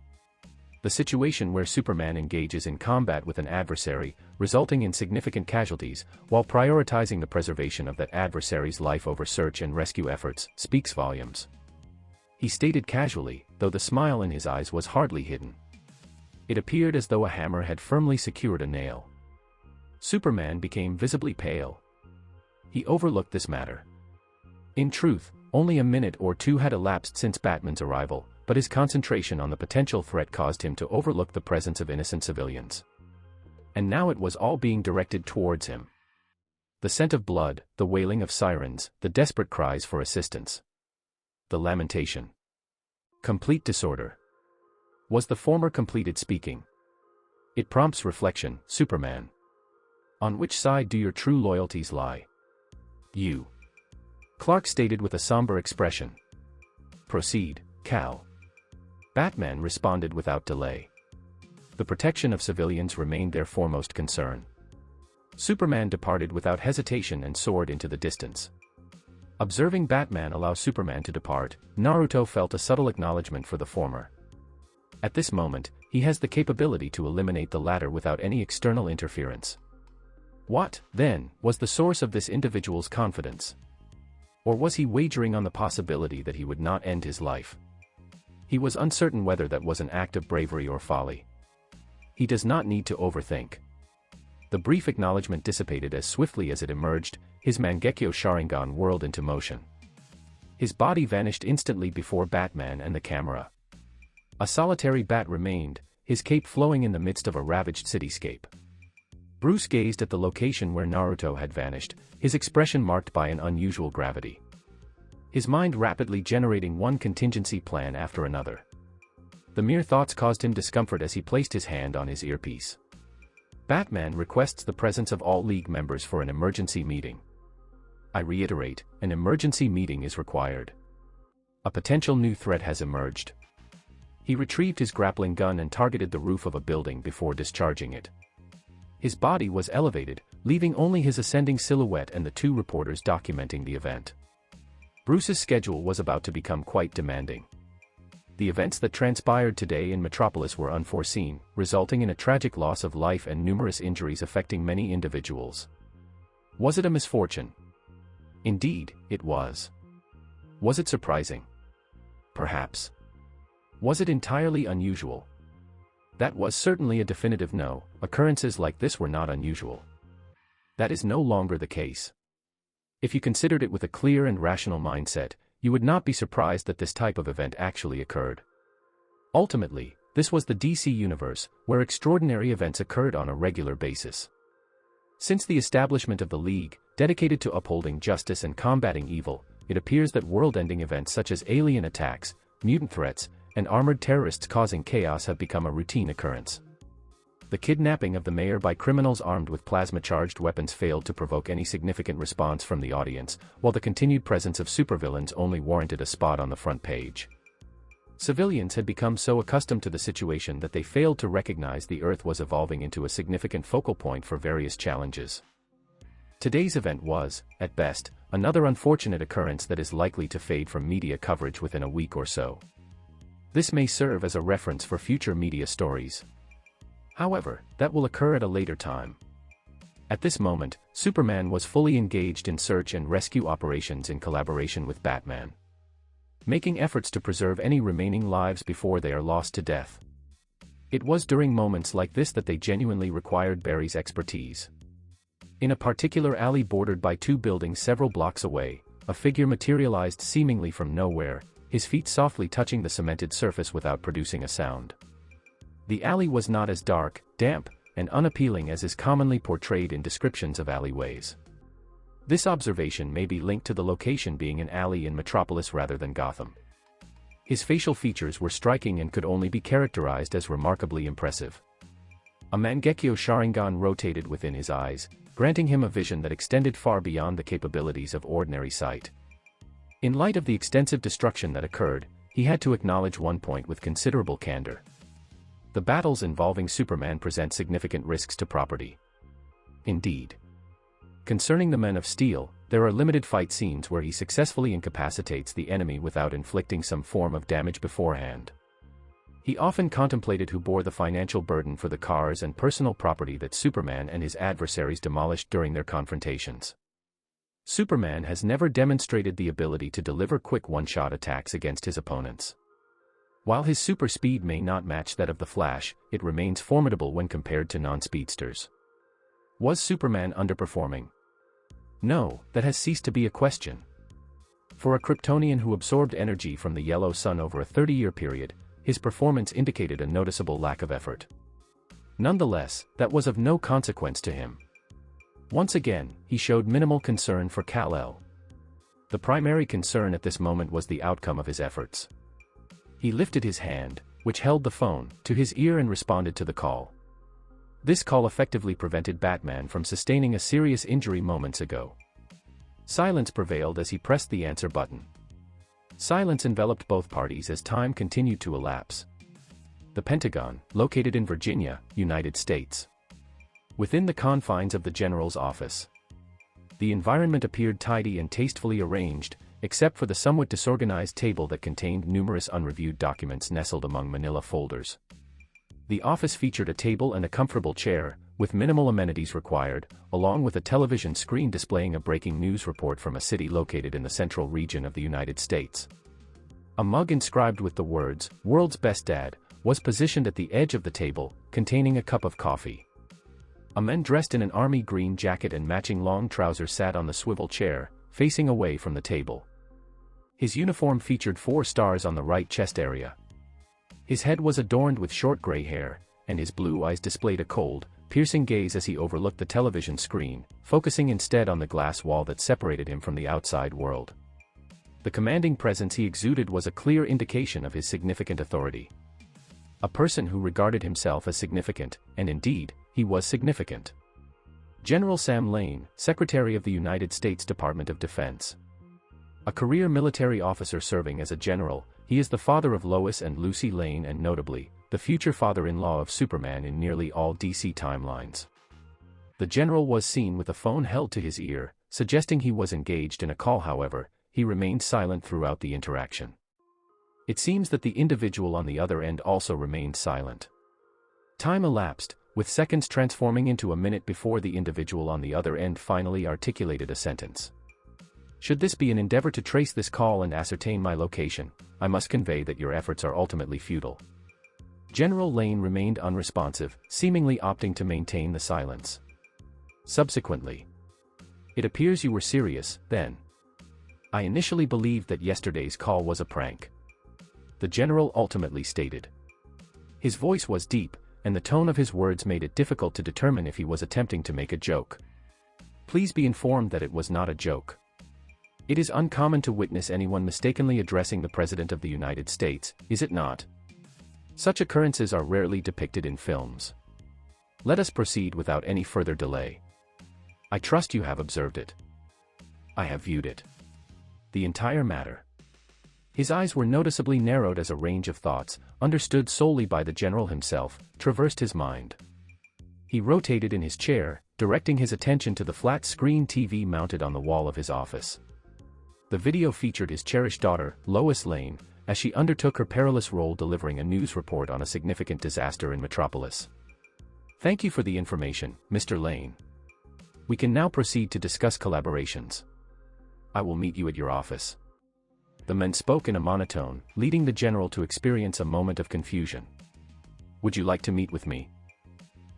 The situation where Superman engages in combat with an adversary, resulting in significant casualties, while prioritizing the preservation of that adversary's life over search and rescue efforts, speaks volumes. He stated casually, though the smile in his eyes was hardly hidden. It appeared as though a hammer had firmly secured a nail. Superman became visibly pale. He overlooked this matter. In truth, only a minute or two had elapsed since Batman's arrival, but his concentration on the potential threat caused him to overlook the presence of innocent civilians. And now it was all being directed towards him. The scent of blood, the wailing of sirens, the desperate cries for assistance. The lamentation. Complete disorder. Was the former completed speaking? It prompts reflection, Superman. On which side do your true loyalties lie? You. Clark stated with a somber expression. Proceed, Cal. Batman responded without delay. The protection of civilians remained their foremost concern. Superman departed without hesitation and soared into the distance. Observing Batman allow Superman to depart, Naruto felt a subtle acknowledgement for the former. At this moment, he has the capability to eliminate the latter without any external interference. What, then, was the source of this individual's confidence? Or was he wagering on the possibility that he would not end his life? He was uncertain whether that was an act of bravery or folly. He does not need to overthink. The brief acknowledgement dissipated as swiftly as it emerged, his Mangekyo Sharingan whirled into motion. His body vanished instantly before Batman and the camera. A solitary bat remained, his cape flowing in the midst of a ravaged cityscape. Bruce gazed at the location where Naruto had vanished, his expression marked by an unusual gravity. His mind rapidly generating one contingency plan after another. The mere thoughts caused him discomfort as he placed his hand on his earpiece. Batman requests the presence of all League members for an emergency meeting. I reiterate, an emergency meeting is required. A potential new threat has emerged. He retrieved his grappling gun and targeted the roof of a building before discharging it. His body was elevated, leaving only his ascending silhouette and the two reporters documenting the event. Bruce's schedule was about to become quite demanding. The events that transpired today in Metropolis were unforeseen, resulting in a tragic loss of life and numerous injuries affecting many individuals. Was it a misfortune? Indeed, it was. Was it surprising? Perhaps. Was it entirely unusual? That was certainly a definitive no. Occurrences like this were not unusual. That is no longer the case. If you considered it with a clear and rational mindset, you would not be surprised that this type of event actually occurred. Ultimately, this was the DC universe, where extraordinary events occurred on a regular basis. Since the establishment of the League, dedicated to upholding justice and combating evil, it appears that world-ending events such as alien attacks, mutant threats, and armored terrorists causing chaos have become a routine occurrence. The kidnapping of the mayor by criminals armed with plasma-charged weapons failed to provoke any significant response from the audience, while the continued presence of supervillains only warranted a spot on the front page. Civilians had become so accustomed to the situation that they failed to recognize the Earth was evolving into a significant focal point for various challenges. Today's event was, at best, another unfortunate occurrence that is likely to fade from media coverage within a week or so. This may serve as a reference for future media stories. However, that will occur at a later time. At this moment, Superman was fully engaged in search and rescue operations in collaboration with Batman, making efforts to preserve any remaining lives before they are lost to death. It was during moments like this that they genuinely required Barry's expertise. In a particular alley bordered by two buildings several blocks away, a figure materialized seemingly from nowhere, his feet softly touching the cemented surface without producing a sound. The alley was not as dark, damp, and unappealing as is commonly portrayed in descriptions of alleyways. This observation may be linked to the location being an alley in Metropolis rather than Gotham. His facial features were striking and could only be characterized as remarkably impressive. A Mangekyo Sharingan rotated within his eyes, granting him a vision that extended far beyond the capabilities of ordinary sight. In light of the extensive destruction that occurred, he had to acknowledge one point with considerable candor. The battles involving Superman present significant risks to property. Indeed. Concerning the Men of Steel, there are limited fight scenes where he successfully incapacitates the enemy without inflicting some form of damage beforehand. He often contemplated who bore the financial burden for the cars and personal property that Superman and his adversaries demolished during their confrontations. Superman has never demonstrated the ability to deliver quick one-shot attacks against his opponents. While his super speed may not match that of the Flash, it remains formidable when compared to non-speedsters. Was Superman underperforming? No, that has ceased to be a question. For a Kryptonian who absorbed energy from the yellow sun over a 30-year period, his performance indicated a noticeable lack of effort. Nonetheless, that was of no consequence to him. Once again, he showed minimal concern for Kal-El. The primary concern at this moment was the outcome of his efforts. He lifted his hand, which held the phone, to his ear and responded to the call. This call effectively prevented Batman from sustaining a serious injury moments ago. Silence prevailed as he pressed the answer button. Silence enveloped both parties as time continued to elapse. The Pentagon, located in Virginia, United States. Within the confines of the General's office. The environment appeared tidy and tastefully arranged, except for the somewhat disorganized table that contained numerous unreviewed documents nestled among manila folders. The office featured a table and a comfortable chair, with minimal amenities required, along with a television screen displaying a breaking news report from a city located in the central region of the United States. A mug inscribed with the words, "World's Best Dad," was positioned at the edge of the table, containing a cup of coffee. A man dressed in an army green jacket and matching long trousers sat on the swivel chair, facing away from the table. His uniform featured 4 stars on the right chest area. His head was adorned with short gray hair, and his blue eyes displayed a cold, piercing gaze as he overlooked the television screen, focusing instead on the glass wall that separated him from the outside world. The commanding presence he exuded was a clear indication of his significant authority. A person who regarded himself as significant, and indeed, he was significant. General Sam Lane, Secretary of the United States Department of Defense. A career military officer serving as a general, he is the father of Lois and Lucy Lane and notably, the future father-in-law of Superman in nearly all DC timelines. The general was seen with a phone held to his ear, suggesting he was engaged in a call. However, he remained silent throughout the interaction. It seems that the individual on the other end also remained silent. Time elapsed, with seconds transforming into a minute before the individual on the other end finally articulated a sentence. Should this be an endeavor to trace this call and ascertain my location, I must convey that your efforts are ultimately futile. General Lane remained unresponsive, seemingly opting to maintain the silence. Subsequently, it appears you were serious, then. I initially believed that yesterday's call was a prank. The general ultimately stated. His voice was deep, and the tone of his words made it difficult to determine if he was attempting to make a joke. Please be informed that it was not a joke. It is uncommon to witness anyone mistakenly addressing the President of the United States, is it not? Such occurrences are rarely depicted in films. Let us proceed without any further delay. I trust you have observed it. I have viewed it. The entire matter. His eyes were noticeably narrowed as a range of thoughts, understood solely by the general himself, traversed his mind. He rotated in his chair, directing his attention to the flat-screen TV mounted on the wall of his office. The video featured his cherished daughter, Lois Lane, as she undertook her perilous role delivering a news report on a significant disaster in Metropolis. Thank you for the information, Mr. Lane. We can now proceed to discuss collaborations. I will meet you at your office. The men spoke in a monotone, leading the general to experience a moment of confusion. Would you like to meet with me?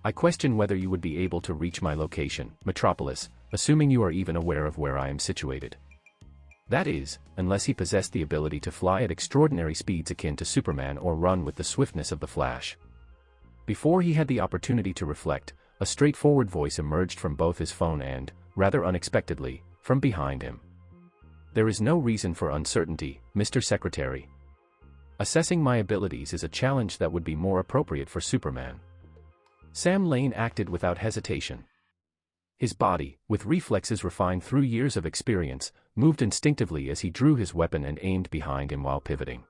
I question whether you would be able to reach my location, Metropolis, assuming you are even aware of where I am situated. That is, unless he possessed the ability to fly at extraordinary speeds akin to Superman or run with the swiftness of the Flash. Before he had the opportunity to reflect, a straightforward voice emerged from both his phone and, rather unexpectedly, from behind him. There is no reason for uncertainty, Mr. Secretary. Assessing my abilities is a challenge that would be more appropriate for Superman. Sam Lane acted without hesitation. His body, with reflexes refined through years of experience, moved instinctively as he drew his weapon and aimed behind him while pivoting.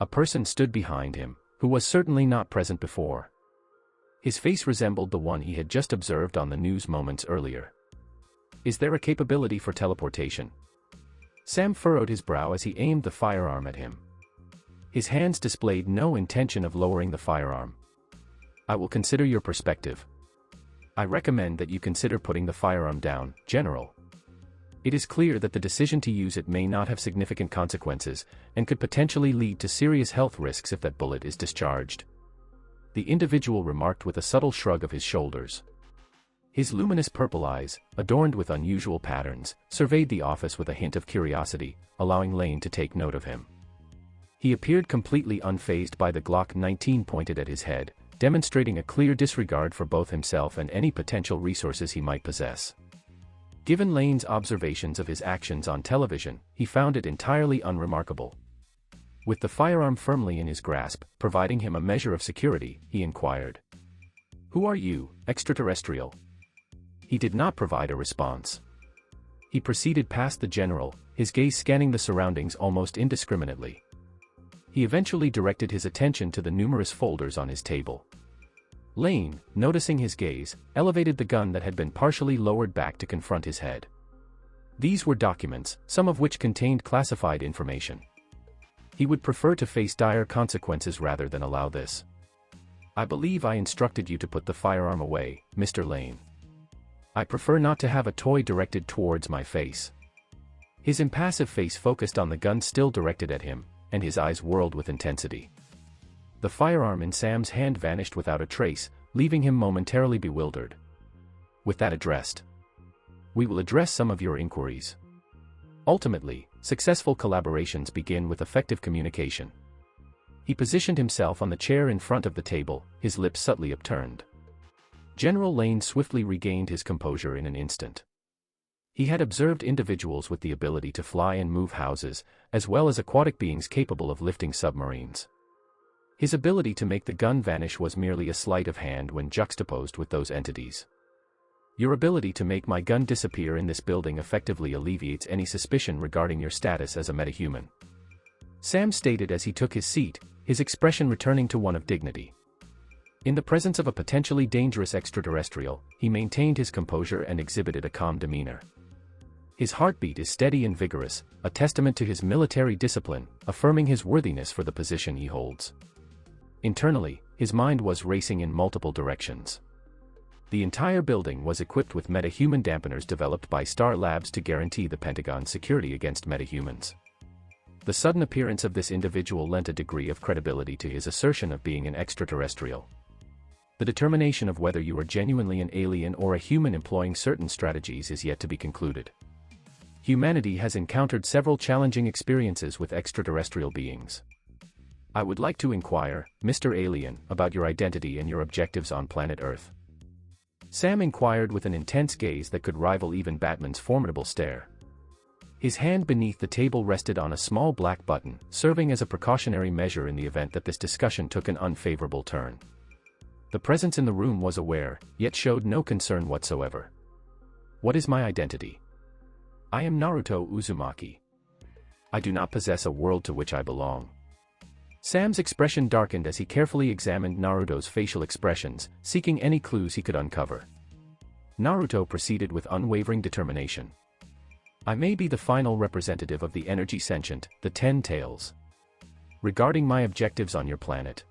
A person stood behind him, who was certainly not present before. His face resembled the one he had just observed on the news moments earlier. Is there a capability for teleportation? Sam furrowed his brow as he aimed the firearm at him. His hands displayed no intention of lowering the firearm. I will consider your perspective. I recommend that you consider putting the firearm down, General. It is clear that the decision to use it may not have significant consequences, and could potentially lead to serious health risks if that bullet is discharged. The individual remarked with a subtle shrug of his shoulders. His luminous purple eyes, adorned with unusual patterns, surveyed the office with a hint of curiosity, allowing Lane to take note of him. He appeared completely unfazed by the Glock 19 pointed at his head, demonstrating a clear disregard for both himself and any potential resources he might possess. Given Lane's observations of his actions on television, he found it entirely unremarkable. With the firearm firmly in his grasp, providing him a measure of security, he inquired. Who are you, extraterrestrial? He did not provide a response. He proceeded past the general, his gaze scanning the surroundings almost indiscriminately. He eventually directed his attention to the numerous folders on his table. Lane, noticing his gaze, elevated the gun that had been partially lowered back to confront his head. These were documents, some of which contained classified information. He would prefer to face dire consequences rather than allow this. I believe I instructed you to put the firearm away, Mr. Lane. I prefer not to have a toy directed towards my face. His impassive face focused on the gun still directed at him, and his eyes whirled with intensity. The firearm in Sam's hand vanished without a trace, leaving him momentarily bewildered. With that addressed, we will address some of your inquiries. Ultimately, successful collaborations begin with effective communication. He positioned himself on the chair in front of the table, his lips subtly upturned. General Lane swiftly regained his composure in an instant. He had observed individuals with the ability to fly and move houses, as well as aquatic beings capable of lifting submarines. His ability to make the gun vanish was merely a sleight of hand when juxtaposed with those entities. Your ability to make my gun disappear in this building effectively alleviates any suspicion regarding your status as a metahuman. Sam stated as he took his seat, his expression returning to one of dignity. In the presence of a potentially dangerous extraterrestrial, he maintained his composure and exhibited a calm demeanor. His heartbeat is steady and vigorous, a testament to his military discipline, affirming his worthiness for the position he holds. Internally, his mind was racing in multiple directions. The entire building was equipped with metahuman dampeners developed by Star Labs to guarantee the Pentagon's security against metahumans. The sudden appearance of this individual lent a degree of credibility to his assertion of being an extraterrestrial. The determination of whether you are genuinely an alien or a human employing certain strategies is yet to be concluded. Humanity has encountered several challenging experiences with extraterrestrial beings. I would like to inquire, Mr. Alien, about your identity and your objectives on planet Earth. Sam inquired with an intense gaze that could rival even Batman's formidable stare. His hand beneath the table rested on a small black button, serving as a precautionary measure in the event that this discussion took an unfavorable turn. The presence in the room was aware, yet showed no concern whatsoever. What is my identity? I am Naruto Uzumaki. I do not possess a world to which I belong. Sam's expression darkened as he carefully examined Naruto's facial expressions, seeking any clues he could uncover. Naruto proceeded with unwavering determination. I may be the final representative of the energy sentient, the 10 Tails. Regarding my objectives on your planet.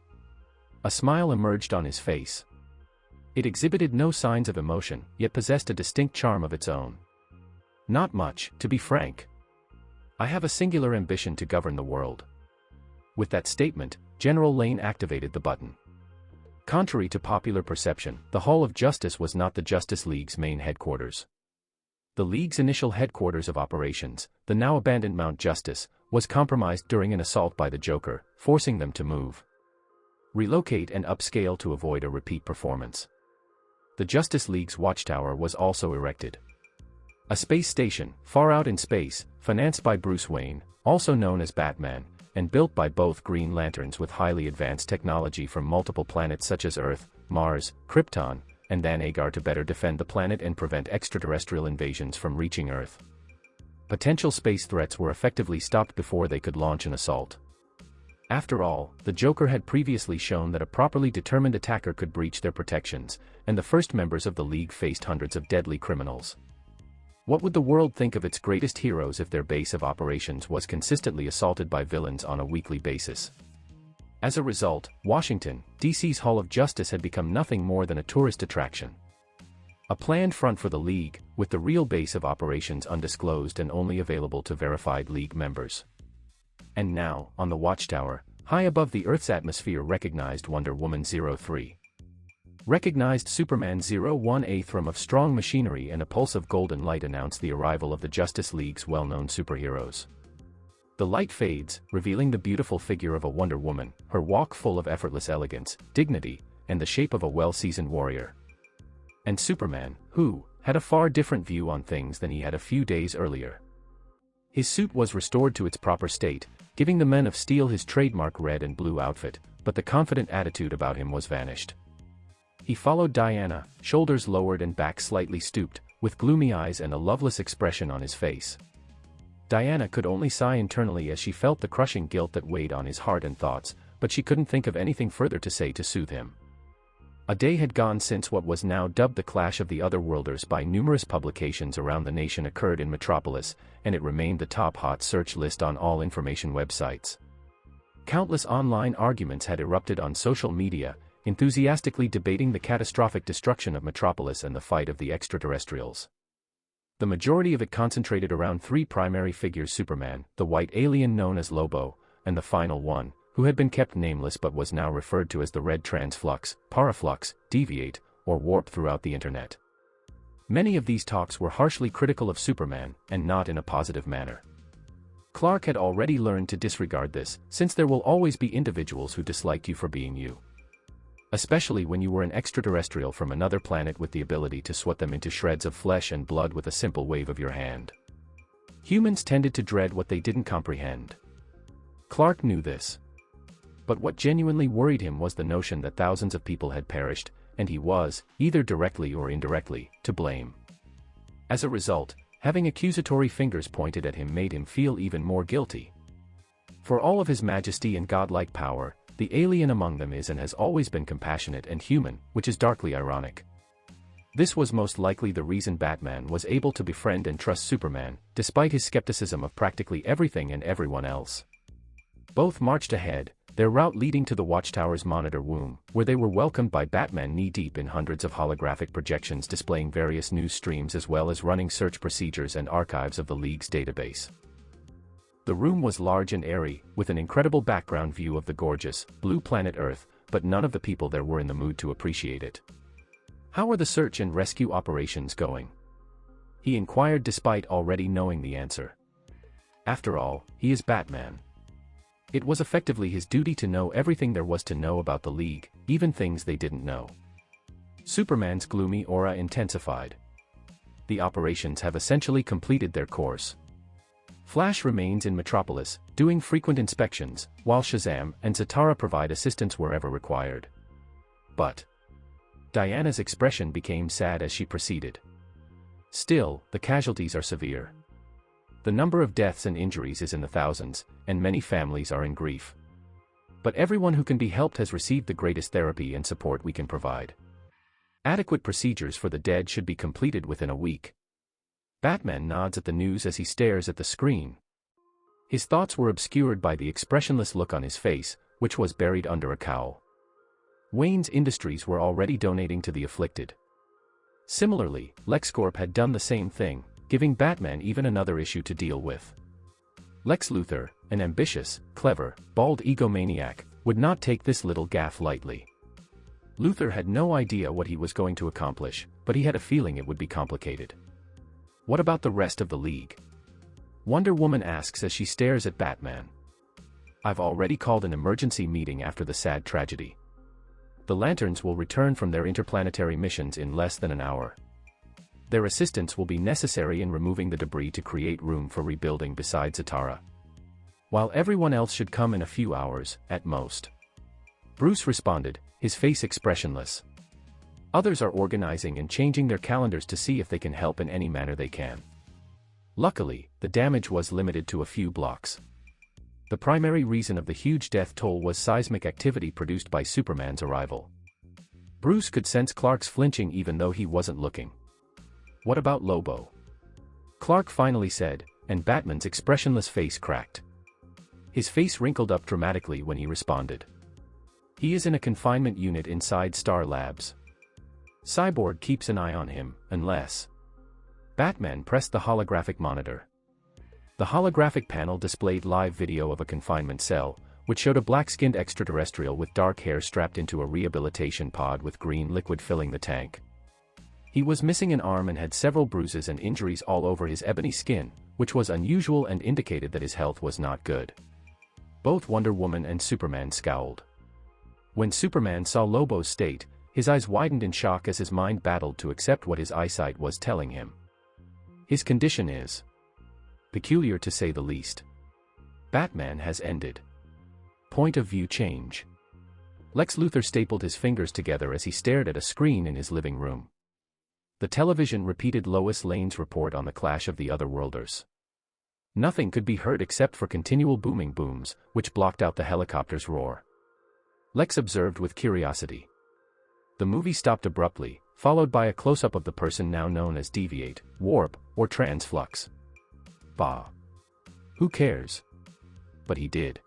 A smile emerged on his face. It exhibited no signs of emotion, yet possessed a distinct charm of its own. Not much, to be frank. I have a singular ambition to govern the world. With that statement, General Lane activated the button. Contrary to popular perception, the Hall of Justice was not the Justice League's main headquarters. The League's initial headquarters of operations, the now abandoned Mount Justice, was compromised during an assault by the Joker, forcing them to move, relocate and upscale to avoid a repeat performance. The Justice League's Watchtower was also erected. A space station, far out in space, financed by Bruce Wayne, also known as Batman, and built by both Green Lanterns with highly advanced technology from multiple planets such as Earth, Mars, Krypton, and Thanagar to better defend the planet and prevent extraterrestrial invasions from reaching Earth. Potential space threats were effectively stopped before they could launch an assault. After all, the Joker had previously shown that a properly determined attacker could breach their protections, and the first members of the League faced hundreds of deadly criminals. What would the world think of its greatest heroes if their base of operations was consistently assaulted by villains on a weekly basis? As a result, Washington, D.C.'s Hall of Justice had become nothing more than a tourist attraction. A planned front for the League, with the real base of operations undisclosed and only available to verified League members. And now, on the Watchtower, high above the Earth's atmosphere, recognized Wonder Woman 03. Recognized Superman 01. A thrum of strong machinery and a pulse of golden light announced the arrival of the Justice League's well-known superheroes. The light fades, revealing the beautiful figure of a Wonder Woman, her walk full of effortless elegance, dignity, and the shape of a well-seasoned warrior. And Superman, who had a far different view on things than he had a few days earlier. His suit was restored to its proper state, giving the Men of Steel his trademark red and blue outfit, but the confident attitude about him was vanished. He followed Diana, shoulders lowered and back slightly stooped, with gloomy eyes and a loveless expression on his face. Diana could only sigh internally as she felt the crushing guilt that weighed on his heart and thoughts, but she couldn't think of anything further to say to soothe him. A day had gone since what was now dubbed the Clash of the Otherworlders by numerous publications around the nation occurred in Metropolis, and it remained the top hot search list on all information websites. Countless online arguments had erupted on social media, enthusiastically debating the catastrophic destruction of Metropolis and the fight of the extraterrestrials. The majority of it concentrated around three primary figures: Superman, the white alien known as Lobo, and the final one, who had been kept nameless but was now referred to as the Red Transflux, Paraflux, Deviate, or Warp throughout the internet. Many of these talks were harshly critical of Superman, and not in a positive manner. Clark had already learned to disregard this, since there will always be individuals who dislike you for being you. Especially when you were an extraterrestrial from another planet with the ability to swat them into shreds of flesh and blood with a simple wave of your hand. Humans tended to dread what they didn't comprehend. Clark knew this. But what genuinely worried him was the notion that thousands of people had perished, and he was, either directly or indirectly, to blame. As a result, having accusatory fingers pointed at him made him feel even more guilty. For all of his majesty and godlike power, the alien among them is and has always been compassionate and human, which is darkly ironic. This was most likely the reason Batman was able to befriend and trust Superman, despite his skepticism of practically everything and everyone else. Both marched ahead, their route leading to the Watchtower's monitor room, where they were welcomed by Batman knee-deep in hundreds of holographic projections displaying various news streams as well as running search procedures and archives of the League's database. The room was large and airy, with an incredible background view of the gorgeous, blue planet Earth, but none of the people there were in the mood to appreciate it. "How are the search and rescue operations going?" he inquired despite already knowing the answer. After all, he is Batman. It was effectively his duty to know everything there was to know about the League, even things they didn't know. Superman's gloomy aura intensified. "The operations have essentially completed their course. Flash remains in Metropolis, doing frequent inspections, while Shazam and Zatara provide assistance wherever required." But Diana's expression became sad as she proceeded. "Still, the casualties are severe. The number of deaths and injuries is in the thousands, and many families are in grief. But everyone who can be helped has received the greatest therapy and support we can provide. Adequate procedures for the dead should be completed within a week." Batman nods at the news as he stares at the screen. His thoughts were obscured by the expressionless look on his face, which was buried under a cowl. Wayne's Industries were already donating to the afflicted. Similarly, LexCorp had done the same thing, giving Batman even another issue to deal with. Lex Luthor, an ambitious, clever, bald egomaniac, would not take this little gaffe lightly. Luthor had no idea what he was going to accomplish, but he had a feeling it would be complicated. "What about the rest of the League?" Wonder Woman asks as she stares at Batman. "I've already called an emergency meeting after the sad tragedy. The Lanterns will return from their interplanetary missions in less than an hour. Their assistance will be necessary in removing the debris to create room for rebuilding beside Zatara. While everyone else should come in a few hours, at most." Bruce responded, his face expressionless. "Others are organizing and changing their calendars to see if they can help in any manner they can." Luckily, the damage was limited to a few blocks. The primary reason of the huge death toll was seismic activity produced by Superman's arrival. Bruce could sense Clark's flinching even though he wasn't looking. "What about Lobo?" Clark finally said, and Batman's expressionless face cracked. His face wrinkled up dramatically when he responded. "He is in a confinement unit inside Star Labs. Cyborg keeps an eye on him, unless..." Batman pressed the holographic monitor. The holographic panel displayed live video of a confinement cell, which showed a black-skinned extraterrestrial with dark hair strapped into a rehabilitation pod with green liquid filling the tank. He was missing an arm and had several bruises and injuries all over his ebony skin, which was unusual and indicated that his health was not good. Both Wonder Woman and Superman scowled. When Superman saw Lobo's state, his eyes widened in shock as his mind battled to accept what his eyesight was telling him. His condition is peculiar to say the least. Batman has ended. Point of view change. Lex Luthor stapled his fingers together as he stared at a screen in his living room. The television repeated Lois Lane's report on the clash of the Otherworlders. Nothing could be heard except for continual booming booms, which blocked out the helicopter's roar. Lex observed with curiosity. The movie stopped abruptly, followed by a close-up of the person now known as Deviate, Warp, or Transflux. Bah. Who cares? But he did.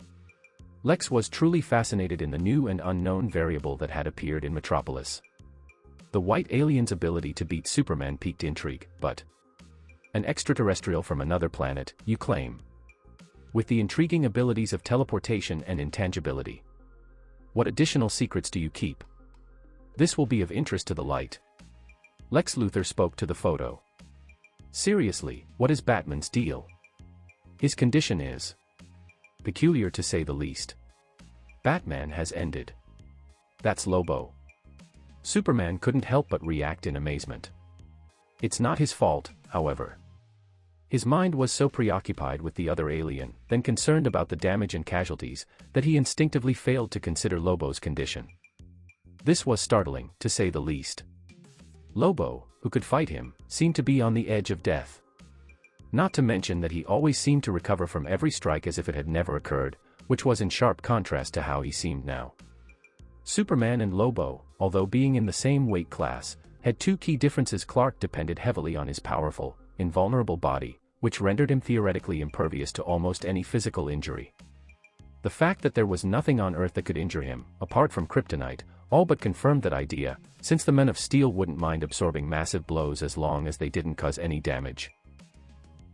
Lex was truly fascinated in the new and unknown variable that had appeared in Metropolis. The white alien's ability to beat Superman piqued intrigue, but... An extraterrestrial from another planet, you claim. With the intriguing abilities of teleportation and intangibility. What additional secrets do you keep? This will be of interest to the light. Lex Luthor spoke to the photo. Seriously, what is Batman's deal? His condition is peculiar to say the least. Batman has ended. That's Lobo. Superman couldn't help but react in amazement. It's not his fault, however. His mind was so preoccupied with the other alien, then concerned about the damage and casualties, that he instinctively failed to consider Lobo's condition. This was startling, to say the least. Lobo, who could fight him, seemed to be on the edge of death. Not to mention that he always seemed to recover from every strike as if it had never occurred, which was in sharp contrast to how he seemed now. Superman and Lobo, although being in the same weight class, had two key differences. Clark depended heavily on his powerful, invulnerable body, which rendered him theoretically impervious to almost any physical injury. The fact that there was nothing on Earth that could injure him, apart from kryptonite, all but confirmed that idea, since the Men of Steel wouldn't mind absorbing massive blows as long as they didn't cause any damage.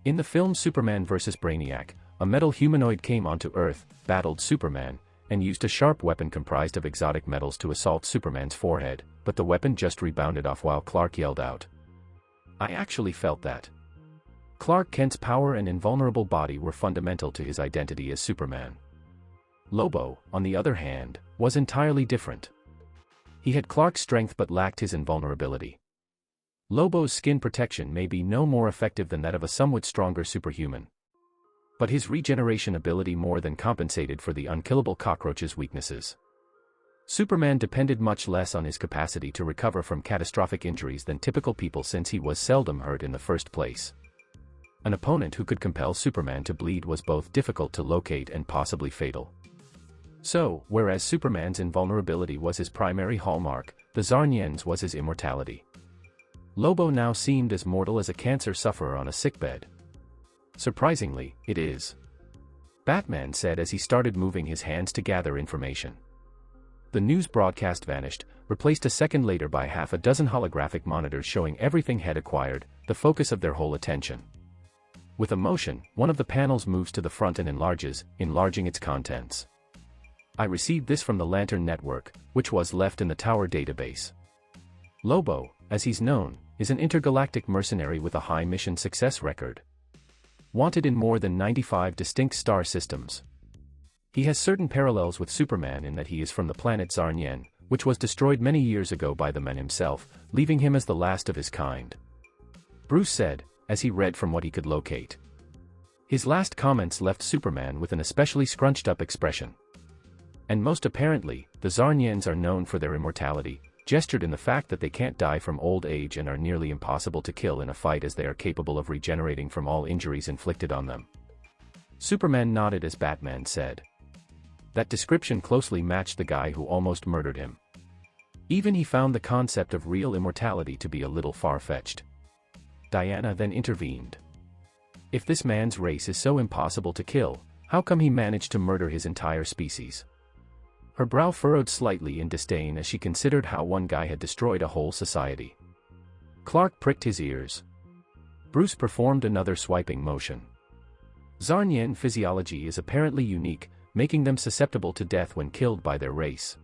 In the film Superman vs. Brainiac, a metal humanoid came onto Earth, battled Superman, and used a sharp weapon comprised of exotic metals to assault Superman's forehead, but the weapon just rebounded off while Clark yelled out. I actually felt that. Clark Kent's power and invulnerable body were fundamental to his identity as Superman. Lobo, on the other hand, was entirely different. He had Clark's strength but lacked his invulnerability. Lobo's skin protection may be no more effective than that of a somewhat stronger superhuman. But his regeneration ability more than compensated for the unkillable cockroach's weaknesses. Superman depended much less on his capacity to recover from catastrophic injuries than typical people since he was seldom hurt in the first place. An opponent who could compel Superman to bleed was both difficult to locate and possibly fatal. So, whereas Superman's invulnerability was his primary hallmark, the Zarnian's was his immortality. Lobo now seemed as mortal as a cancer sufferer on a sickbed. Surprisingly, it is. Batman said as he started moving his hands to gather information. The news broadcast vanished, replaced a second later by half a dozen holographic monitors showing everything had acquired, the focus of their whole attention. With a motion, one of the panels moves to the front and enlarges, enlarging its contents. I received this from the Lantern Network, which was left in the Tower database. Lobo, as he's known, is an intergalactic mercenary with a high mission success record. Wanted in more than 95 distinct star systems. He has certain parallels with Superman in that he is from the planet Zarnian, which was destroyed many years ago by the man himself, leaving him as the last of his kind. Bruce said, as he read from what he could locate. His last comments left Superman with an especially scrunched-up expression. And most apparently, the Zarnians are known for their immortality, gestured in the fact that they can't die from old age and are nearly impossible to kill in a fight as they are capable of regenerating from all injuries inflicted on them. Superman nodded as Batman said. That description closely matched the guy who almost murdered him. Even he found the concept of real immortality to be a little far-fetched. Diana then intervened. If this man's race is so impossible to kill, how come he managed to murder his entire species? Her brow furrowed slightly in disdain as she considered how one guy had destroyed a whole society. Clark pricked his ears. Bruce performed another swiping motion. Zarnian physiology is apparently unique, making them susceptible to death when killed by their race.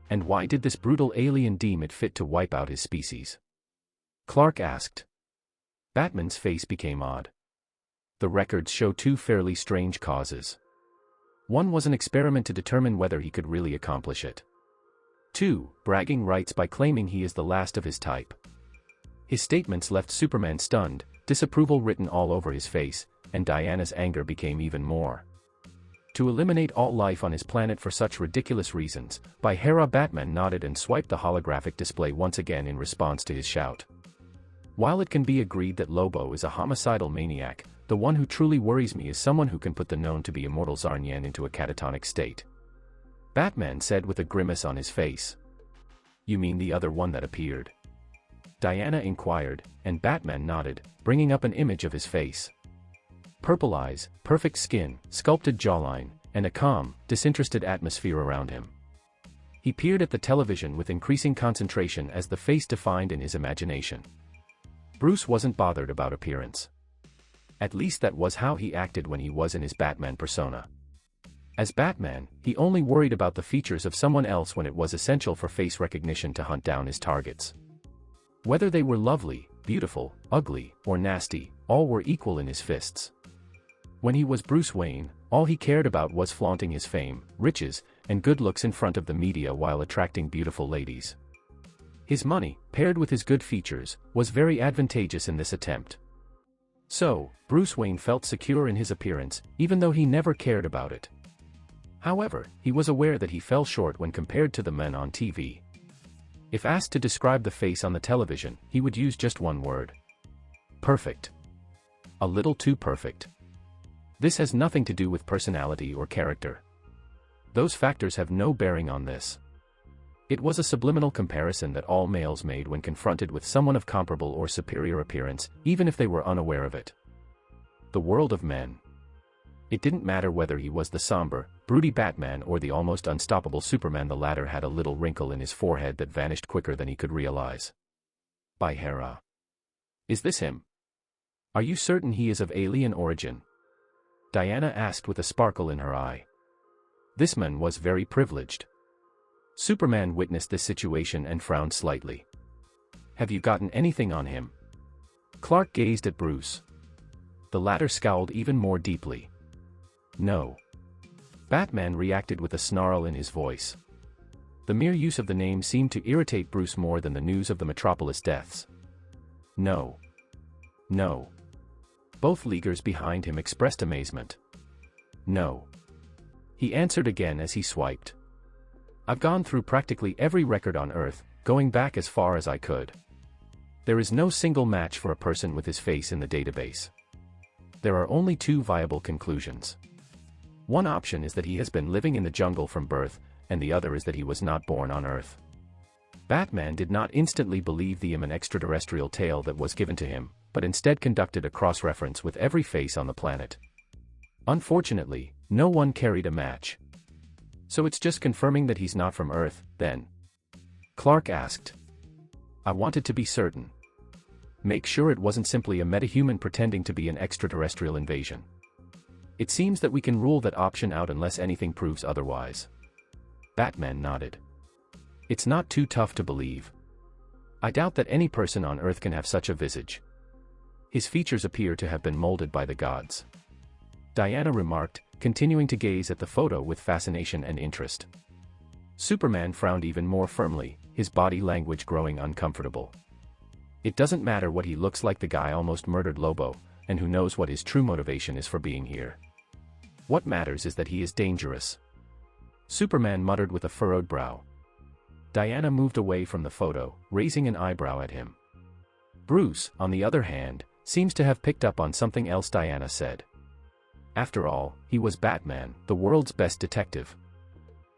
And why did this brutal alien deem it fit to wipe out his species? Clark asked. Batman's face became odd. The records show two fairly strange causes. One was an experiment to determine whether he could really accomplish it. 2. Bragging rights by claiming he is the last of his type. His statements left Superman stunned, disapproval written all over his face, and Diana's anger became even more. To eliminate all life on his planet for such ridiculous reasons, by Hera Batman nodded and swiped the holographic display once again in response to his shout. While it can be agreed that Lobo is a homicidal maniac, the one who truly worries me is someone who can put the known-to-be immortal Zarnian into a catatonic state. Batman said with a grimace on his face. You mean the other one that appeared? Diana inquired, and Batman nodded, bringing up an image of his face. Purple eyes, perfect skin, sculpted jawline, and a calm, disinterested atmosphere around him. He peered at the television with increasing concentration as the face defined in his imagination. Bruce wasn't bothered about appearance. At least that was how he acted when he was in his Batman persona. As Batman, he only worried about the features of someone else when it was essential for face recognition to hunt down his targets. Whether they were lovely, beautiful, ugly, or nasty, all were equal in his fists. When he was Bruce Wayne, all he cared about was flaunting his fame, riches, and good looks in front of the media while attracting beautiful ladies. His money, paired with his good features, was very advantageous in this attempt. So, Bruce Wayne felt secure in his appearance, even though he never cared about it. However, he was aware that he fell short when compared to the men on TV. If asked to describe the face on the television, he would use just one word. Perfect. A little too perfect. This has nothing to do with personality or character. Those factors have no bearing on this. It was a subliminal comparison that all males made when confronted with someone of comparable or superior appearance, even if they were unaware of it. The world of men. It didn't matter whether he was the somber, broody Batman or the almost unstoppable Superman. The latter had a little wrinkle in his forehead that vanished quicker than he could realize. By Hera. Is this him? Are you certain he is of alien origin? Diana asked with a sparkle in her eye. This man was very privileged. Superman witnessed this situation and frowned slightly. Have you gotten anything on him? Clark gazed at Bruce. The latter scowled even more deeply. No. Batman reacted with a snarl in his voice. The mere use of the name seemed to irritate Bruce more than the news of the Metropolis deaths. No. No. Both leaguers behind him expressed amazement. No. He answered again as he swiped. I've gone through practically every record on Earth, going back as far as I could. There is no single match for a person with his face in the database. There are only two viable conclusions. One option is that he has been living in the jungle from birth, and the other is that he was not born on Earth. Batman did not instantly believe the extraterrestrial tale that was given to him, but instead conducted a cross-reference with every face on the planet. Unfortunately, no one carried a match. So it's just confirming that he's not from Earth, then? Clark asked. I wanted to be certain. Make sure it wasn't simply a metahuman pretending to be an extraterrestrial invasion. It seems that we can rule that option out unless anything proves otherwise. Batman nodded. It's not too tough to believe. I doubt that any person on Earth can have such a visage. His features appear to have been molded by the gods. Diana remarked, continuing to gaze at the photo with fascination and interest. Superman frowned even more firmly, his body language growing uncomfortable. It doesn't matter what he looks like. The guy almost murdered Lobo, and who knows what his true motivation is for being here. What matters is that he is dangerous. Superman muttered with a furrowed brow. Diana moved away from the photo, raising an eyebrow at him. Bruce, on the other hand, seems to have picked up on something else. Diana said. After all, he was Batman, the world's best detective.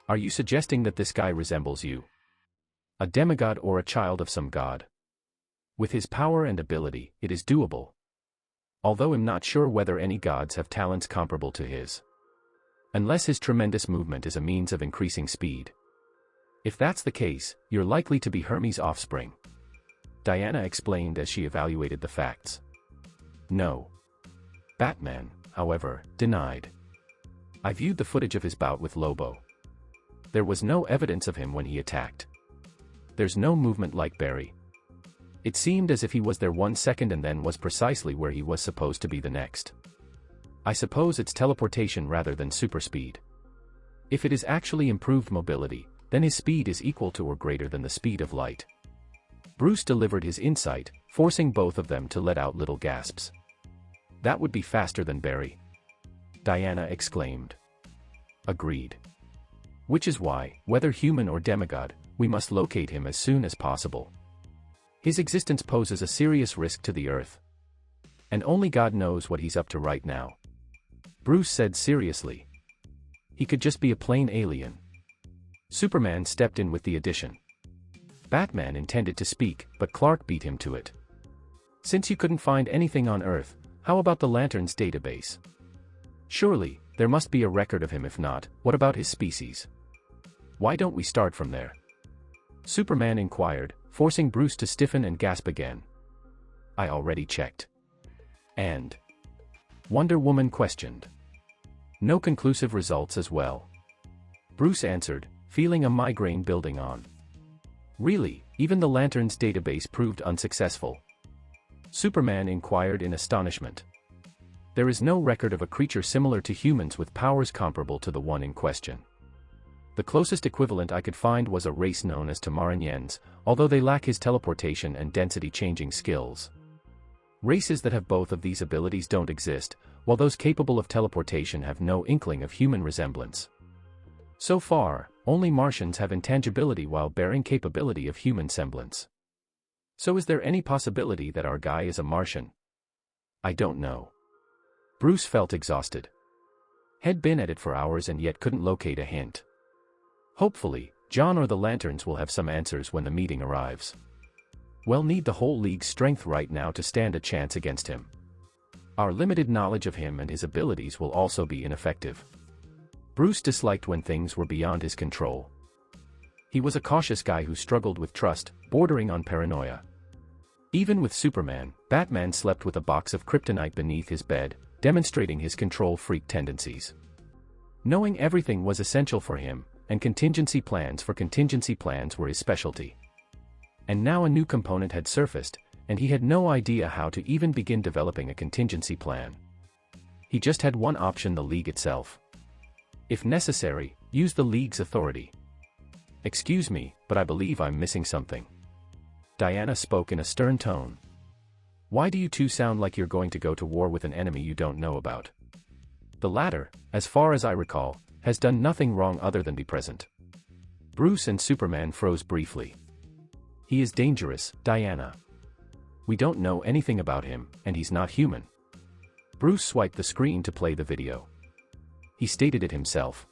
Are you suggesting that this guy resembles you? A demigod or a child of some god? With his power and ability, it is doable. Although I'm not sure whether any gods have talents comparable to his. Unless his tremendous movement is a means of increasing speed. If that's the case, you're likely to be Hermes' offspring. Diana explained as she evaluated the facts. No. Batman, however, denied. I viewed the footage of his bout with Lobo. There was no evidence of him when he attacked. There's no movement like Barry. It seemed as if he was there 1 second and then was precisely where he was supposed to be the next. I suppose it's teleportation rather than super speed. If it is actually improved mobility, then his speed is equal to or greater than the speed of light. Bruce delivered his insight, forcing both of them to let out little gasps. That would be faster than Barry. Diana exclaimed. Agreed. Which is why, whether human or demigod, we must locate him as soon as possible. His existence poses a serious risk to the Earth. And only God knows what he's up to right now. Bruce said seriously. He could just be a plain alien. Superman stepped in with the addition. Batman intended to speak, but Clark beat him to it. Since you couldn't find anything on Earth, how about the Lantern's database? Surely, there must be a record of him. If not, what about his species? Why don't we start from there? Superman inquired, forcing Bruce to stiffen and gasp again. I already checked. And? Wonder Woman questioned. No conclusive results as well. Bruce answered, feeling a migraine building on. Really, even the Lantern's database proved unsuccessful? Superman inquired in astonishment. There is no record of a creature similar to humans with powers comparable to the one in question. The closest equivalent I could find was a race known as Tamaranyens, although they lack his teleportation and density-changing skills. Races that have both of these abilities don't exist, while those capable of teleportation have no inkling of human resemblance. So far, only Martians have intangibility while bearing capability of human semblance. So is there any possibility that our guy is a Martian? I don't know. Bruce felt exhausted. Had been at it for hours and yet couldn't locate a hint. Hopefully, John or the Lanterns will have some answers when the meeting arrives. We'll need the whole League's strength right now to stand a chance against him. Our limited knowledge of him and his abilities will also be ineffective. Bruce disliked when things were beyond his control. He was a cautious guy who struggled with trust, bordering on paranoia. Even with Superman, Batman slept with a box of kryptonite beneath his bed, demonstrating his control freak tendencies. Knowing everything was essential for him, and contingency plans were his specialty. And now a new component had surfaced, and he had no idea how to even begin developing a contingency plan. He just had one option: the League itself. If necessary, use the League's authority. Excuse me, but I believe I'm missing something. Diana spoke in a stern tone. Why do you two sound like you're going to go to war with an enemy you don't know about? The latter, as far as I recall, has done nothing wrong other than be present. Bruce and Superman froze briefly. He is dangerous, Diana. We don't know anything about him, and he's not human. Bruce swiped the screen to play the video. He stated it himself.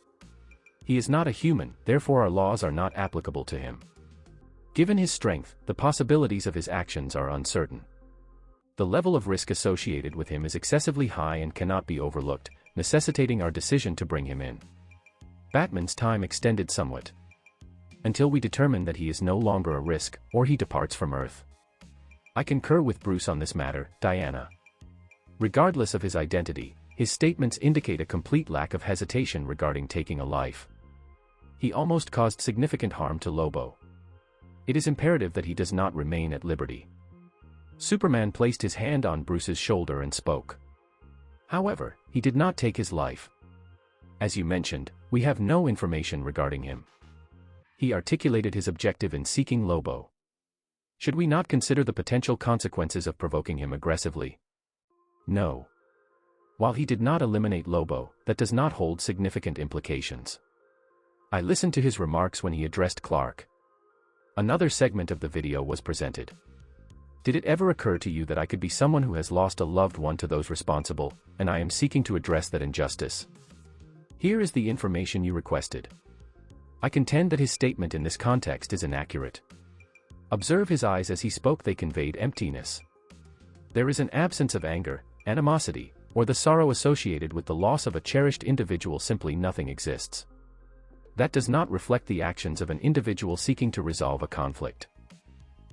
He is not a human, therefore our laws are not applicable to him. Given his strength, the possibilities of his actions are uncertain. The level of risk associated with him is excessively high and cannot be overlooked, necessitating our decision to bring him in. Batman's time extended somewhat. Until we determine that he is no longer a risk, or he departs from Earth. I concur with Bruce on this matter, Diana. Regardless of his identity, his statements indicate a complete lack of hesitation regarding taking a life. He almost caused significant harm to Lobo. It is imperative that he does not remain at liberty. Superman placed his hand on Bruce's shoulder and spoke. However, he did not take his life. As you mentioned, we have no information regarding him. He articulated his objective in seeking Lobo. Should we not consider the potential consequences of provoking him aggressively? No. While he did not eliminate Lobo, that does not hold significant implications. I listened to his remarks when he addressed Clark. Another segment of the video was presented. Did it ever occur to you that I could be someone who has lost a loved one to those responsible, and I am seeking to address that injustice? Here is the information you requested. I contend that his statement in this context is inaccurate. Observe his eyes as he spoke, they conveyed emptiness. There is an absence of anger, animosity, or the sorrow associated with the loss of a cherished individual. Simply nothing exists. That does not reflect the actions of an individual seeking to resolve a conflict.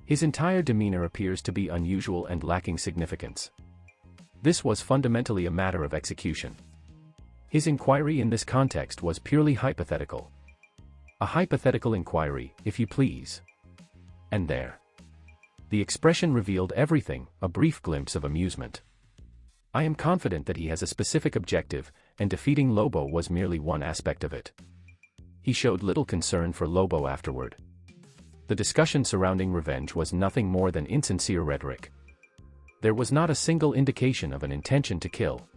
His entire demeanor appears to be unusual and lacking significance. This was fundamentally a matter of execution. His inquiry in this context was purely hypothetical. A hypothetical inquiry, if you please. And there. The expression revealed everything, a brief glimpse of amusement. I am confident that he has a specific objective, and defeating Lobo was merely one aspect of it. He showed little concern for Lobo afterward. The discussion surrounding revenge was nothing more than insincere rhetoric. There was not a single indication of an intention to kill.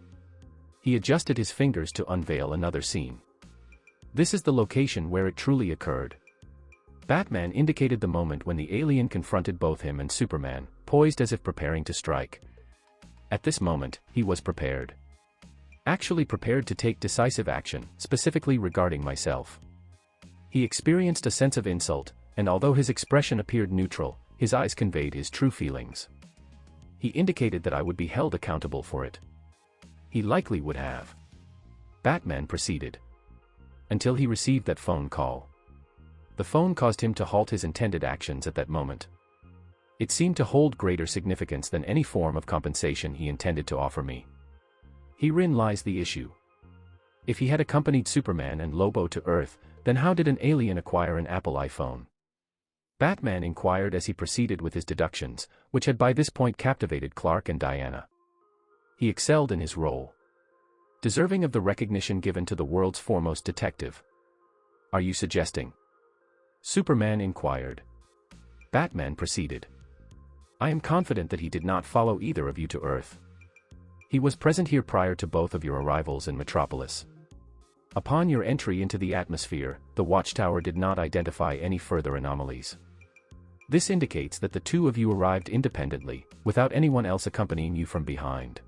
He adjusted his fingers to unveil another scene. This is the location where it truly occurred. Batman indicated the moment when the alien confronted both him and Superman, poised as if preparing to strike. At this moment, he was prepared. Actually prepared to take decisive action, specifically regarding myself. He experienced a sense of insult, and although his expression appeared neutral, his eyes conveyed his true feelings. He indicated that I would be held accountable for it. He likely would have. Batman proceeded. Until he received that phone call. The phone caused him to halt his intended actions at that moment. It seemed to hold greater significance than any form of compensation he intended to offer me. Herein lies the issue. If he had accompanied Superman and Lobo to Earth, then how did an alien acquire an Apple iPhone? Batman inquired as he proceeded with his deductions, which had by this point captivated Clark and Diana. He excelled in his role, deserving of the recognition given to the world's foremost detective. Are you suggesting? Superman inquired. Batman proceeded. I am confident that he did not follow either of you to Earth. He was present here prior to both of your arrivals in Metropolis. Upon your entry into the atmosphere, the Watchtower did not identify any further anomalies. This indicates that the two of you arrived independently, without anyone else accompanying you from behind.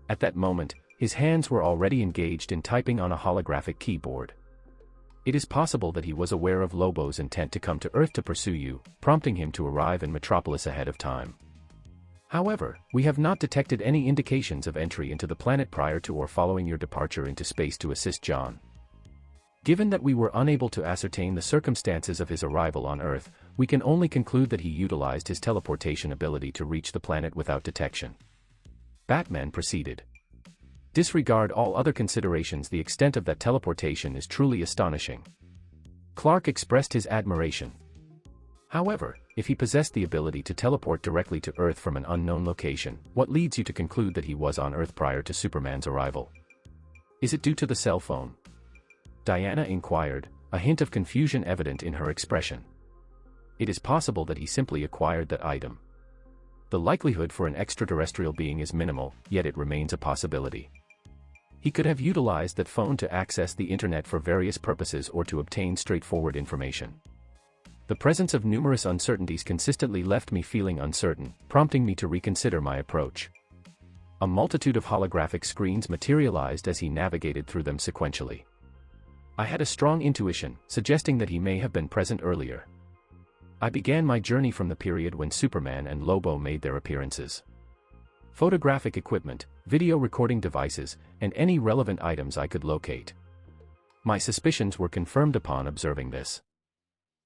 At that moment, his hands were already engaged in typing on a holographic keyboard. It is possible that he was aware of Lobo's intent to come to Earth to pursue you, prompting him to arrive in Metropolis ahead of time. However, we have not detected any indications of entry into the planet prior to or following your departure into space to assist John. Given that we were unable to ascertain the circumstances of his arrival on Earth, we can only conclude that he utilized his teleportation ability to reach the planet without detection. Batman proceeded. Disregard all other considerations. The extent of that teleportation is truly astonishing. Clark expressed his admiration. However, if he possessed the ability to teleport directly to Earth from an unknown location, what leads you to conclude that he was on Earth prior to Superman's arrival? Is it due to the cell phone? Diana inquired, a hint of confusion evident in her expression. It is possible that he simply acquired that item. The likelihood for an extraterrestrial being is minimal, yet it remains a possibility. He could have utilized that phone to access the internet for various purposes or to obtain straightforward information. The presence of numerous uncertainties consistently left me feeling uncertain, prompting me to reconsider my approach. A multitude of holographic screens materialized as he navigated through them sequentially. I had a strong intuition, suggesting that he may have been present earlier. I began my journey from the period when Superman and Lobo made their appearances. Photographic equipment, video recording devices, and any relevant items I could locate. My suspicions were confirmed upon observing this.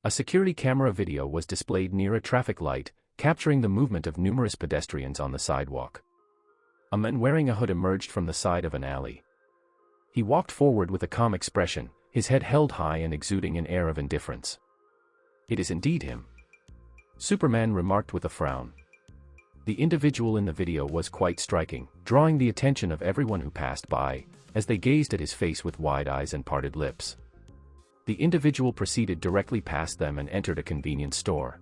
A security camera video was displayed near a traffic light, capturing the movement of numerous pedestrians on the sidewalk. A man wearing a hood emerged from the side of an alley. He walked forward with a calm expression, his head held high and exuding an air of indifference. It is indeed him, Superman remarked with a frown. The individual in the video was quite striking, drawing the attention of everyone who passed by, as they gazed at his face with wide eyes and parted lips. The individual proceeded directly past them and entered a convenience store.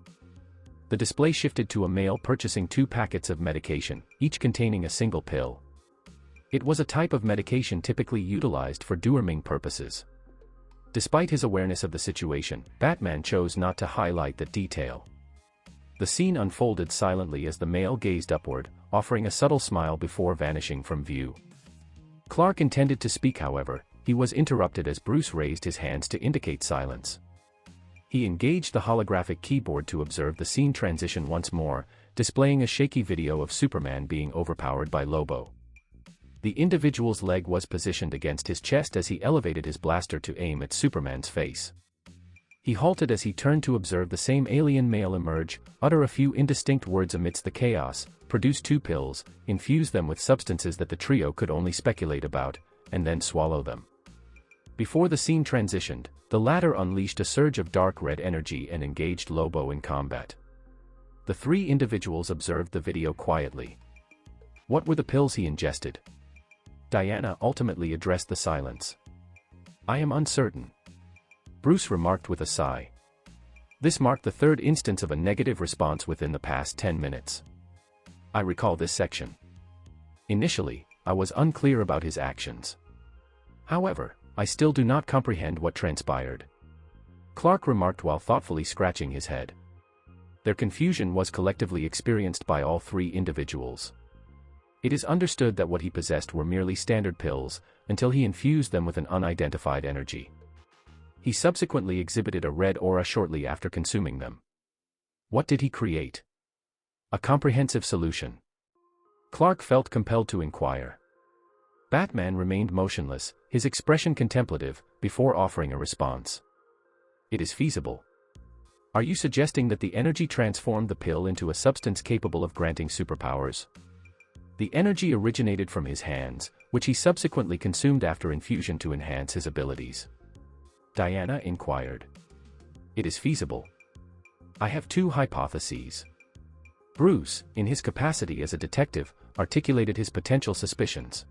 The display shifted to a male purchasing 2 packets of medication, each containing a single pill. It was a type of medication typically utilized for deworming purposes. Despite his awareness of the situation, Batman chose not to highlight that detail. The scene unfolded silently as the male gazed upward, offering a subtle smile before vanishing from view. Clark intended to speak, however. He was interrupted as Bruce raised his hands to indicate silence. He engaged the holographic keyboard to observe the scene transition once more, displaying a shaky video of Superman being overpowered by Lobo. The individual's leg was positioned against his chest as he elevated his blaster to aim at Superman's face. He halted as he turned to observe the same alien male emerge, utter a few indistinct words amidst the chaos, produce 2 pills, infuse them with substances that the trio could only speculate about, and then swallow them. Before the scene transitioned, the latter unleashed a surge of dark red energy and engaged Lobo in combat. The 3 individuals observed the video quietly. What were the pills he ingested? Diana ultimately addressed the silence. I am uncertain, Bruce remarked with a sigh. This marked the 3rd instance of a negative response within the past 10 minutes. I recall this section. Initially, I was unclear about his actions. However, I still do not comprehend what transpired, Clark remarked while thoughtfully scratching his head. Their confusion was collectively experienced by all 3 individuals. It is understood that what he possessed were merely standard pills, until he infused them with an unidentified energy. He subsequently exhibited a red aura shortly after consuming them. What did he create? A comprehensive solution? Clark felt compelled to inquire. Batman remained motionless, his expression contemplative, before offering a response. It is feasible. Are you suggesting that the energy transformed the pill into a substance capable of granting superpowers? The energy originated from his hands, which he subsequently consumed after infusion to enhance his abilities. Diana inquired. It is feasible. I have 2 hypotheses. Bruce, in his capacity as a detective, articulated his potential suspicions.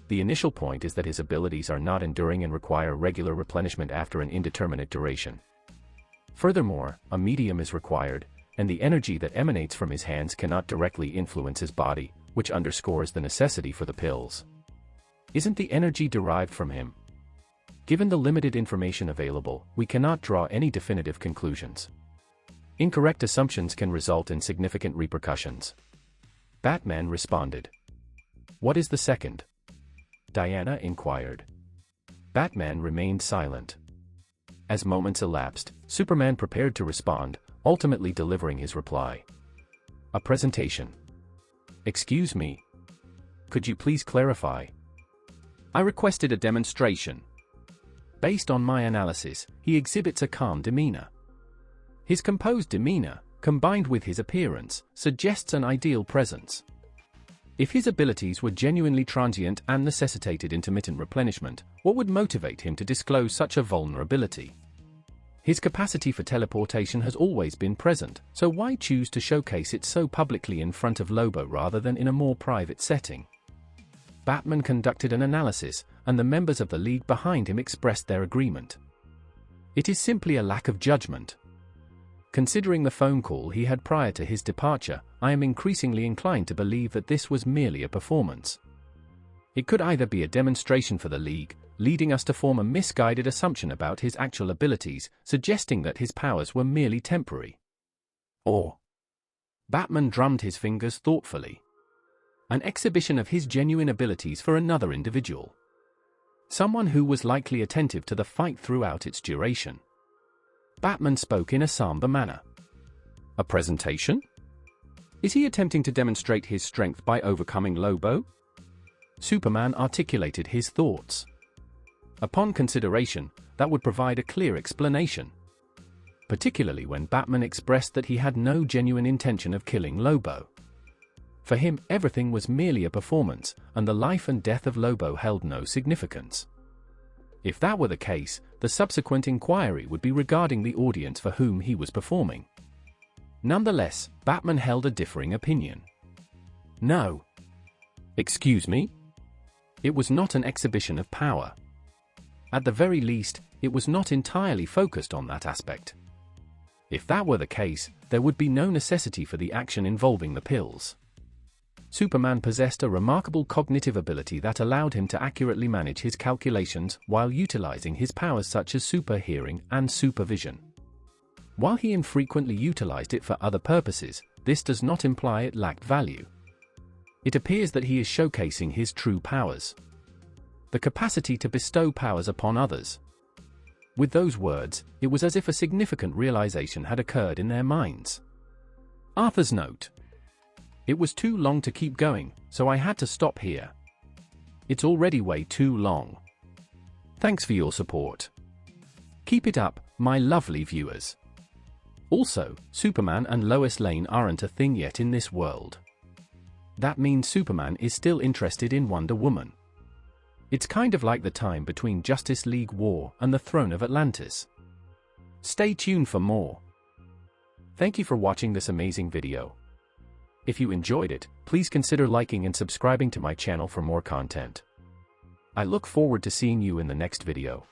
The initial point is that his abilities are not enduring and require regular replenishment after an indeterminate duration. Furthermore, a medium is required, and the energy that emanates from his hands cannot directly influence his body, which underscores the necessity for the pills. Isn't the energy derived from him? Given the limited information available, we cannot draw any definitive conclusions. Incorrect assumptions can result in significant repercussions. Batman responded. What is the second? Diana inquired. Batman remained silent. As moments elapsed, Superman prepared to respond, ultimately delivering his reply. A presentation. Excuse me. Could you please clarify? I requested a demonstration. Based on my analysis, he exhibits a calm demeanor. His composed demeanor, combined with his appearance, suggests an ideal presence. If his abilities were genuinely transient and necessitated intermittent replenishment, what would motivate him to disclose such a vulnerability? His capacity for teleportation has always been present, so why choose to showcase it so publicly in front of Lobo rather than in a more private setting? Batman conducted an analysis, and the members of the League behind him expressed their agreement. It is simply a lack of judgment. Considering the phone call he had prior to his departure, I am increasingly inclined to believe that this was merely a performance. It could either be a demonstration for the League, leading us to form a misguided assumption about his actual abilities, suggesting that his powers were merely temporary. Or Batman drummed his fingers thoughtfully. An exhibition of his genuine abilities for another individual. Someone who was likely attentive to the fight throughout its duration. Batman spoke in a somber manner. A presentation? Is he attempting to demonstrate his strength by overcoming Lobo? Superman articulated his thoughts. Upon consideration, that would provide a clear explanation. Particularly when Batman expressed that he had no genuine intention of killing Lobo. For him, everything was merely a performance, and the life and death of Lobo held no significance. If that were the case, the subsequent inquiry would be regarding the audience for whom he was performing. Nonetheless, Batman held a differing opinion. No. Excuse me? It was not an exhibition of power. At the very least, it was not entirely focused on that aspect. If that were the case, there would be no necessity for the action involving the pills. Superman possessed a remarkable cognitive ability that allowed him to accurately manage his calculations while utilizing his powers such as super hearing and supervision. While he infrequently utilized it for other purposes, this does not imply it lacked value. It appears that he is showcasing his true powers. The capacity to bestow powers upon others. With those words, it was as if a significant realization had occurred in their minds. Author's note. It was too long to keep going, so I had to stop here. It's already way too long. Thanks for your support. Keep it up, my lovely viewers. Also, Superman and Lois Lane aren't a thing yet in this world. That means Superman is still interested in Wonder Woman. It's kind of like the time between Justice League War and the Throne of Atlantis. Stay tuned for more. Thank you for watching this amazing video. If you enjoyed it, please consider liking and subscribing to my channel for more content. I look forward to seeing you in the next video.